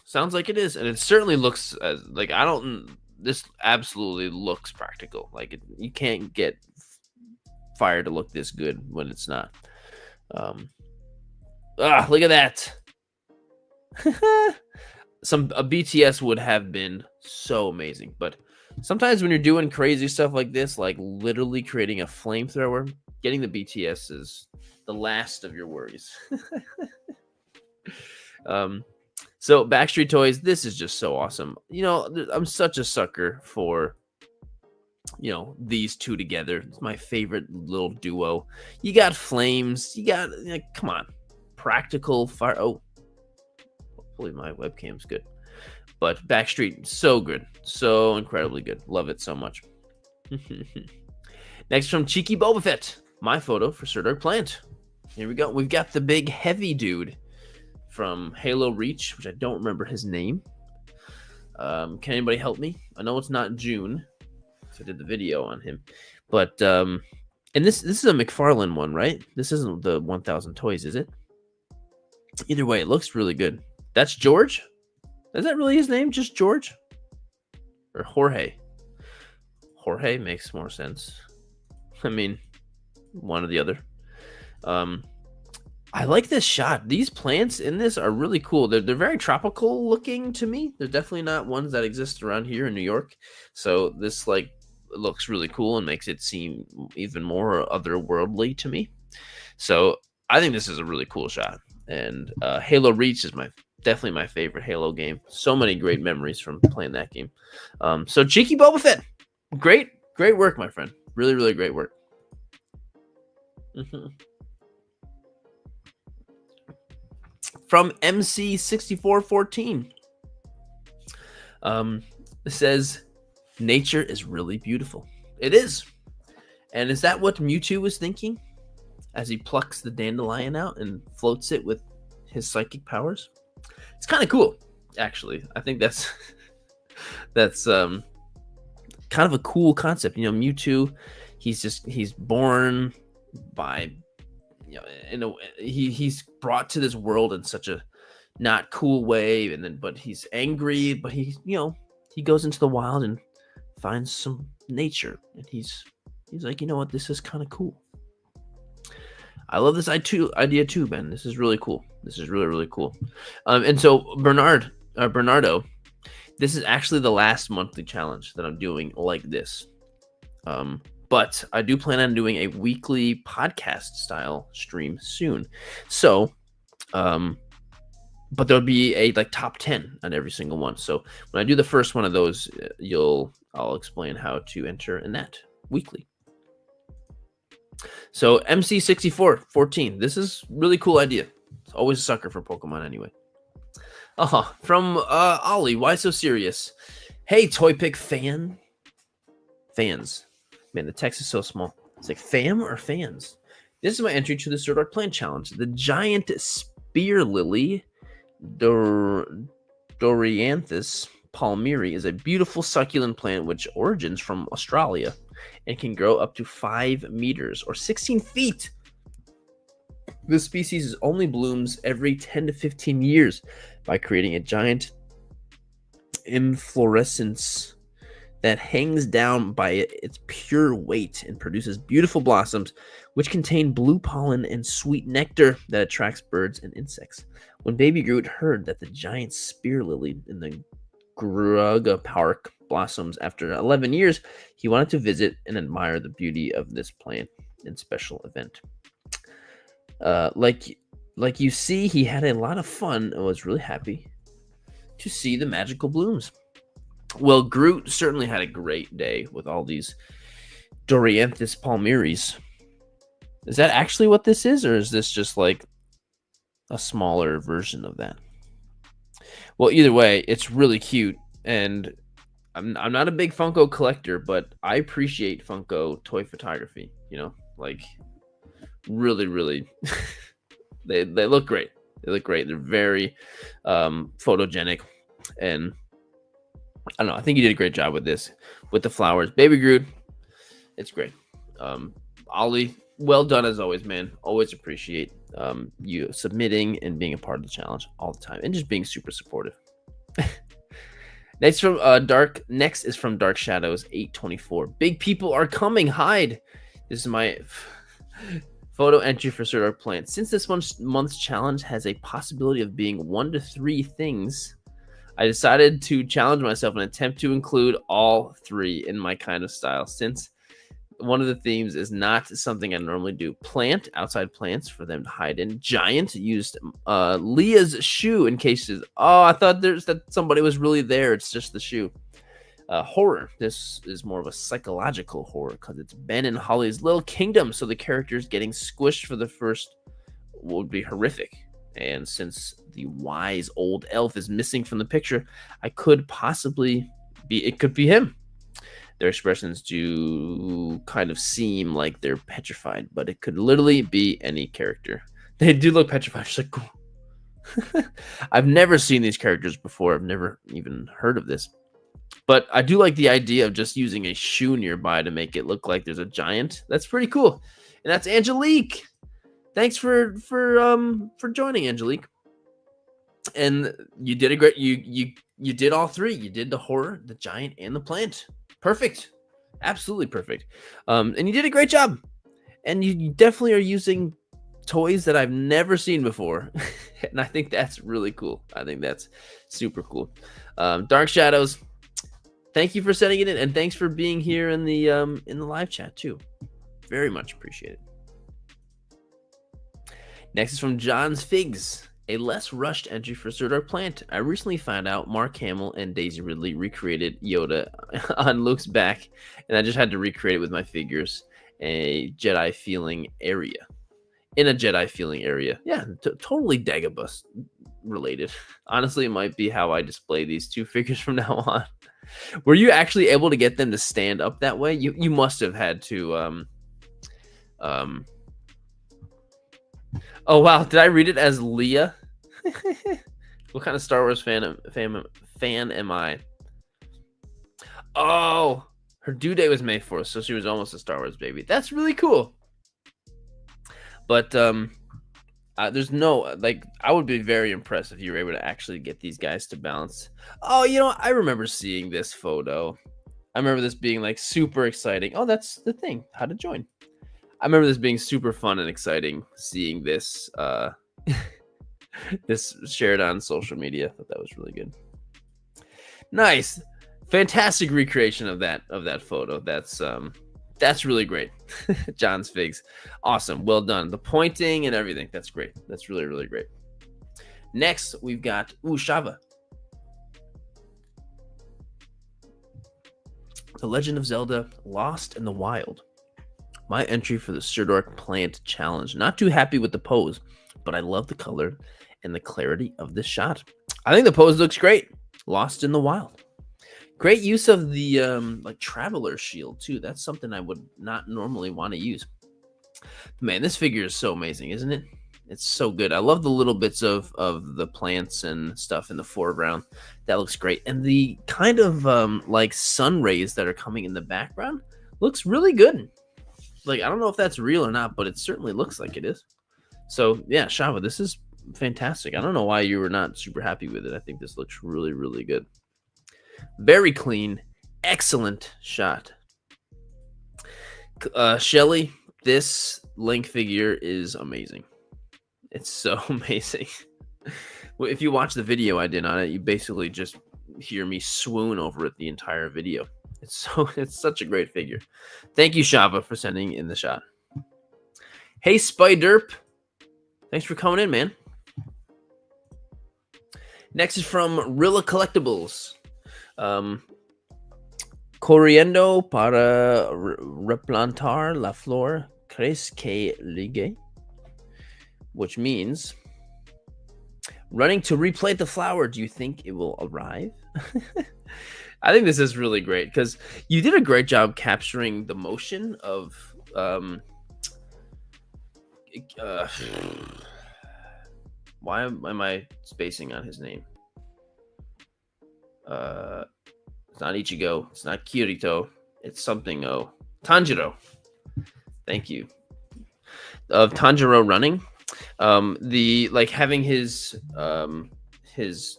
Sounds like it is, and it certainly looks like this absolutely looks practical. Like you can't get fire to look this good when it's not. Look at that. A BTS would have been so amazing, but sometimes when you're doing crazy stuff like this, like literally creating a flamethrower, getting the BTS is the last of your worries. So Backstreet Toys, this is just so awesome. I'm such a sucker for these two together. It's my favorite little duo. You got flames, you got come on, practical fire. Oh, hopefully my webcam's good. But Backstreet, so good. So incredibly good. Love it so much. Next from Cheeky Boba Fett. My photo for Sirdork Plant. Here we go. We've got the big heavy dude from Halo Reach, which I don't remember his name. Can anybody help me? I know it's not June, because I did the video on him. But, and this is a McFarlane one, right? This isn't the 1000 Toys, is it? Either way, it looks really good. That's George? Is that really his name? Just George? Or Jorge? Jorge makes more sense. I mean, one or the other. I like this shot. These plants in this are really cool. They're very tropical looking to me. They're definitely not ones that exist around here in New York. So this looks really cool and makes it seem even more otherworldly to me. So I think this is a really cool shot. And Halo Reach is definitely my favorite Halo game. So many great memories from playing that game. So Cheeky Boba Fett, great work, my friend. Really, really great work. Mhm. From MC6414. It says, nature is really beautiful. It is. And is that what Mewtwo was thinking as he plucks the dandelion out and floats it with his psychic powers? It's kind of cool, actually. I think that's that's kind of a cool concept. You know, Mewtwo, he's born by, you know, he's brought to this world in such a not cool way, and then but he's angry, but he goes into the wild and finds some nature, and he's like, you know what, this is kind of cool. I love this idea too, Ben. This is really cool. This is really, really cool. And so Bernardo, this is actually the last monthly challenge that I'm doing like this. But I do plan on doing a weekly podcast style stream soon. So, but there'll be a top 10 on every single one. So when I do the first one of those, I'll explain how to enter in that weekly. So MC6414, this is really cool idea. It's always a sucker for Pokemon anyway. From Ollie, why so serious? Hey, Toy Pick fans. Man, the text is so small. It's like fam or fans. This is my entry to the Sirdork plant challenge. The giant spear lily, Dorianthus palmyri, is a beautiful succulent plant which origins from Australia and can grow up to 5 meters or 16 feet. This species only blooms every 10 to 15 years by creating a giant inflorescence that hangs down by its pure weight and produces beautiful blossoms which contain blue pollen and sweet nectar that attracts birds and insects. When Baby Groot heard that the giant spear lily in the Gruga Park blossoms after 11 years, he wanted to visit and admire the beauty of this plant and special event. Like you see, he had a lot of fun and was really happy to see the magical blooms. Well, Groot certainly had a great day with all these Dorianthus palmyris. Is that actually what this is, or is this just like a smaller version of that? Well, either way, it's really cute, and I'm not a big Funko collector, but I appreciate Funko toy photography. You know, like really, really, they look great. They look great. They're very photogenic, and I don't know. I think you did a great job with this, with the flowers. Baby Groot, it's great. Ollie, well done as always, man. Always appreciate you submitting and being a part of the challenge all the time, and just being super supportive. Next is from Dark Shadows 824. Big people are coming. Hide. This is my photo entry for Sirdork Plant. Since this month's challenge has a possibility of being 1 to 3 things, I decided to challenge myself and attempt to include all 3 in my kind of style, since one of the themes is not something I normally do. Plant, outside plants for them to hide in. Giant, used Leah's shoe in cases. Oh, I thought that somebody was really there. It's just the shoe. Horror. This is more of a psychological horror because it's Ben and Holly's little kingdom, so the characters getting squished for the first would be horrific. And since the wise old elf is missing from the picture, it could be him. Their expressions do kind of seem like they're petrified, but it could literally be any character. They do look petrified. Just like, cool. I've never seen these characters before. I've never even heard of this. But I do like the idea of just using a shoe nearby to make it look like there's a giant. That's pretty cool. And that's Angelique. Thanks for joining, Angelique. And you did a great. You did all 3. You did the horror, the giant, and the plant. Perfect. Absolutely perfect. And you did a great job. And you definitely are using toys that I've never seen before. And I think that's really cool. I think that's super cool. Dark Shadows, thank you for sending it in, and thanks for being here in the live chat too. Very much appreciated. Next is from John's Figs. A less rushed entry for Sirdork Plant. I recently found out Mark Hamill and Daisy Ridley recreated Yoda on Luke's back, and I just had to recreate it with my figures. a Jedi feeling area. In a Jedi feeling area. Yeah, totally Dagobah related. Honestly, it might be how I display these two figures from now on. Were you actually able to get them to stand up that way? You must have had to um oh wow, did I read it as Leah? What kind of Star Wars fan am I? Oh, her due date was May 4th, so she was almost a Star Wars baby. That's really cool. But there's no like I would be very impressed if you were able to actually get these guys to balance. Oh, I remember seeing this photo. I remember this being like super exciting. Oh, that's the thing. How to join. I remember this being super fun and exciting seeing this this shared on social media. I thought that was really good. Nice. Fantastic recreation of that photo. That's really great. John's Figs. Awesome. Well done. The pointing and everything. That's great. That's really, really great. Next, we've got Shava. The Legend of Zelda Lost in the Wild. My entry for the Sirdork Plant Challenge. Not too happy with the pose, but I love the color and the clarity of this shot. I think the pose looks great. Lost in the Wild. Great use of the like traveler shield too. That's something I would not normally want to use. Man, this figure is so amazing, isn't it? It's so good. I love the little bits of the plants and stuff in the foreground. That looks great. And the kind of like sun rays that are coming in the background looks really good. Like, I don't know if that's real or not, but it certainly looks like it is. So yeah, Shava, this is fantastic. I don't know why you were not super happy with it. I think this looks really, really good. Very clean, excellent shot. Shelly, this Link figure is amazing. It's so amazing. If you watch the video I did on it, you basically just hear me swoon over it the entire video. It's such a great figure. Thank you, Shava, for sending in the shot. Hey, Spiderp. Thanks for coming in, man. Next is from Rilla Collectibles. Corriendo para replantar la flor que ligue, which means running to replant the flower. Do you think it will arrive? I think this is really great because you did a great job capturing the motion of why am I spacing on his name? It's not Ichigo. It's not Kirito. It's something. Oh, Tanjiro. Thank you. Of Tanjiro running, the like having his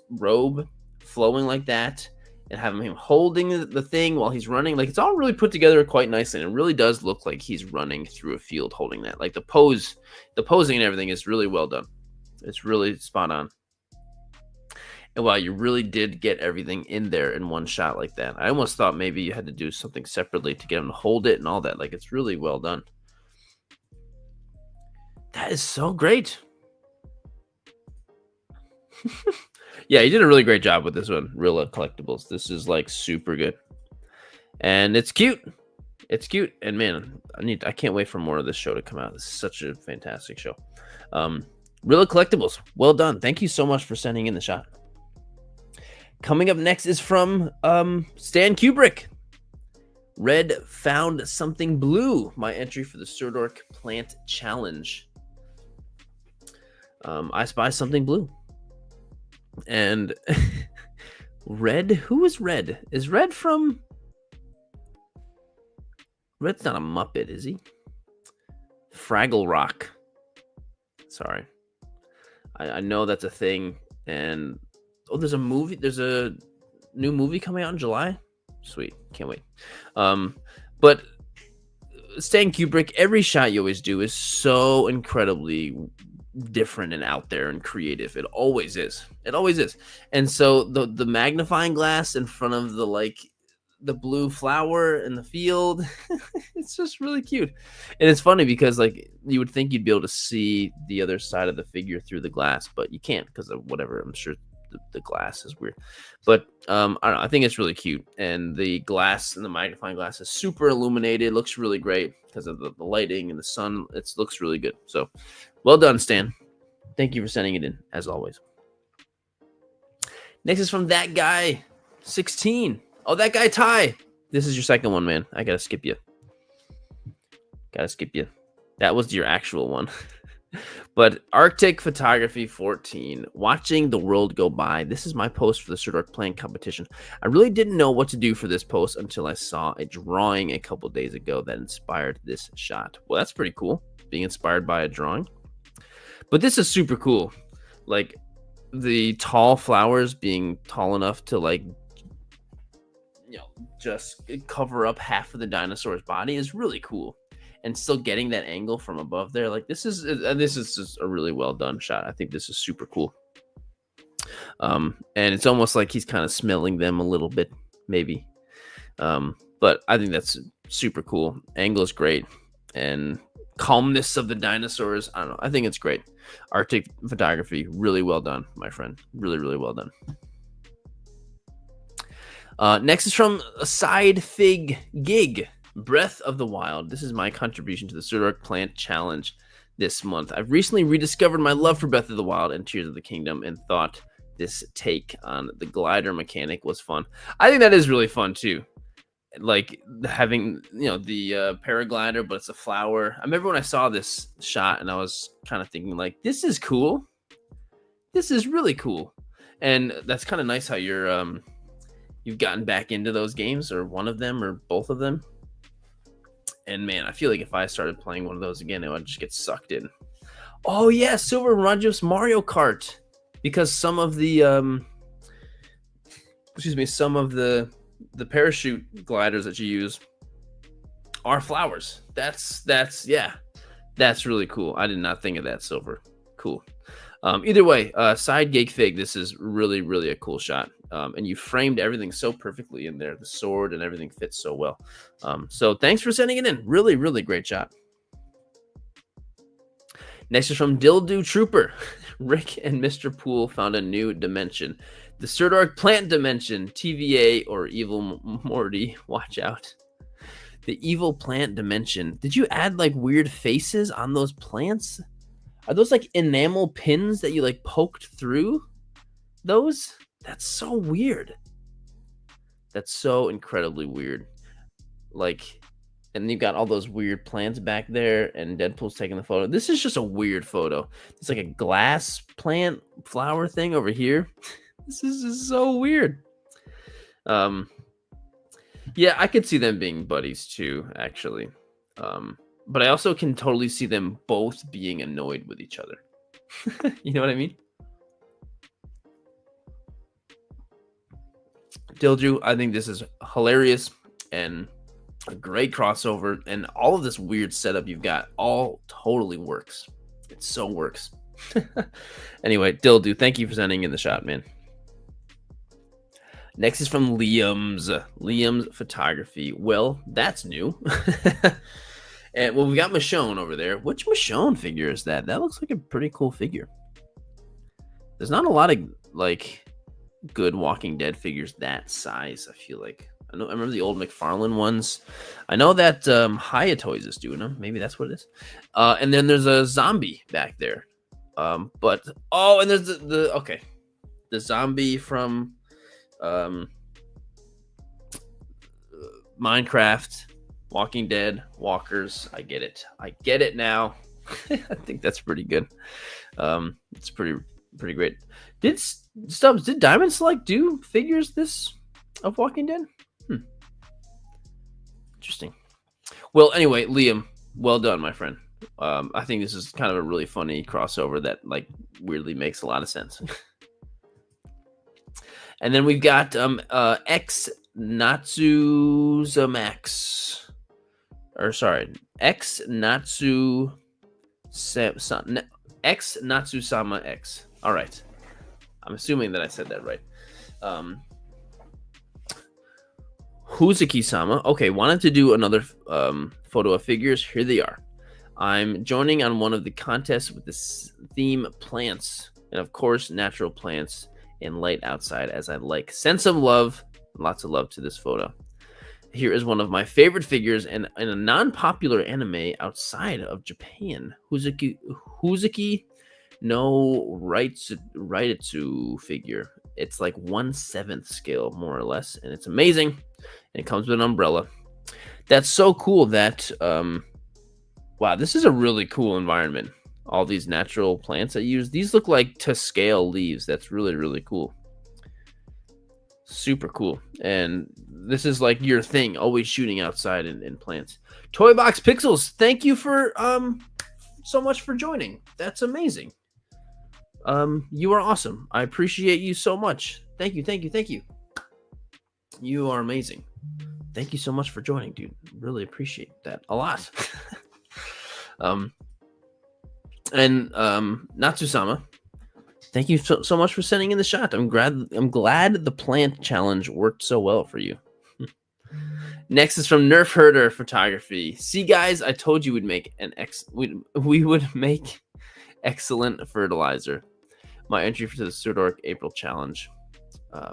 robe flowing like that, and having him holding the thing while he's running. Like, it's all really put together quite nicely, and it really does look like he's running through a field holding that. Like the posing and everything is really well done. It's really spot on. And wow, you really did get everything in there in one shot like that. I almost thought maybe you had to do something separately to get him to hold it and all that. Like, it's really well done. That is so great. Yeah, you did a really great job with this one, Rilla Collectibles. This is like super good. And it's cute. It's cute. And man, I can't wait for more of this show to come out. This is such a fantastic show. Rilla Collectibles, well done. Thank you so much for sending in the shot. Coming up next is from Stan Kubrick. Red found something blue. My entry for the Sirdork Plant Challenge. I spy something blue. And Red? Who is Red? Is Red from... Red's not a Muppet, is he? Fraggle Rock. Sorry. I know that's a thing. And... Oh, there's a movie. There's a new movie coming out in July. Sweet. Can't wait. But Stan Kubrick, every shot you always do is so incredibly different and out there and creative. It always is. It always is. And so the magnifying glass in front of the blue flower in the field, it's just really cute. And it's funny because like you would think you'd be able to see the other side of the figure through the glass, but you can't because of whatever. I'm sure the glass is weird, but I don't know. I think it's really cute, and the glass and the magnifying glass is super illuminated. Looks really great because of the lighting and the sun. It looks really good. So, well done, Stan. Thank you for sending it in, as always. Next is from that guy, 16. Oh, that guy Ty. This is your second one, man. I gotta skip you. That was your actual one. But Arctic Photography 14, watching the world go by. This is my post for the Sirdork plant competition. I really didn't know what to do for this post until I saw a drawing a couple days ago that inspired this shot. Well, that's pretty cool, being inspired by a drawing. But this is super cool. Like, the tall flowers being tall enough to, like, you know, just cover up half of the dinosaur's body is really cool. And still getting that angle from above there, like this is just a really well done shot. I think this is super cool. And it's almost like he's kind of smelling them a little bit, maybe. But I think that's super cool. Angle is great, and calmness of the dinosaurs. I don't know. I think it's great. Arctic Photography, really well done, my friend. Really, really well done. Next is from Side Fig Gig. Breath of the Wild. This is my contribution to the Sirdork Plant Challenge this month. I've recently rediscovered my love for Breath of the Wild and Tears of the Kingdom, and thought this take on the glider mechanic was fun. I think that is really fun too. Like having, you know, the paraglider, but it's a flower. I remember when I saw this shot and I was kind of thinking, like, this is cool. This is really cool. And that's kind of nice how you've gotten back into those games, or one of them, or both of them. And man, I feel like if I started playing one of those again, I would just get sucked in. Oh yeah, Silver reminds you of Mario Kart, because some of the parachute gliders that you use are flowers. That's really cool. I did not think of that, Silver. Cool. Either way, Side Gig Fig, this is really, really a cool shot. And you framed everything so perfectly in there. The sword and everything fits so well. So thanks for sending it in. Really, really great shot. Next is from Dildo Trooper. Rick and Mr. Poole found a new dimension. The Sirdork Plant Dimension. TVA or Evil Morty. Watch out. The Evil Plant Dimension. Did you add like weird faces on those plants? Are those like enamel pins that you like poked through those? That's so weird. That's so incredibly weird. Like, and you've got all those weird plants back there, and Deadpool's taking the photo. This is just a weird photo. It's like a glass plant flower thing over here. This is just so weird. Yeah, I could see them being buddies too, actually. But I also can totally see them both being annoyed with each other. You know what I mean? Dilju, I think this is hilarious and a great crossover, and all of this weird setup you've got all totally works. It so works. Anyway, Dildu, thank you for sending in the shot, man. Next is from Liam's Photography. Well, that's new. And well, we got Michonne over there. Which Michonne figure is that? That looks like a pretty cool figure. There's not a lot of like good Walking Dead figures that size, I feel like. I remember the old McFarlane ones. I know that Hayatoys is doing them. Maybe that's what it is. And then there's a zombie back there. And there's the zombie from Minecraft, Walking Dead, Walkers. I get it now. I think that's pretty good. It's pretty great. Did Diamond Select do figures this of Walking Dead? Interesting. Well, anyway, Liam, well done, my friend. I think this is kind of a really funny crossover that like weirdly makes a lot of sense. And then we've got X Natsusama X. All right. I'm assuming that I said that right. Huzuki-sama. Okay, wanted to do another photo of figures. Here they are. I'm joining on one of the contests with the theme plants, and of course, natural plants and light outside as I like. Send some love, lots of love to this photo. Here is one of my favorite figures in a non-popular anime outside of Japan. Huzuki no Raitsu figure. It's like 1/7 scale, more or less, and it's amazing. And it comes with an umbrella. That's so cool that wow, this is a really cool environment. All these natural plants I use. These look like to scale leaves. That's really, really cool. Super cool. And this is like your thing, always shooting outside in plants. Toy Box Pixels, thank you for so much for joining. That's amazing. You are awesome. I appreciate you so much. Thank you, thank you, thank you. You are amazing. Thank you so much for joining, dude. Really appreciate that a lot. Natsusama, thank you so much for sending in the shot. I'm glad the plant challenge worked so well for you. Next is from Nerf Herder Photography. See, guys, I told you we would make excellent fertilizer. My entry to the Sirdork April challenge.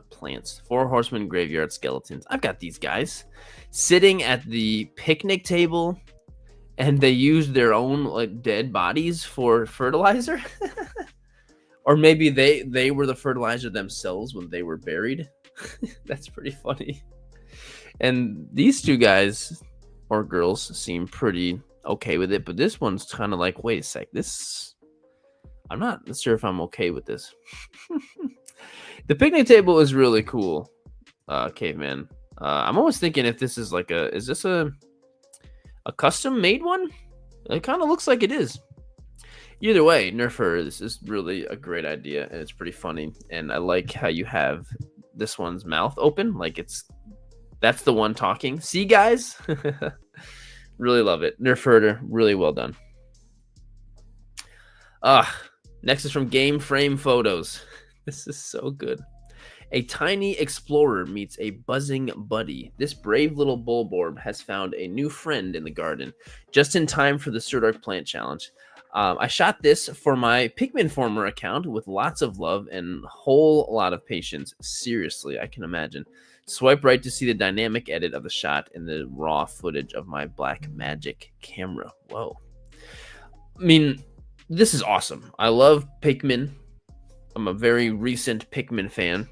Plants. 4 horsemen graveyard skeletons. I've got these guys sitting at the picnic table, and they used their own like dead bodies for fertilizer. Or maybe they were the fertilizer themselves when they were buried. That's pretty funny. And these two guys or girls seem pretty okay with it, but this one's kind of like, wait a sec, I'm not sure if I'm okay with this. The picnic table is really cool, Caveman. I'm always thinking if this is like is this a custom made one? It kind of looks like it is. Either way, Nerfer, this is really a great idea, and it's pretty funny. And I like how you have this one's mouth open, like that's the one talking. See, guys? Really love it. Nerfer, really well done. Next is from Game Frame Photos. This is so good. A tiny explorer meets a buzzing buddy. This brave little bulborb has found a new friend in the garden, just in time for the Sirdork Plant Challenge. I shot this for my Pikmin Former account with lots of love and a whole lot of patience. Seriously, I can imagine. Swipe right to see the dynamic edit of the shot in the raw footage of my Blackmagic camera. Whoa. I mean, this is awesome. I love Pikmin. I'm a very recent Pikmin fan.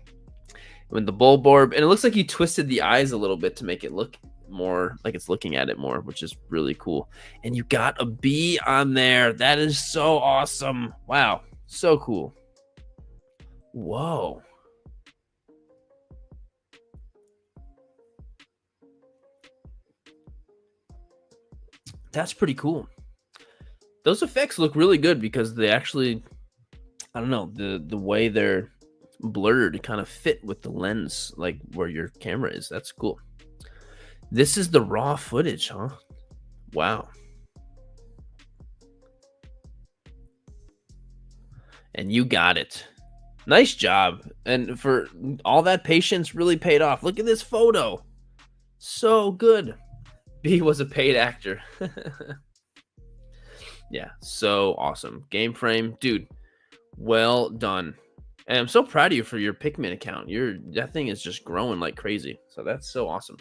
With the bulborb, and it looks like you twisted the eyes a little bit to make it look more like it's looking at it more, which is really cool. And you got a bee on there. That is so awesome. Wow, so cool. Whoa. That's pretty cool. Those effects look really good because they actually, I don't know, the way they're blurred kind of fit with the lens, like where your camera is. That's cool. This is the raw footage, huh? Wow. And you got it. Nice job. And for all that patience really paid off. Look at this photo. So good. B was a paid actor. Yeah, so awesome. Game Frame, dude, well done. And I'm so proud of you for your Pikmin account. That thing is just growing like crazy. So that's so awesome.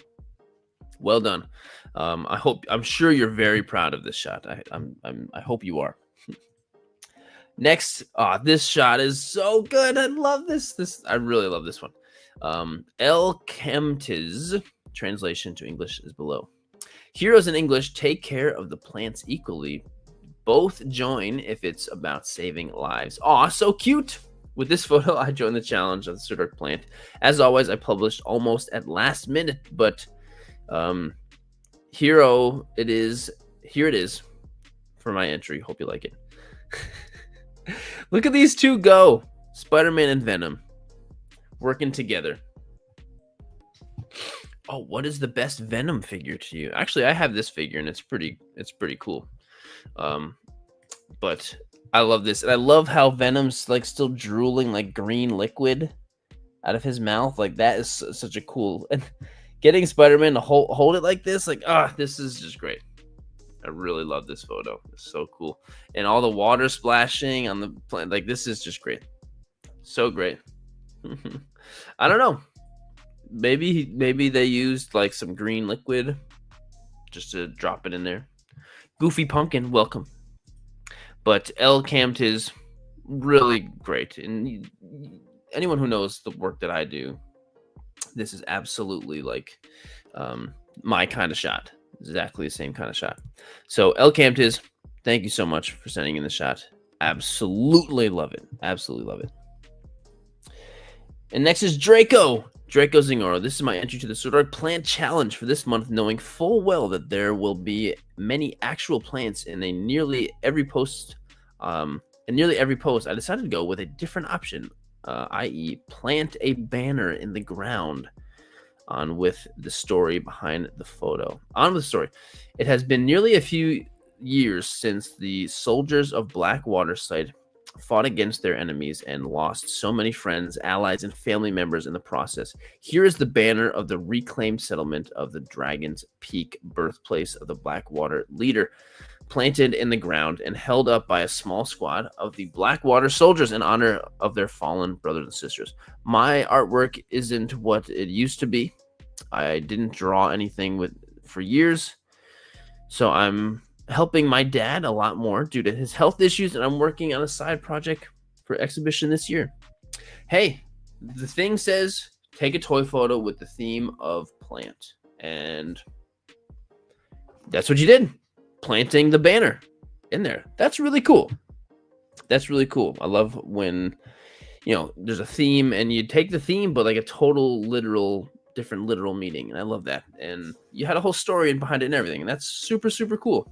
Well done. I'm sure you're very proud of this shot. I hope you are. Next, this shot is so good. I love this. I really love this one. El Kemtiz, translation to English is below. Heroes in English take care of the plants equally. Both join if it's about saving lives. Aw, so cute. With this photo, I joined the challenge of the Sirdork plant. As always, I published almost at last minute, but here it is for my entry. Hope you like it. Look at these two go. Spider-Man and Venom working together. Oh, what is the best Venom figure to you? Actually, I have this figure and it's pretty cool. But I love this. And I love how Venom's like still drooling like green liquid out of his mouth. Like that is such a cool, and getting Spider-Man to hold it like this, like, this is just great. I really love this photo. It's so cool. And all the water splashing on the plant, like this is just great. So great. I don't know. Maybe they used like some green liquid just to drop it in there. Goofy Pumpkin, welcome. But El Camped is really great, and anyone who knows the work that I do, this is absolutely like my kind of shot. Exactly the same kind of shot. So El Camped is, thank you so much for sending in the shot. Absolutely love it. Absolutely love it. And next is Draco. Draco Zingoro. This is my entry to the Sirdork plant challenge for this month, knowing full well that there will be many actual plants in nearly every post. I decided to go with a different option, i.e., plant a banner in the ground. On with the story behind the photo. On with the story. It has been nearly a few years since the soldiers of Blackwater site fought against their enemies and lost so many friends, allies, and family members in the process. Here is the banner of the reclaimed settlement of the Dragon's Peak, birthplace of the Blackwater leader, planted in the ground and held up by a small squad of the Blackwater soldiers in honor of their fallen brothers and sisters. My artwork isn't what it used to be. I didn't draw anything for years, so I'm helping my dad a lot more due to his health issues, and I'm working on a side project for exhibition this year. Hey, the thing says take a toy photo with the theme of plant, and that's what you did. Planting the banner in there. That's really cool. That's really cool. I love when, there's a theme and you take the theme, but like a total different literal meaning. And I love that. And you had a whole story behind it and everything. And that's super, super cool.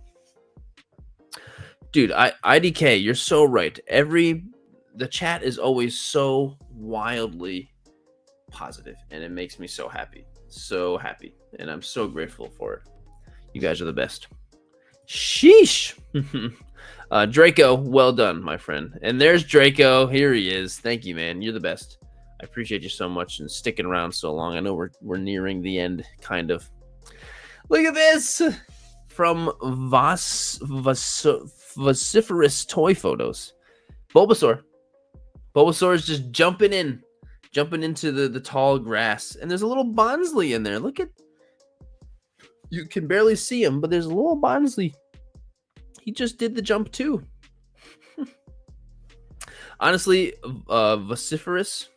Dude, IDK, you're so right. The chat is always so wildly positive, and it makes me so happy. So happy. And I'm so grateful for it. You guys are the best. Sheesh. Draco, well done, my friend. And there's Draco. Here he is. Thank you, man. You're the best. I appreciate you so much and sticking around so long. I know we're nearing the end, kind of. Look at this from Vociferous Toy Photos. Bulbasaur. Bulbasaur is just jumping into the tall grass, and there's a little Bonsley in there. Look at. You can barely see him, but there's a little Bonsley. He just did the jump too. Honestly, Vociferous,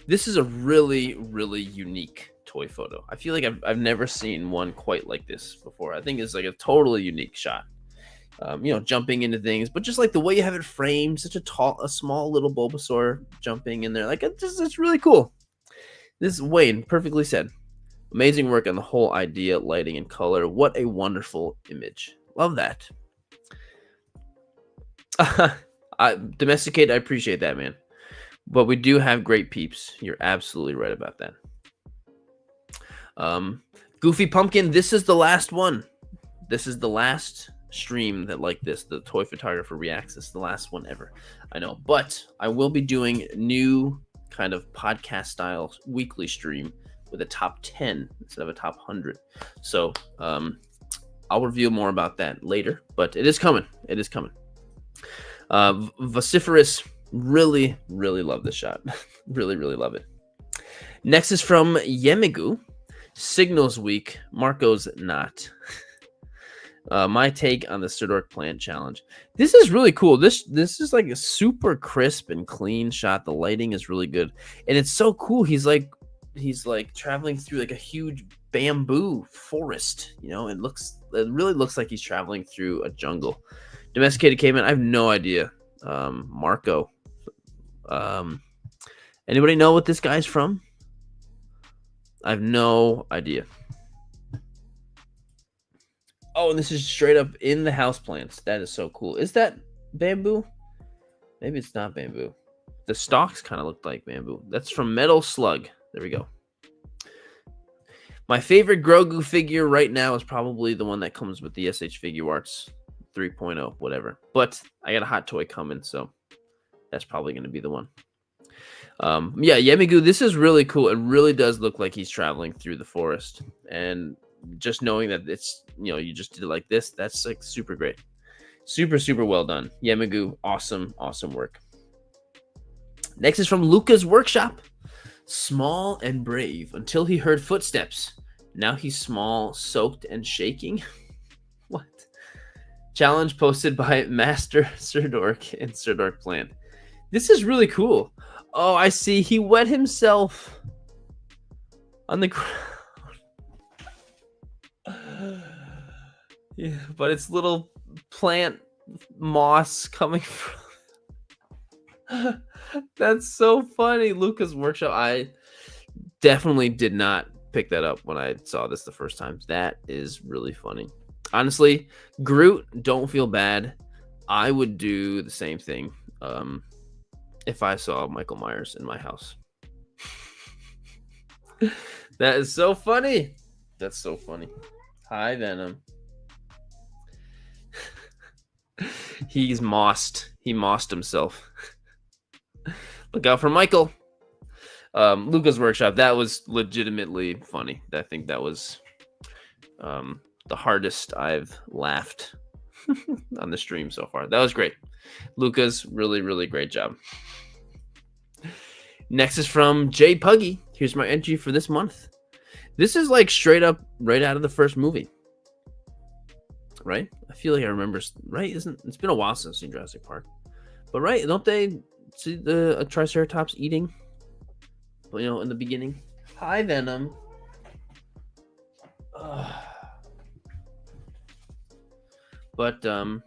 this is a really, really unique toy photo. I feel like I've never seen one quite like this before. I think it's like a totally unique shot. Jumping into things, but just like the way you have it framed, such a small little Bulbasaur jumping in there. Like it's really cool. This is Wayne, perfectly said. Amazing work on the whole idea, lighting, and color. What a wonderful image. Love that. Domesticated, I appreciate that, man. But we do have great peeps. You're absolutely right about that. Goofy Pumpkin, this is the last one. This is the last stream that like this. The Toy Photographer Reacts. This is the last one ever. I know. But I will be doing new kind of podcast style weekly stream with a top 10 instead of a top 100. So I'll reveal more about that later, but it is coming. It is coming. Vociferous, really, really love this shot. Really, really love it. Next is from Yemigu. Signals weak. Marco's not. My take on the Sirdork plant challenge. This is really cool. This is like a super crisp and clean shot. The lighting is really good, and it's so cool. He's like traveling through like a huge bamboo forest. It really looks like he's traveling through a jungle. Domesticated Caveman, I have no idea. Marco. Anybody know what this guy's from? I have no idea. Oh, and this is straight up in the houseplants. That is so cool. Is that bamboo? Maybe it's not bamboo. The stalks kind of look like bamboo. That's from Metal Slug. There we go. My favorite Grogu figure right now is probably the one that comes with the SH Figure Arts 3.0, whatever. But I got a hot toy coming, so that's probably going to be the one. Yemigu, this is really cool. It really does look like he's traveling through the forest. And just knowing that it's, you just did it like this, that's like super great. Super, super well done. Yemigu, awesome, awesome work. Next is from Luca's Workshop. Small and brave until he heard footsteps. Now he's small, soaked, and shaking. What? Challenge posted by Master Sirdork and Sirdork Plant. This is really cool. Oh, I see. He wet himself on the ground. Yeah, but it's little plant moss coming from. That's so funny. Lucas Workshop. I definitely did not pick that up when I saw this the first time. That is really funny. Honestly, Groot, don't feel bad. I would do the same thing if I saw Michael Myers in my house. That is so funny. That's so funny. Hi, Venom. He's mossed. He mossed himself. Look out for Michael. Luca's Workshop. That was legitimately funny. I think that was the hardest I've laughed on the stream so far. That was great. Luca's really, really great job. Next is from Jay Puggy. Here's my entry for this month. This is like straight up right out of the first movie. Right? I feel like I remember, right? It's been a while since I've seen Jurassic Park. But right, don't they see the Triceratops eating? In the beginning. Hi, Venom. But oh,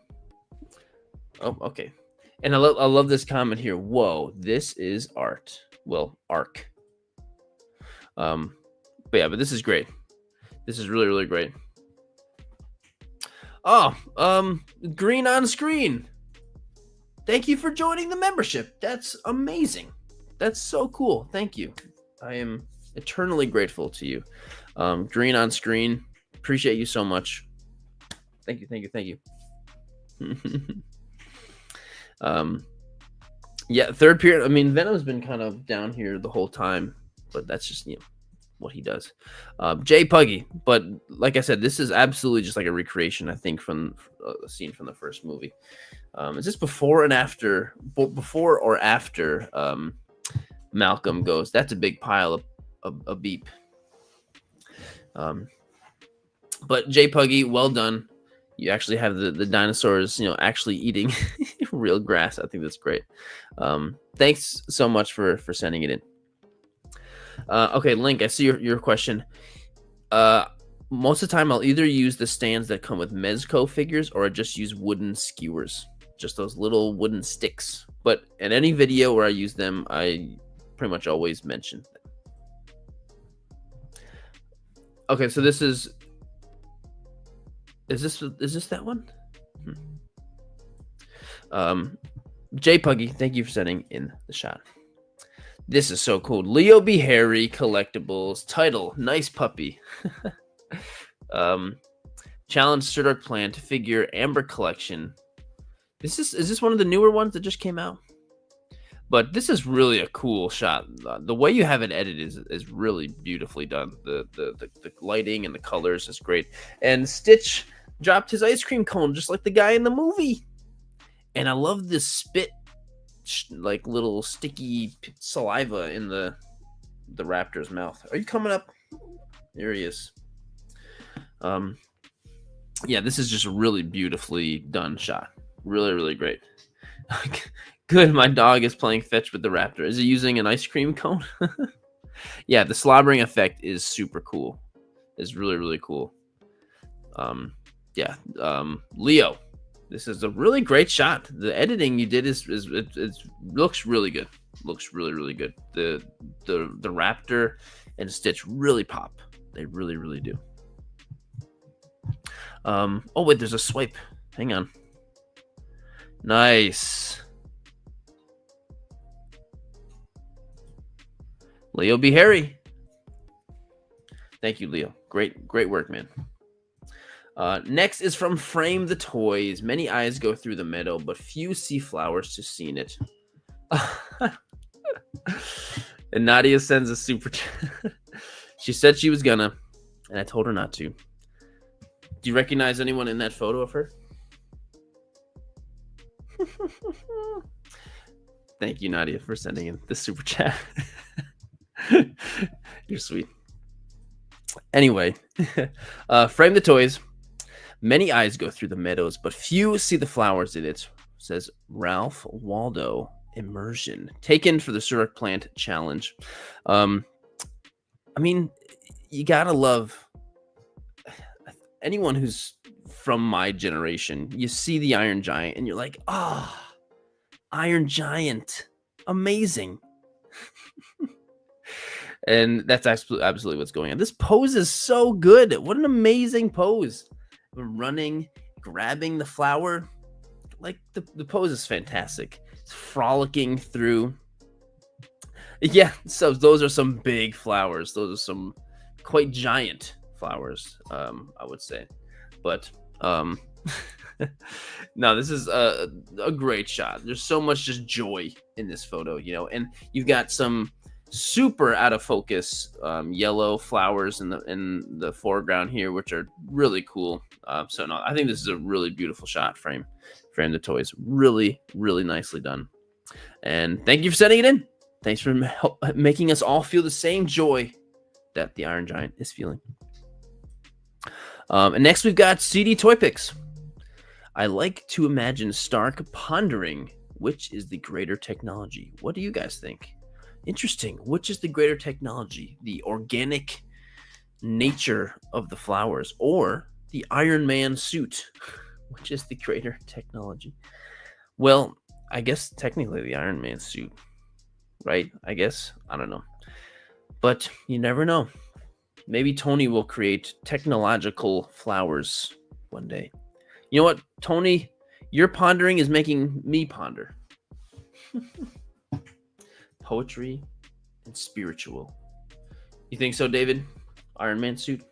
okay. And I love this comment here. Whoa, this is art. Well, arc. But yeah, but this is great. This is really, really great. Oh, green on screen. Thank you for joining the membership. That's amazing. That's so cool. Thank you. I am eternally grateful to you. Green on screen. Appreciate you so much. Thank you. Thank you. Thank you. Yeah, third period. I mean, Venom's been kind of down here the whole time, but that's just what he does. Jay Puggy, but like I said, this is absolutely just like a recreation, I think, from a scene from the first movie. Is this before and after? Before or after Malcolm goes? That's a big pile of beep. But Jay Puggy, well done. You actually have the dinosaurs, actually eating real grass. I think that's great. Thanks so much for sending it in. Okay, Link, I see your question. Most of the time, I'll either use the stands that come with Mezco figures, or I just use wooden skewers, just those little wooden sticks. But in any video where I use them, I pretty much always mention them. Okay, so this is this that one? Jay Puggy, thank you for sending in the shot. This is so cool. Leo B. Harry Collectibles. Title, Nice Puppy. Challenge Sirdork Plant Figure Amber Collection. Is this one of the newer ones that just came out? But this is really a cool shot. The way you have it edited is really beautifully done. The lighting and the colors is great. And Stitch dropped his ice cream cone just like the guy in the movie. And I love this spit, like little sticky saliva in the raptor's mouth. Are you coming up? There he is. Yeah, this is just a really beautifully done shot. Really, really great. Good, my dog is playing fetch with the raptor. Is he using an ice cream cone? Yeah, the slobbering effect is super cool. It's really, really cool. Yeah, Leo, this is a really great shot. The editing you did it looks really good. Looks really, really good. The raptor and Stitch really pop. They really, really do. Oh wait, there's a swipe. Hang on. Nice. Leo B. Harry. Thank you, Leo. Great work, man. Next is from Frame the Toys. Many eyes go through the meadow, but few see flowers to see it. And Nadia sends a super chat. She said she was gonna, and I told her not to. Do you recognize anyone in that photo of her? Thank you, Nadia, for sending in the super chat. You're sweet. Anyway, frame the toys. Many eyes go through the meadows, but few see the flowers in it, says Ralph Waldo Immersion. Taken for the Sirdork Plant Challenge. Um, I mean, you gotta love anyone who's from my generation. You see the Iron Giant and you're like, ah, Iron Giant. Amazing. And that's absolutely what's going on. This pose is so good. What an amazing pose. Running, grabbing the flower. Like the pose is fantastic. It's frolicking through. Yeah, so those are some big flowers. Those are some quite giant flowers, I would say. But no, this is a great shot. There's so much just joy in this photo, and you've got some super out of focus yellow flowers in the foreground here, which are really cool. So no, I think this is a really beautiful shot. Frame the toys, really nicely done. And thank you for sending it in. Thanks for making us all feel the same joy that the Iron Giant is feeling. And next we've got CD Toy Picks. I like to imagine Stark pondering which is the greater technology. What do you guys think? Interesting. Which is the greater technology? The organic nature of the flowers or the Iron Man suit? Which is the greater technology? Well, I guess technically the Iron Man suit, right? I guess. I don't know. But you never know. Maybe Tony will create technological flowers one day. You know what, Tony? Your pondering is making me ponder. Poetry and spiritual. You think so, David? Iron Man suit?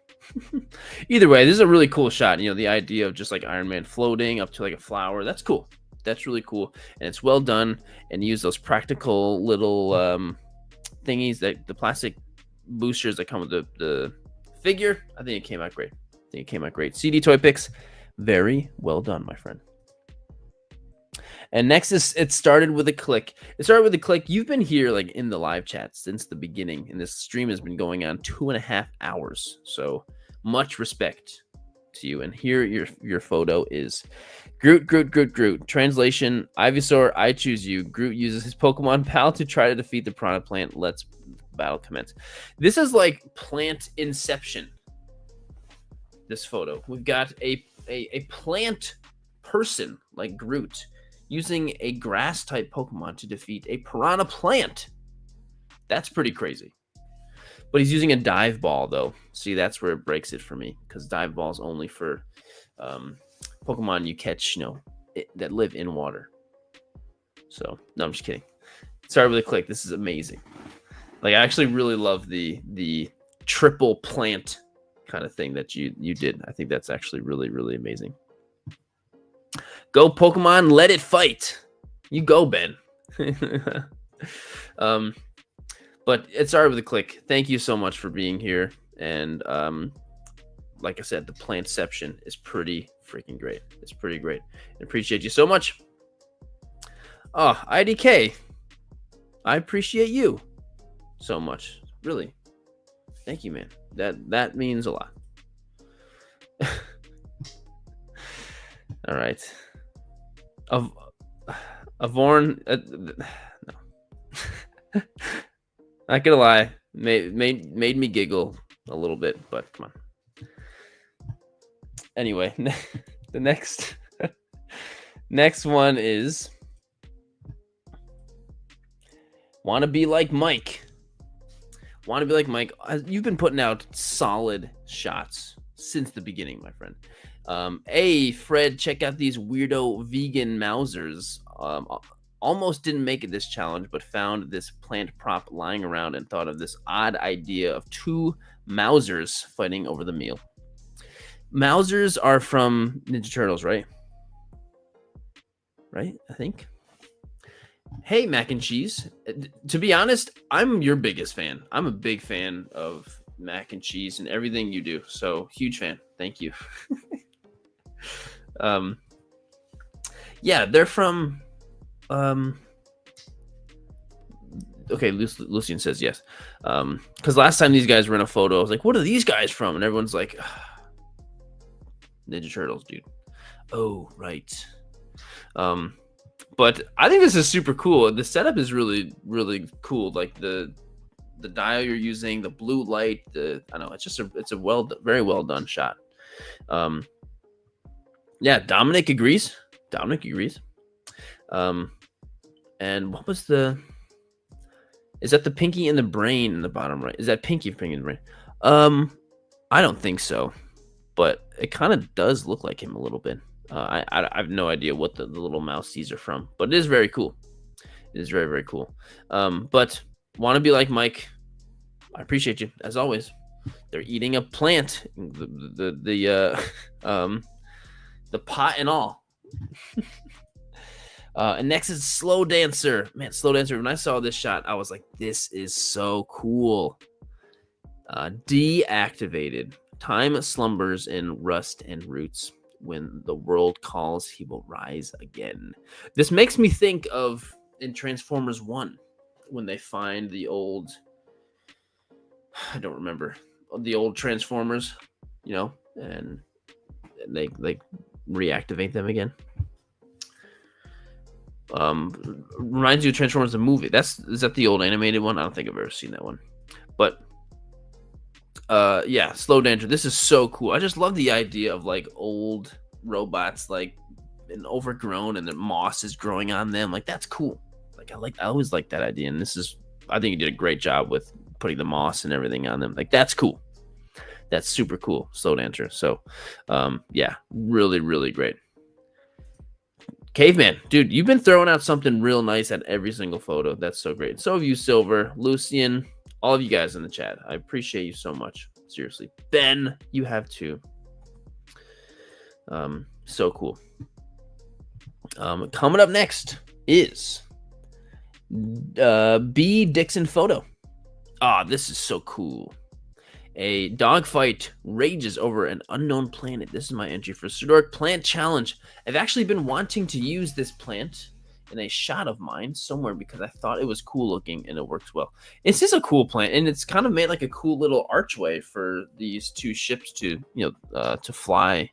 Either way, this is a really cool shot. The idea of just like Iron Man floating up to like a flower. That's cool. That's really cool. And it's well done. And use those practical little thingies, that the plastic boosters that come with the figure. I think it came out great. CD Toy Picks. Very well done, my friend. And next is It Started With a Click. You've been here like in the live chat since the beginning, and this stream has been going on 2.5 hours. So much respect to you. And here your photo is Groot. Translation: Ivysaur, I choose you. Groot uses his Pokemon pal to try to defeat the Piranha Plant. Let's battle commence. This is like plant inception. This photo. We've got a plant person like Groot using a grass type Pokemon to defeat a Piranha Plant. That's pretty crazy. But he's using a dive ball though. See, that's where it breaks it for me, because dive ball is only for Pokemon you catch, that live in water. So no, I'm just kidding. Sorry with a click. This is amazing. Like, I actually really love the triple plant kind of thing that you did. I think that's actually really amazing. Go Pokemon, let it fight. You go, Ben. But it started with a click. Thank you so much for being here. And like I said, the plantception is pretty freaking great. It's pretty great. I appreciate you so much. Oh, IDK. I appreciate you so much. Really. Thank you, man. That means a lot. All right. Avorn, no. Not gonna lie, made me giggle a little bit, but come on. Anyway, the next one is Wanna Be Like Mike. You've been putting out solid shots since the beginning, my friend. Hey, Fred, check out these weirdo vegan Mausers. Almost didn't make it this challenge, but found this plant prop lying around and thought of this odd idea of 2 Mausers fighting over the meal. Mausers are from Ninja Turtles, right? Right, I think. Hey, Mac and Cheese. To be honest, I'm your biggest fan. I'm a big fan of Mac and Cheese and everything you do. So, huge fan. Thank you. Yeah, they're from Okay, Lucian says yes. Because last time these guys were in a photo, I was like, what are these guys from? And everyone's like, Ninja Turtles, dude. Oh, right. But I think this is super cool. The setup is really, really cool. Like the dial you're using, the blue light, I know it's a very well done shot. Yeah, Dominic agrees. And what was is that the pinky in the brain in the bottom right? Is that pinky in the brain? I don't think so, but it kind of does look like him a little bit. I have no idea what the little mouse C's are from, but it is very cool. It is very, very cool. But want to be like Mike? I appreciate you as always. They're eating a plant, the pot and all. And next is Slow Dancer. Man, Slow Dancer. When I saw this shot, I was like, this is so cool. Deactivated. Time slumbers in rust and roots. When the world calls, he will rise again. This makes me think of in Transformers 1 when they find the old, I don't remember, the old Transformers, and they reactivate them again. Reminds you of Transformers the movie. Is that the old animated one? I don't think I've ever seen that one. But yeah, Slow Dancer. This is so cool. I just love the idea of like old robots and overgrown and the moss is growing on them. Like that's cool. I always like that idea. And I think you did a great job with putting the moss and everything on them. Like that's cool. That's super cool, Slow Dancer. So yeah, really, really great. Caveman, dude, you've been throwing out something real nice at every single photo. That's so great. So have you, Silver, Lucian, all of you guys in the chat. I appreciate you so much. Seriously. Ben, you have too. So cool. Coming up next is B. Dixon photo. This is so cool. A dogfight rages over an unknown planet. This is my entry for Sirdork Plant Challenge. I've actually been wanting to use this plant in a shot of mine somewhere because I thought it was cool looking and it works well. It's just a cool plant and it's kind of made like a cool little archway for these two ships to, to fly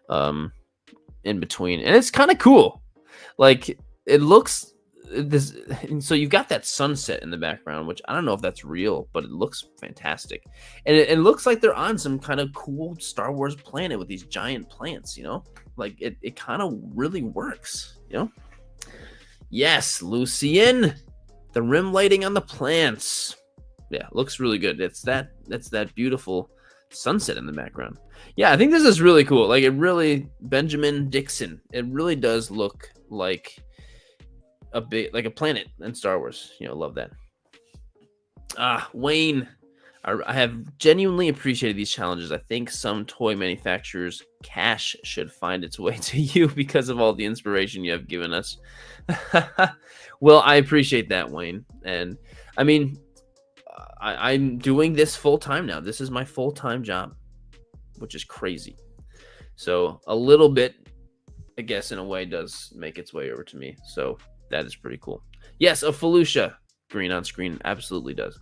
in between. And it's kind of cool. Like it looks this, and so you've got that sunset in the background, which I don't know if that's real, but it looks fantastic. And it looks like they're on some kind of cool Star Wars planet with these giant plants, like it kind of really works, Yes, Lucian, the rim lighting on the plants. Yeah, looks really good. That's that beautiful sunset in the background. Yeah, I think this is really cool. Like it really, Benjamin Dixon, it really does look like a planet in Star Wars. Love that. Wayne, I have genuinely appreciated these challenges. I think some toy manufacturers' cash should find its way to you because of all the inspiration you have given us. Well, I appreciate that, Wayne. And I mean, I'm doing this full time now. This is my full-time job, which is crazy. So a little bit, I guess, in a way, does make its way over to me. So that is pretty cool. Yes, a Felucia green on screen absolutely does.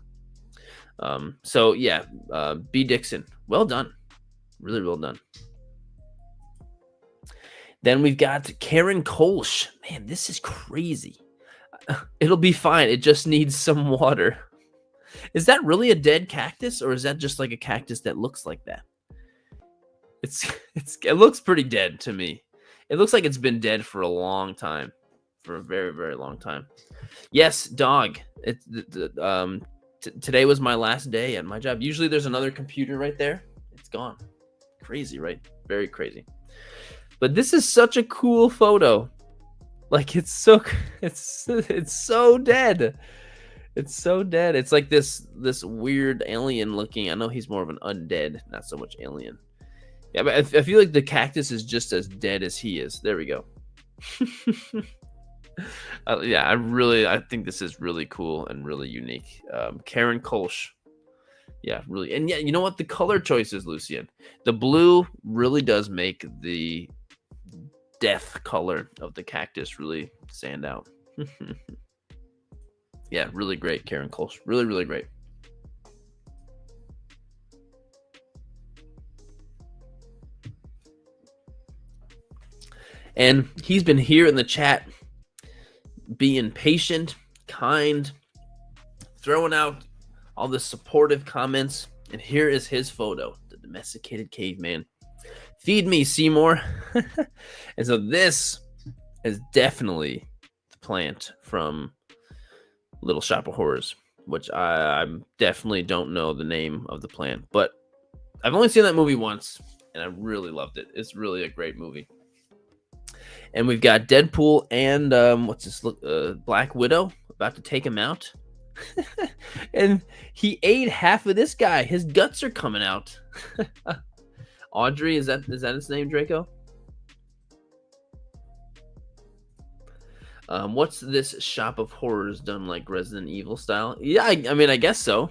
So yeah, B. Dixon, well done, really well done. Then we've got Karen Kolsch. Man, this is crazy. It'll be fine. It just needs some water. Is that really a dead cactus, or is that just like a cactus that looks like that? It looks pretty dead to me. It looks like it's been dead for a long time, for a very, very long time. Yes, dog. Today was my last day at my job. Usually there's another computer right there. It's gone. Crazy, right? Very crazy. But this is such a cool photo. Like it's so dead. It's so dead. It's like this weird alien looking. I know he's more of an undead, not so much alien. Yeah, but I feel like the cactus is just as dead as he is. There we go. Yeah, I think this is really cool and really unique. Karen Kolsch. Yeah, really. And yeah, you know what? The color choices, Lucian. The blue really does make the death color of the cactus really stand out. Yeah, really great, Karen Kolsch. Really, really great. And he's been here in the chat, being patient, kind, throwing out all the supportive comments. And here is his photo, the domesticated caveman. Feed me, Seymour. And so this is definitely the plant from Little Shop of Horrors, which I definitely don't know the name of the plant, but I've only seen that movie once, and I really loved it. It's really a great movie. And we've got Deadpool and Black Widow about to take him out. And he ate half of this guy. His guts are coming out. Audrey, is that his name, Draco? What's this Shop of Horrors done like Resident Evil style? Yeah, I mean, I guess so.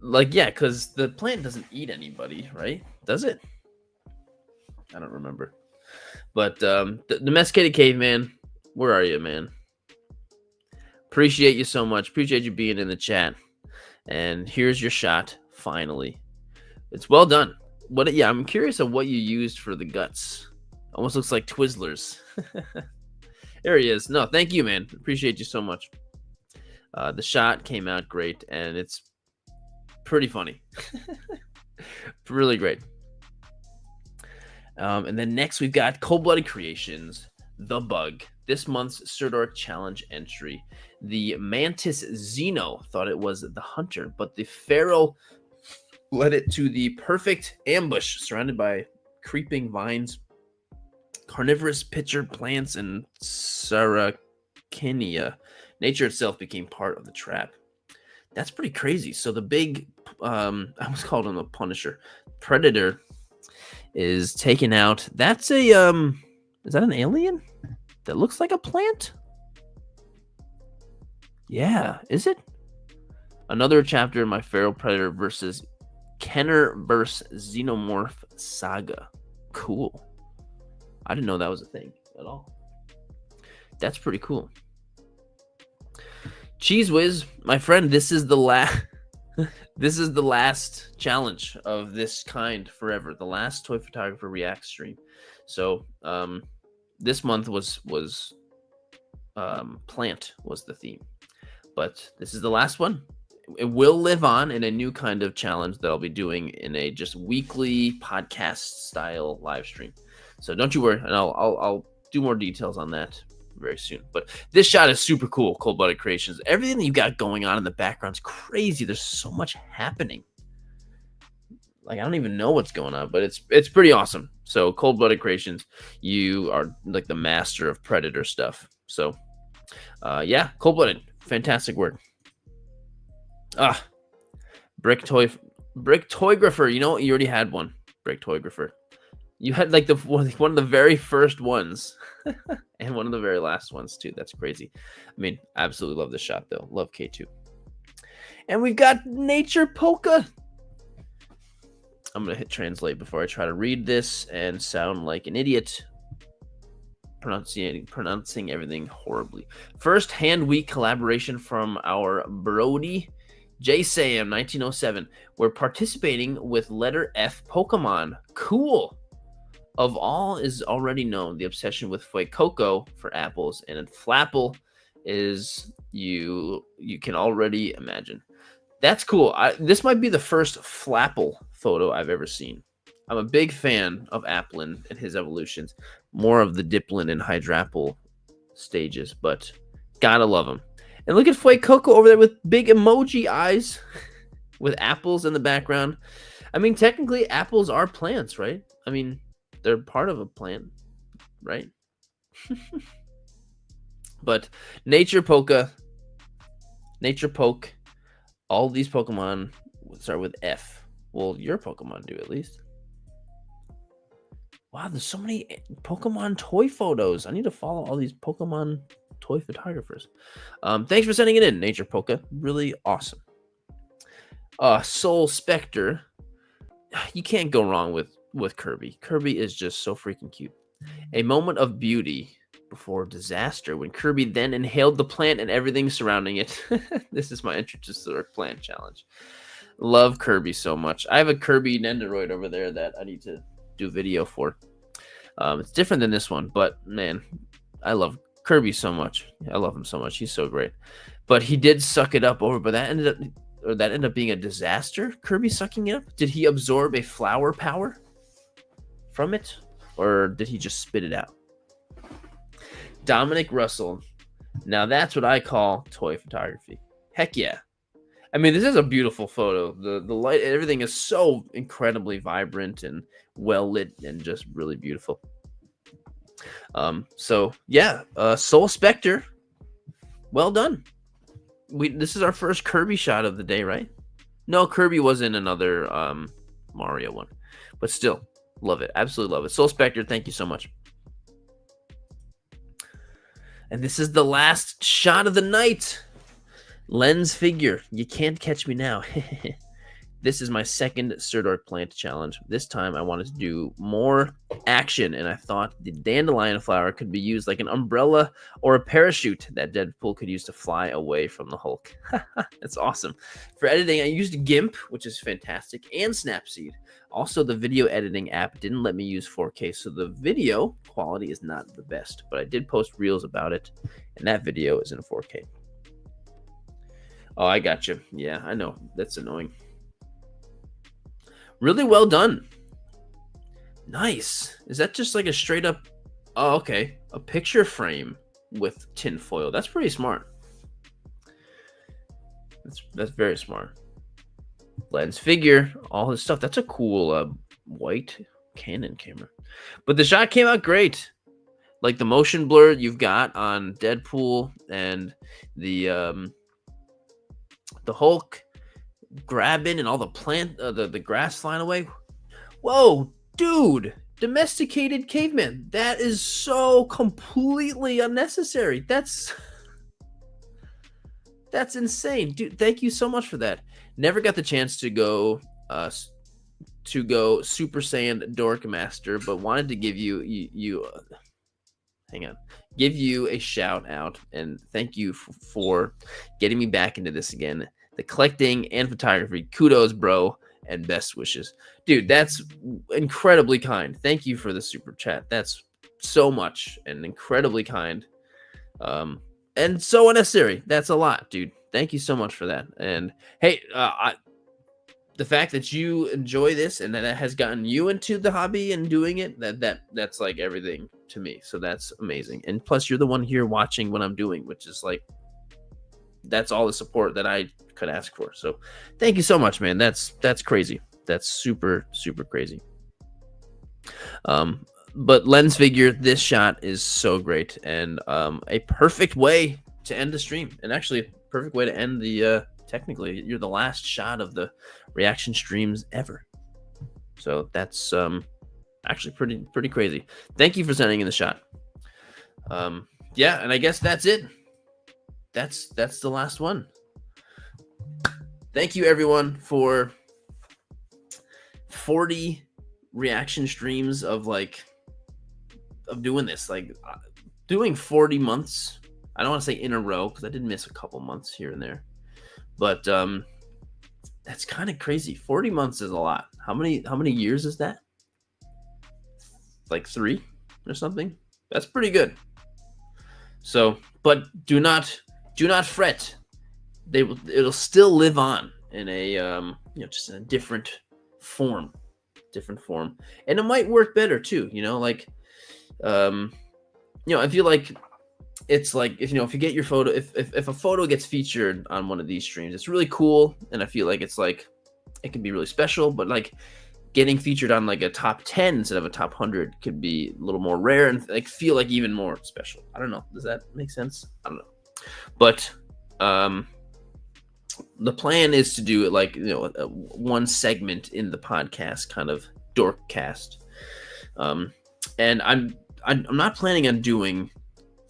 Like, yeah, because the plant doesn't eat anybody, right? Does it? I don't remember. But the domesticated caveman, where are you, man? Appreciate you so much. Appreciate you being in the chat. And here's your shot, finally. It's well done. Yeah, I'm curious of what you used for the guts. Almost looks like Twizzlers. There he is. No, thank you, man. Appreciate you so much. The shot came out great, and it's pretty funny. Really great. And then next we've got Cold Blooded Creations, The Bug. This month's Sirdork Challenge entry. The Mantis Xeno thought it was the hunter, but the Pharaoh led it to the perfect ambush surrounded by creeping vines, carnivorous pitcher plants, and Sarracenia. Nature itself became part of the trap. That's pretty crazy. So the big, I almost called him a Punisher, Predator is taken out. That's a, is that an alien? That looks like a plant? Yeah, is it? Another chapter in my Feral Predator versus Kenner vs. Xenomorph saga. Cool. I didn't know that was a thing at all. That's pretty cool. Cheese Whiz, my friend, this is the last challenge of this kind forever. The last Toy Photographer React stream. So this month was plant was the theme, but this is the last one. It will live on in a new kind of challenge that I'll be doing in a just weekly podcast style live stream. So don't you worry, and I'll do more details on that very soon. But this shot is super cool. Cold Blooded Creations. Everything that you got going on in the background's crazy. There's so much happening. Like, I don't even know what's going on, but it's pretty awesome. So Cold Blooded Creations, you are like the master of Predator stuff. So yeah, Cold Blooded, fantastic work. Brick Toygrapher. You know what? You already had one. Brick Toygrapher. You had like one of the very first ones and one of the very last ones too. That's crazy. I mean, absolutely love this shot though. Love K2. And we've got Nature Polka. I'm going to hit translate before I try to read this and sound like an idiot. Pronouncing everything horribly. First Hand Week collaboration from our Brody J. Sam 1907. We're participating with letter F Pokemon. Cool. Of all is already known, the obsession with Fuecoco for apples and Flapple is you can already imagine. That's cool. This might be the first Flapple photo I've ever seen. I'm a big fan of Applin and his evolutions, more of the Diplin and Hydrapple stages, but gotta love him. And look at Fuecoco over there with big emoji eyes with apples in the background. I mean, technically, apples are plants, right? I mean, they're part of a plant, right? But Nature Poke, all these Pokemon start with F. Well, your Pokemon do at least. Wow, there's so many Pokemon toy photos. I need to follow all these Pokemon toy photographers. Thanks for sending it in, Nature Polka. Really awesome. Soul Spectre. You can't go wrong with Kirby. Kirby is just so freaking cute. A Moment of Beauty before disaster when Kirby then inhaled the plant and everything surrounding it. This is my entry to Sirdork plant challenge. Love Kirby so much. I have a Kirby Nendoroid over there that I need to do video for. It's different than this one, but man, I love Kirby so much. I love him so much. He's so great. But he did suck it up over, but that ended up being a disaster. Kirby sucking it up. Did he absorb a flower power from it, or did he just spit it out? Dominic Russell. Now that's what I call toy photography. Heck yeah. I mean, this is a beautiful photo. The light, everything is so incredibly vibrant and well lit and just really beautiful. So yeah, Soul Spectre. Well done. This is our first Kirby shot of the day, right? No, Kirby was in another Mario one, but still love it. Absolutely love it. Soul Spectre, thank you so much. And this is the last shot of the night. Lens figure. You can't catch me now. This is my second Sirdork plant challenge. This time I wanted to do more action, and I thought the dandelion flower could be used like an umbrella or a parachute that Deadpool could use to fly away from the Hulk. That's awesome. For editing, I used GIMP, which is fantastic, and Snapseed. Also, the video editing app didn't let me use 4K, so the video quality is not the best, but I did post reels about it, and that video is in 4K. Oh, I got you. Yeah, I know. That's annoying. Really well done. Nice. Is that just like a straight up... Oh, okay. A picture frame with tin foil. That's pretty smart. That's very smart. Lens figure. All his stuff. That's a cool white Canon camera. But the shot came out great. Like the motion blur you've got on Deadpool and the Hulk grabbing and all the the grass flying away. Whoa, dude, domesticated caveman. That is so completely unnecessary. That's insane, dude. Thank you so much for that. Never got the chance to go Super Saiyan Dork Master, but wanted to give you give you a shout out and thank you for getting me back into this again. The collecting and photography. Kudos, bro, and best wishes. Dude, that's incredibly kind. Thank you for the super chat. That's so much and incredibly kind. And so unnecessary. That's a lot, dude. Thank you so much for that. And hey, the fact that you enjoy this and that has gotten you into the hobby and doing it, that's like everything to me. So that's amazing. And plus you're the one here watching what I'm doing, which is like, that's all the support that I could ask for. So thank you so much, man. That's crazy. That's super, super crazy. But lens figure, this shot is so great and a perfect way to end the stream, and actually a perfect way to end the technically you're the last shot of the reaction streams ever. So that's actually pretty crazy. Thank you for sending in the shot. Yeah, and I guess that's it. That's the last one. Thank you everyone for 40 reaction streams of doing this, like doing 40 months. I don't want to say in a row because I did miss a couple months here and there, but that's kind of crazy. 40 months is a lot. How many years is that? Like 3 or something? That's pretty good. So, but do not fret. It'll still live on in a just in a different form, and it might work better too. Like I feel like it's like if you get your photo, if a photo gets featured on one of these streams, it's really cool, and I feel like it's like it can be really special. But like getting featured on like a top 10 instead of a top 100 could be a little more rare and like feel like even more special. I don't know. Does that make sense? I don't know. But the plan is to do it like one segment in the podcast, kind of Dorkcast. And I'm not planning on doing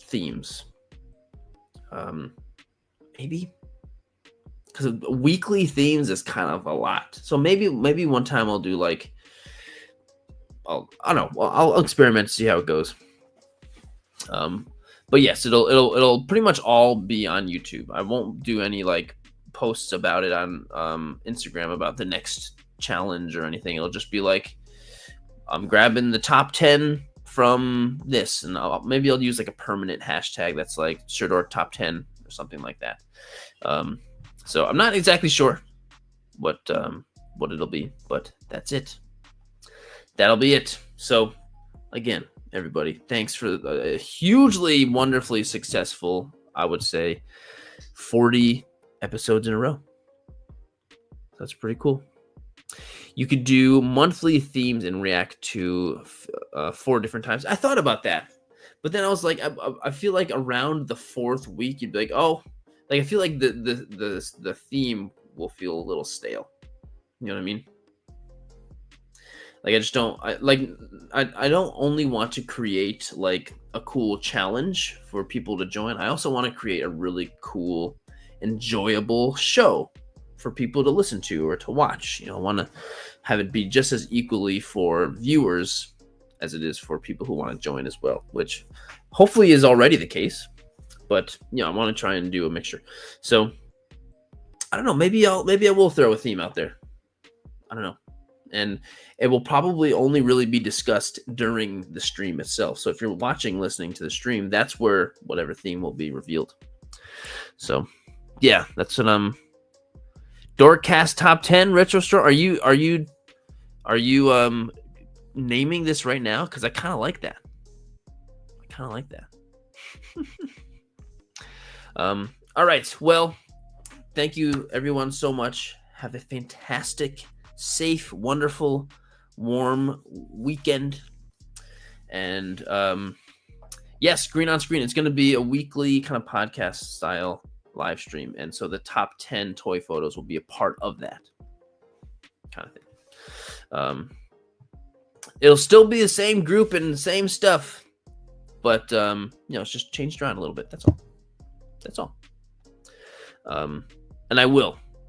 themes. Maybe because weekly themes is kind of a lot. So maybe one time I'll do like I don't know. I'll experiment, see how it goes. But yes, it'll pretty much all be on YouTube. I won't do any like posts about it on Instagram about the next challenge or anything. It'll just be like I'm grabbing the top 10 from this, and maybe I'll use like a permanent hashtag that's like Sirdork top 10 or something like that. So I'm not exactly sure what it'll be, but that's it. That'll be it. So again, everybody, thanks for a hugely, wonderfully successful, I would say, 40 episodes in a row. That's pretty cool. You could do monthly themes and react to 4 different times. I thought about that, but then I was like, I feel like around the 4th week, you'd be like, oh, like I feel like the theme will feel a little stale. You know what I mean? Like I just don't I don't only want to create like a cool challenge for people to join. I also want to create a really cool, enjoyable show for people to listen to or to watch. You know, I want to have it be just as equally for viewers as it is for people who want to join as well, which hopefully is already the case. But you know, I want to try and do a mixture. So I don't know, maybe I will throw a theme out there. I don't know. And it will probably only really be discussed during the stream itself. So if you're listening to the stream, that's where whatever theme will be revealed. So yeah, that's what Dorkcast top 10 retro store. Are you naming this right now? Because I kind of like that. All right. Well, thank you everyone so much. Have a fantastic, safe, wonderful, warm weekend. And yes, Green on Screen. It's going to be a weekly kind of podcast style live stream, and so the top 10 toy photos will be a part of that kind of thing. It'll still be the same group and the same stuff, but you know, it's just changed around a little bit. That's all. And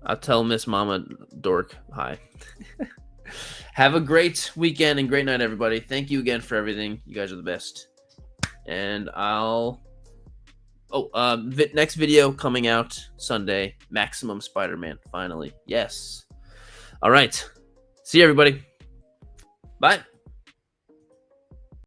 I'll tell Miss Mama Dork hi. Have a great weekend and great night, everybody. Thank you again for everything. You guys are the best. And next video coming out Sunday, Maximum Spider-Man, finally. Yes. All right. See you, everybody. Bye.